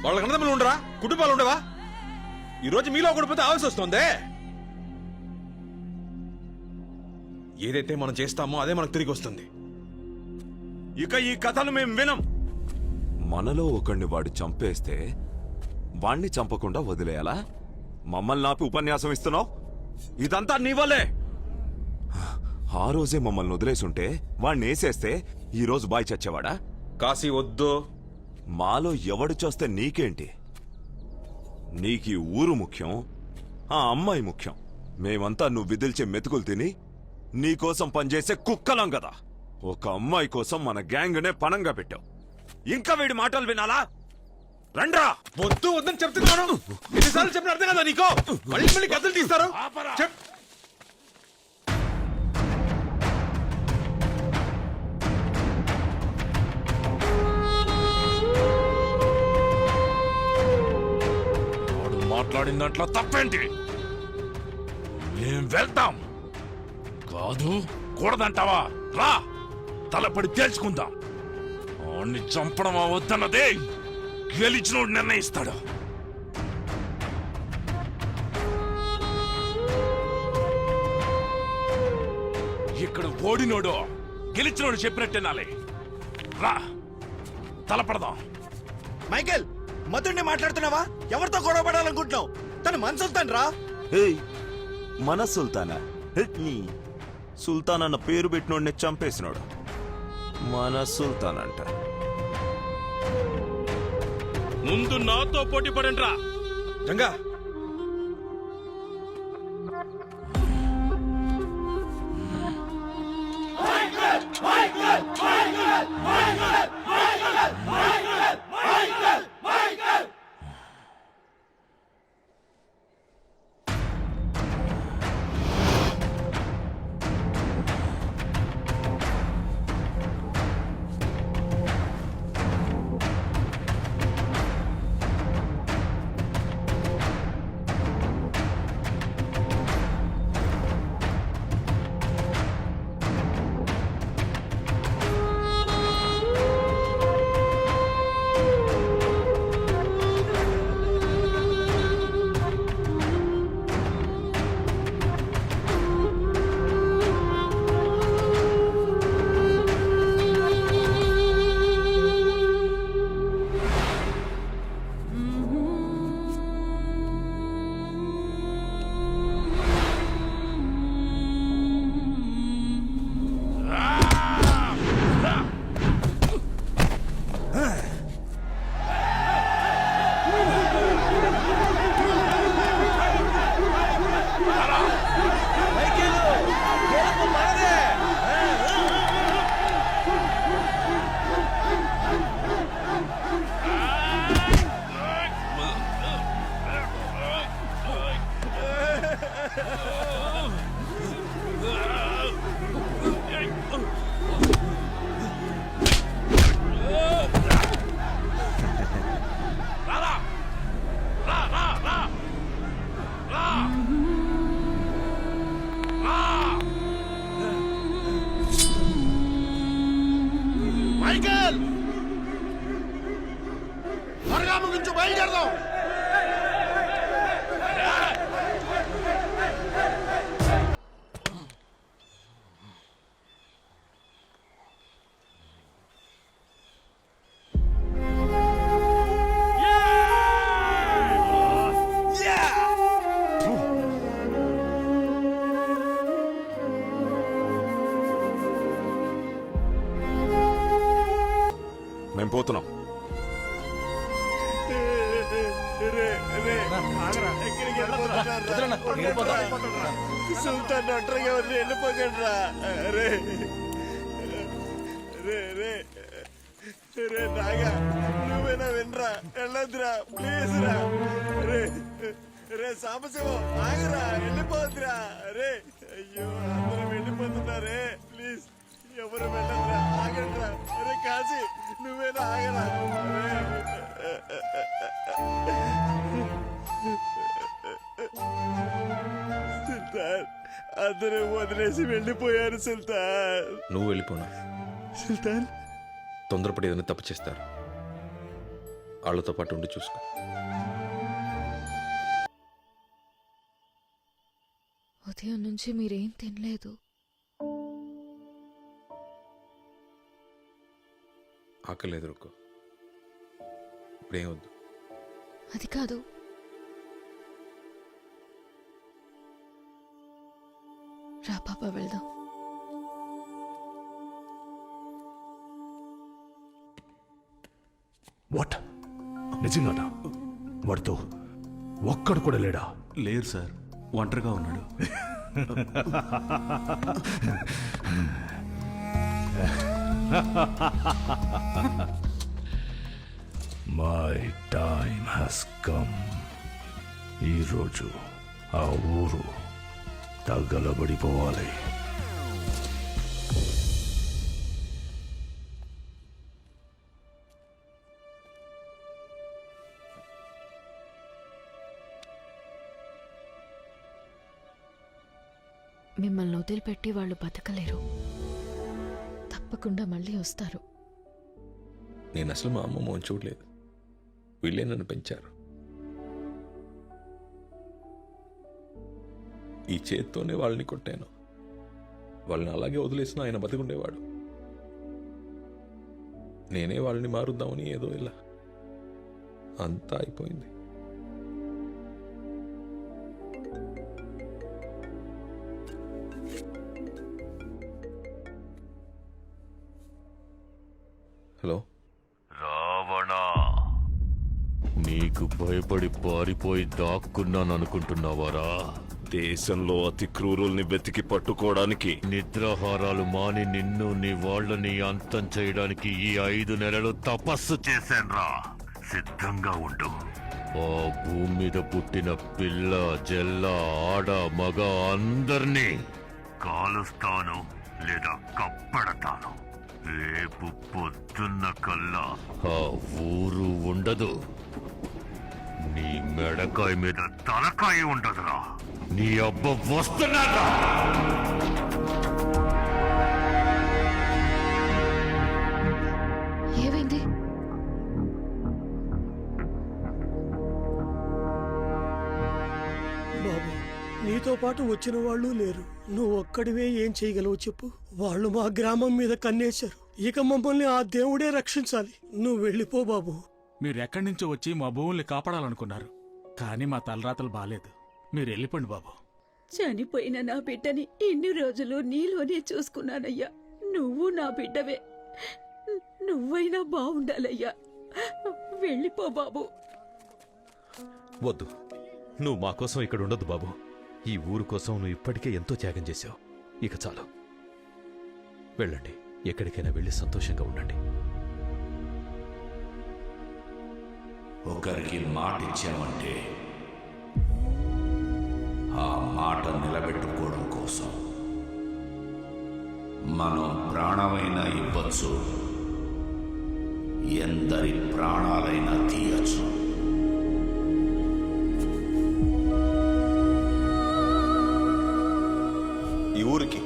S5: వాళ్ళకి అన్నదమ్ములు ఉండరా? కుటుంబాలు ఉండవా? ఈరోజు మీలో ఒకటిపోతే ఆవేశం వస్తుందే. ఏదైతే మనం చేస్తామో అదే మనకు తిరిగి వస్తుంది.
S8: ఇక ఈ కథలు మేం వినం.
S4: మనలో ఒకడిని వాడు చంపేస్తే వాణ్ణి చంపకుండా వదిలేయాలా? మమ్మల్ని ఆపి ఉపన్యాసం ఇస్తున్నావు? ఇదంతా నీ వల్లే. ఆ రోజే మమ్మల్ని వదిలేసుంటే వాణ్ణి వేసేస్తే ఈరోజు బాయ్ చచ్చేవాడా?
S5: కాశీ వద్దు.
S4: మాలో ఎవడు చూస్తే నీకేంటి? నీకీ ఊరు ముఖ్యం, ఆ అమ్మాయి ముఖ్యం. మేమంతా నువ్వు విదిల్చే మెతుకులు తిని నీకోసం పనిచేసే కుక్కలం కదా. ఒక అమ్మాయి కోసం మన గ్యాంగ్నే పనంగా పెట్టావు. ఇంకా వీడి మాటలు వినాలా? రండ్రా.
S5: వద్దు వద్దని చెప్తున్నాను. ఎన్నిసార్లు చెప్పిన అర్థం కదా నీకో? మళ్ళీ మళ్ళీ కథలు తీస్తారు.
S8: వాడు మాట్లాడిన దాంట్లో తప్పేంటి? మేం వెళ్తాం. కాదు కూడదంటావా? రా, తలపడి తేల్చుకుందాం. వాణ్ణి చంపడం వద్దన్నదే గెలిచినోడు నిర్ణయిస్తాడు. ఇక్కడ ఓడినోడు గెలిచినోడు చెప్పినట్టేనాలే. రా, తలపడదాం.
S9: మైకేల్, మధుడిని మాట్లాడుతున్నావా? ఎవరితో గొడవ పడాలనుకుంటున్నావు? తను మన సుల్తాన్ రా.
S4: ఏయ్, మన సుల్తానా? సుల్తాన్ అన్న పేరు పెట్టినోడిని చంపేసినోడు మన సుల్తాన్ అంట.
S8: ముందు నాతో పోటీ పడండ్రా.
S5: జంగా,
S9: మైకేల్, త్వరగా ముగించు, బయలుదేరదాం.
S4: మేం పోతున్నాం.
S9: సుల్తాన్ ఒంటరిగా వదిలి వెళ్ళిపోకండి. రే రే రే రే నాగా, నువ్వేనా వినరా? వెళ్ళొద్దురా ప్లీజ్ రా. రే రే సాంబశివం, ఆగరా, వెళ్ళిపోద్దురా. రే అయ్యో, అందరూ వెళ్ళిపోతున్నారే. ప్లీజ్ ఎవరు వెళ్ళదురా, ఆగండిరా. అరే కాశీ, నువ్వేనా ఆగరా? సుల్తాన్, అందరూ వదిలేసి వెళ్ళిపోయారు సుల్తాన్.
S5: నువ్వు వెళ్ళిపోనా?
S9: సుల్తాన్,
S5: తొందరపడి ఏదైనా తప్పు చేస్తారు. వాళ్ళతో పాటు ఉండి చూసుకో.
S15: ఉదయం నుంచి మీరేం తినలేదు.
S5: ఆకలి ఎదురుకో. ఇప్పుడేం వద్దు.
S15: అది కాదు, రా పాప వెళ్దాం.
S11: వాట్? నిజంగానా? వాడితో ఒక్కడు కూడా లేడా?
S13: లేరు సార్, ఒంటరిగా ఉన్నాడు.
S2: My time has come. ఈరోజు ఆ ఊరు తగలబడిపోవాలి.
S15: మిమ్మల్ని వదిలిపెట్టి వాళ్ళు బతకలేరు. తప్పకుండా మళ్ళీ వస్తారు.
S5: నేను అసలు మా అమ్మ మోహన్ చూడలేదు. వీళ్ళే నన్ను పెంచారు. ఈ చేత్తోనే వాళ్ళని కొట్టాను. వాళ్ళని అలాగే వదిలేసిన ఆయన బతికుండేవాడు. నేనే వాళ్ళని మారుద్దామని ఏదో ఇలా అంతా అయిపోయింది. హలో
S11: రావణా, నీకు భయపడి పారిపోయి దాక్కున్నాననుకుంటున్నావారా? దేశంలో అతి క్రూరుల్ని వెతికి పట్టుకోవడానికి, నిద్రాహారాలు మాని నిన్ను నీ వాళ్ళని అంతం చేయడానికి ఈ 5 నెలలు తపస్సు చేశాన్రా. సిద్ధంగా ఉండు. ఆ భూమి మీద పుట్టిన పిల్ల, జల్ల, ఆడ, మగ అందర్నీ కాలుస్తాను లేదా కప్పడతాను. రేపు పొద్దున్న కల్లా ఆ ఊరు ఉండదు. నీ మెడకాయ మీద తలకాయ ఉండదురా. నీ అబ్బ వస్తున్నారా?
S15: ఏమైంది?
S16: బాబు, నీతో పాటు వచ్చిన వాళ్ళు లేరు. నువ్వు ఒక్కడివే ఏం చేయగలవు చెప్పు. వాళ్ళు మా గ్రామం మీద కన్నేశారు. ఇక మమ్మల్ని ఆ దేవుడే రక్షించాలి. నువ్వు వెళ్ళిపో బాబు.
S12: మీరెక్కడి నుంచో వచ్చి మా భూముల్ని కాపాడాలనుకున్నారు, కానీ మా తలరాతలు బాలేదు. మీరు వెళ్ళిపోండి బాబు.
S1: చనిపోయిన నా బిడ్డని ఇన్ని రోజులు నీలోనే చూసుకున్నానయ్యా. నువ్వు నా బిడ్డవే. నువ్వైనా బాగుండాలయ్యా. వెళ్ళిపో బాబు.
S11: వద్దు, నువ్వు మా కోసం ఇక్కడ ఉండదు బాబు. ఈ ఊరు కోసం నువ్వు ఇప్పటికే ఎంతో త్యాగం చేశావు. ఇక చాలు, వెళ్ళండి. ఎక్కడికైనా వెళ్ళి సంతోషంగా ఉండండి.
S7: ఒకరికి మాట ఇచ్చామంటే ఆ మాట నిలబెట్టుకోవడం కోసం మనం ప్రాణమైనా ఇవ్వచ్చు, ఎందరి ప్రాణాలైనా తీయచ్చు.
S5: ఈ ఊరికి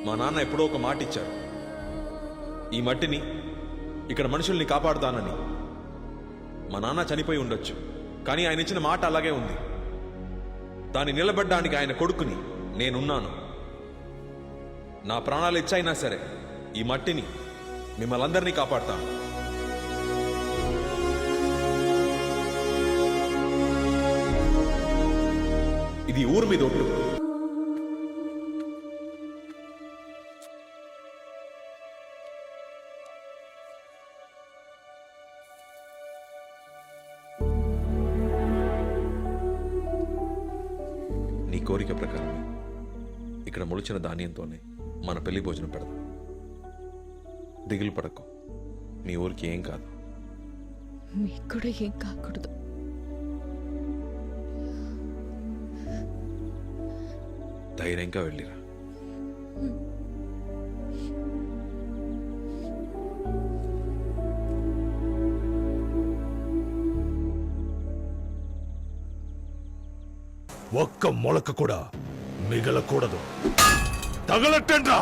S5: మా నాన్న ఎప్పుడో ఒక మాట ఇచ్చారు. ఈ మట్టిని, ఇక్కడ మనుషుల్ని కాపాడుతానని. మా నాన్న చనిపోయి ఉండొచ్చు, కానీ ఆయన ఇచ్చిన మాట అలాగే ఉంది. దాన్ని నిలబడ్డానికి ఆయన కొడుకుని నేనున్నాను. నా ప్రాణాలు ఇచ్చైనా సరే ఈ మట్టిని, మిమ్మల్ని అందరినీ కాపాడుతాను. ఇది ఊరు మీద ఒట్టు. నీ కోరిక ప్రకారం ఇక్కడ మొలిచిన ధాన్యంతోనే మన పెళ్లి భోజనం పెడదాం. దిగులు పడకు, నీ ఊరికి ఏం కాదు.
S15: మీకు కూడా ఏం కాకూడదు.
S5: ధైర్యంగా వెళ్ళిరా.
S2: ఒక్క మొలక కూడా మిగలకూడదు. తగలట్టండ్రా.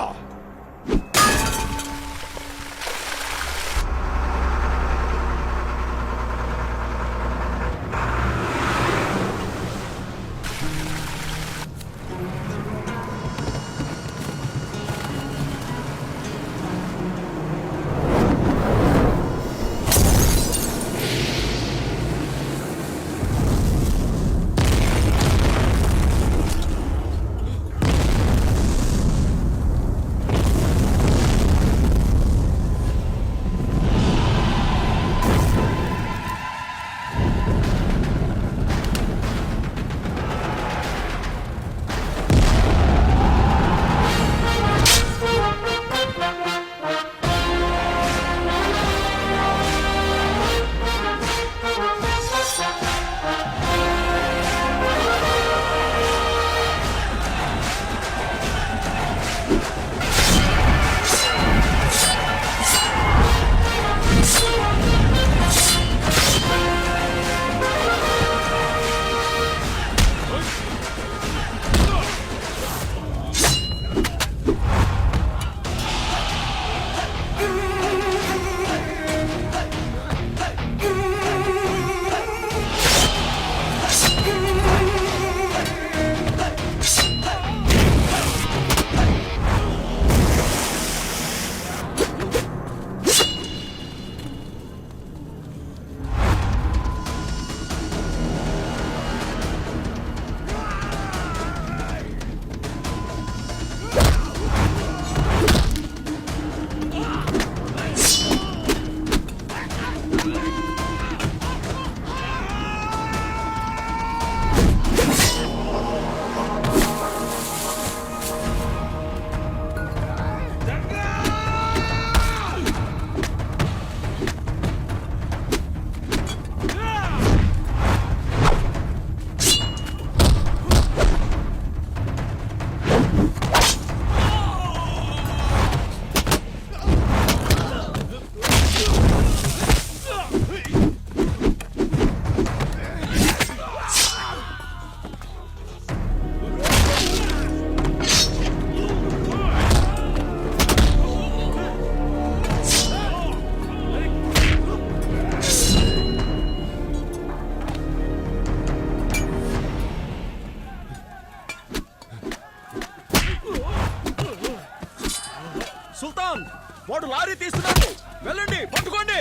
S8: సుల్తాన్ వాడు లారీ తీస్తున్నాడు, వెళ్ళండి పట్టుకోండి.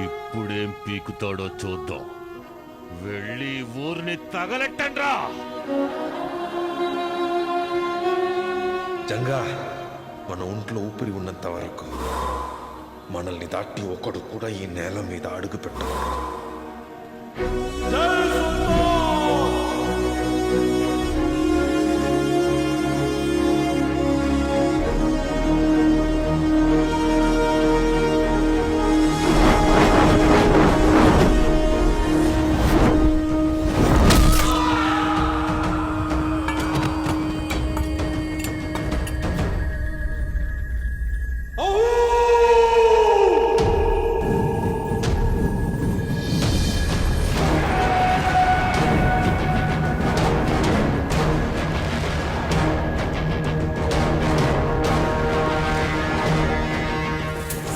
S2: ఇప్పుడేం పీకుతాడో చూద్దాం. వెళ్ళి ఊరిని తగలెట్టండ్రా.
S5: జంగా, మన ఒంట్లో ఊపిరి ఉన్నంత వరకు మనల్ని దాటి ఒకడు కూడా ఈ నేల మీద అడుగు పెట్టకూడదు.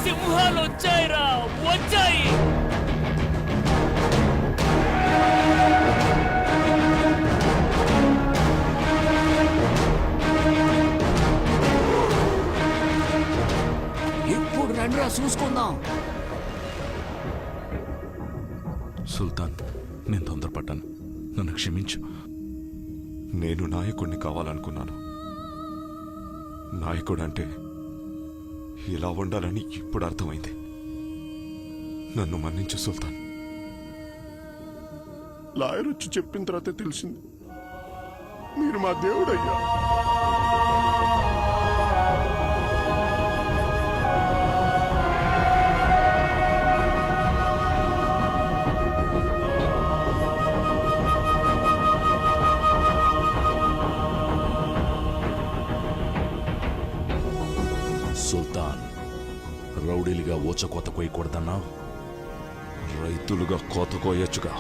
S20: సింహాలు వచ్చాయిరా, వచ్చాయి. ఇప్పుడు రండిరా చూసుకుందాం.
S4: సుల్తాన్, నేను తొందరపడ్డాను, నన్ను క్షమించు. నేను నాయకుడిని కావాలనుకున్నాను. నాయకుడు అంటే ఇలా ఉండాలని ఇప్పుడు అర్థమైంది. నన్ను మన్నించు సుల్తాన్.
S9: లాయర్ వచ్చి చెప్పిన తర్వాత తెలిసింది మీరు మా దేవుడయ్యా.
S2: సుల్తాన్, రౌడీలుగా ఊచకోత కోయకూడదన్నావు,
S4: రైతులుగా కోత కోయొచ్చుగా.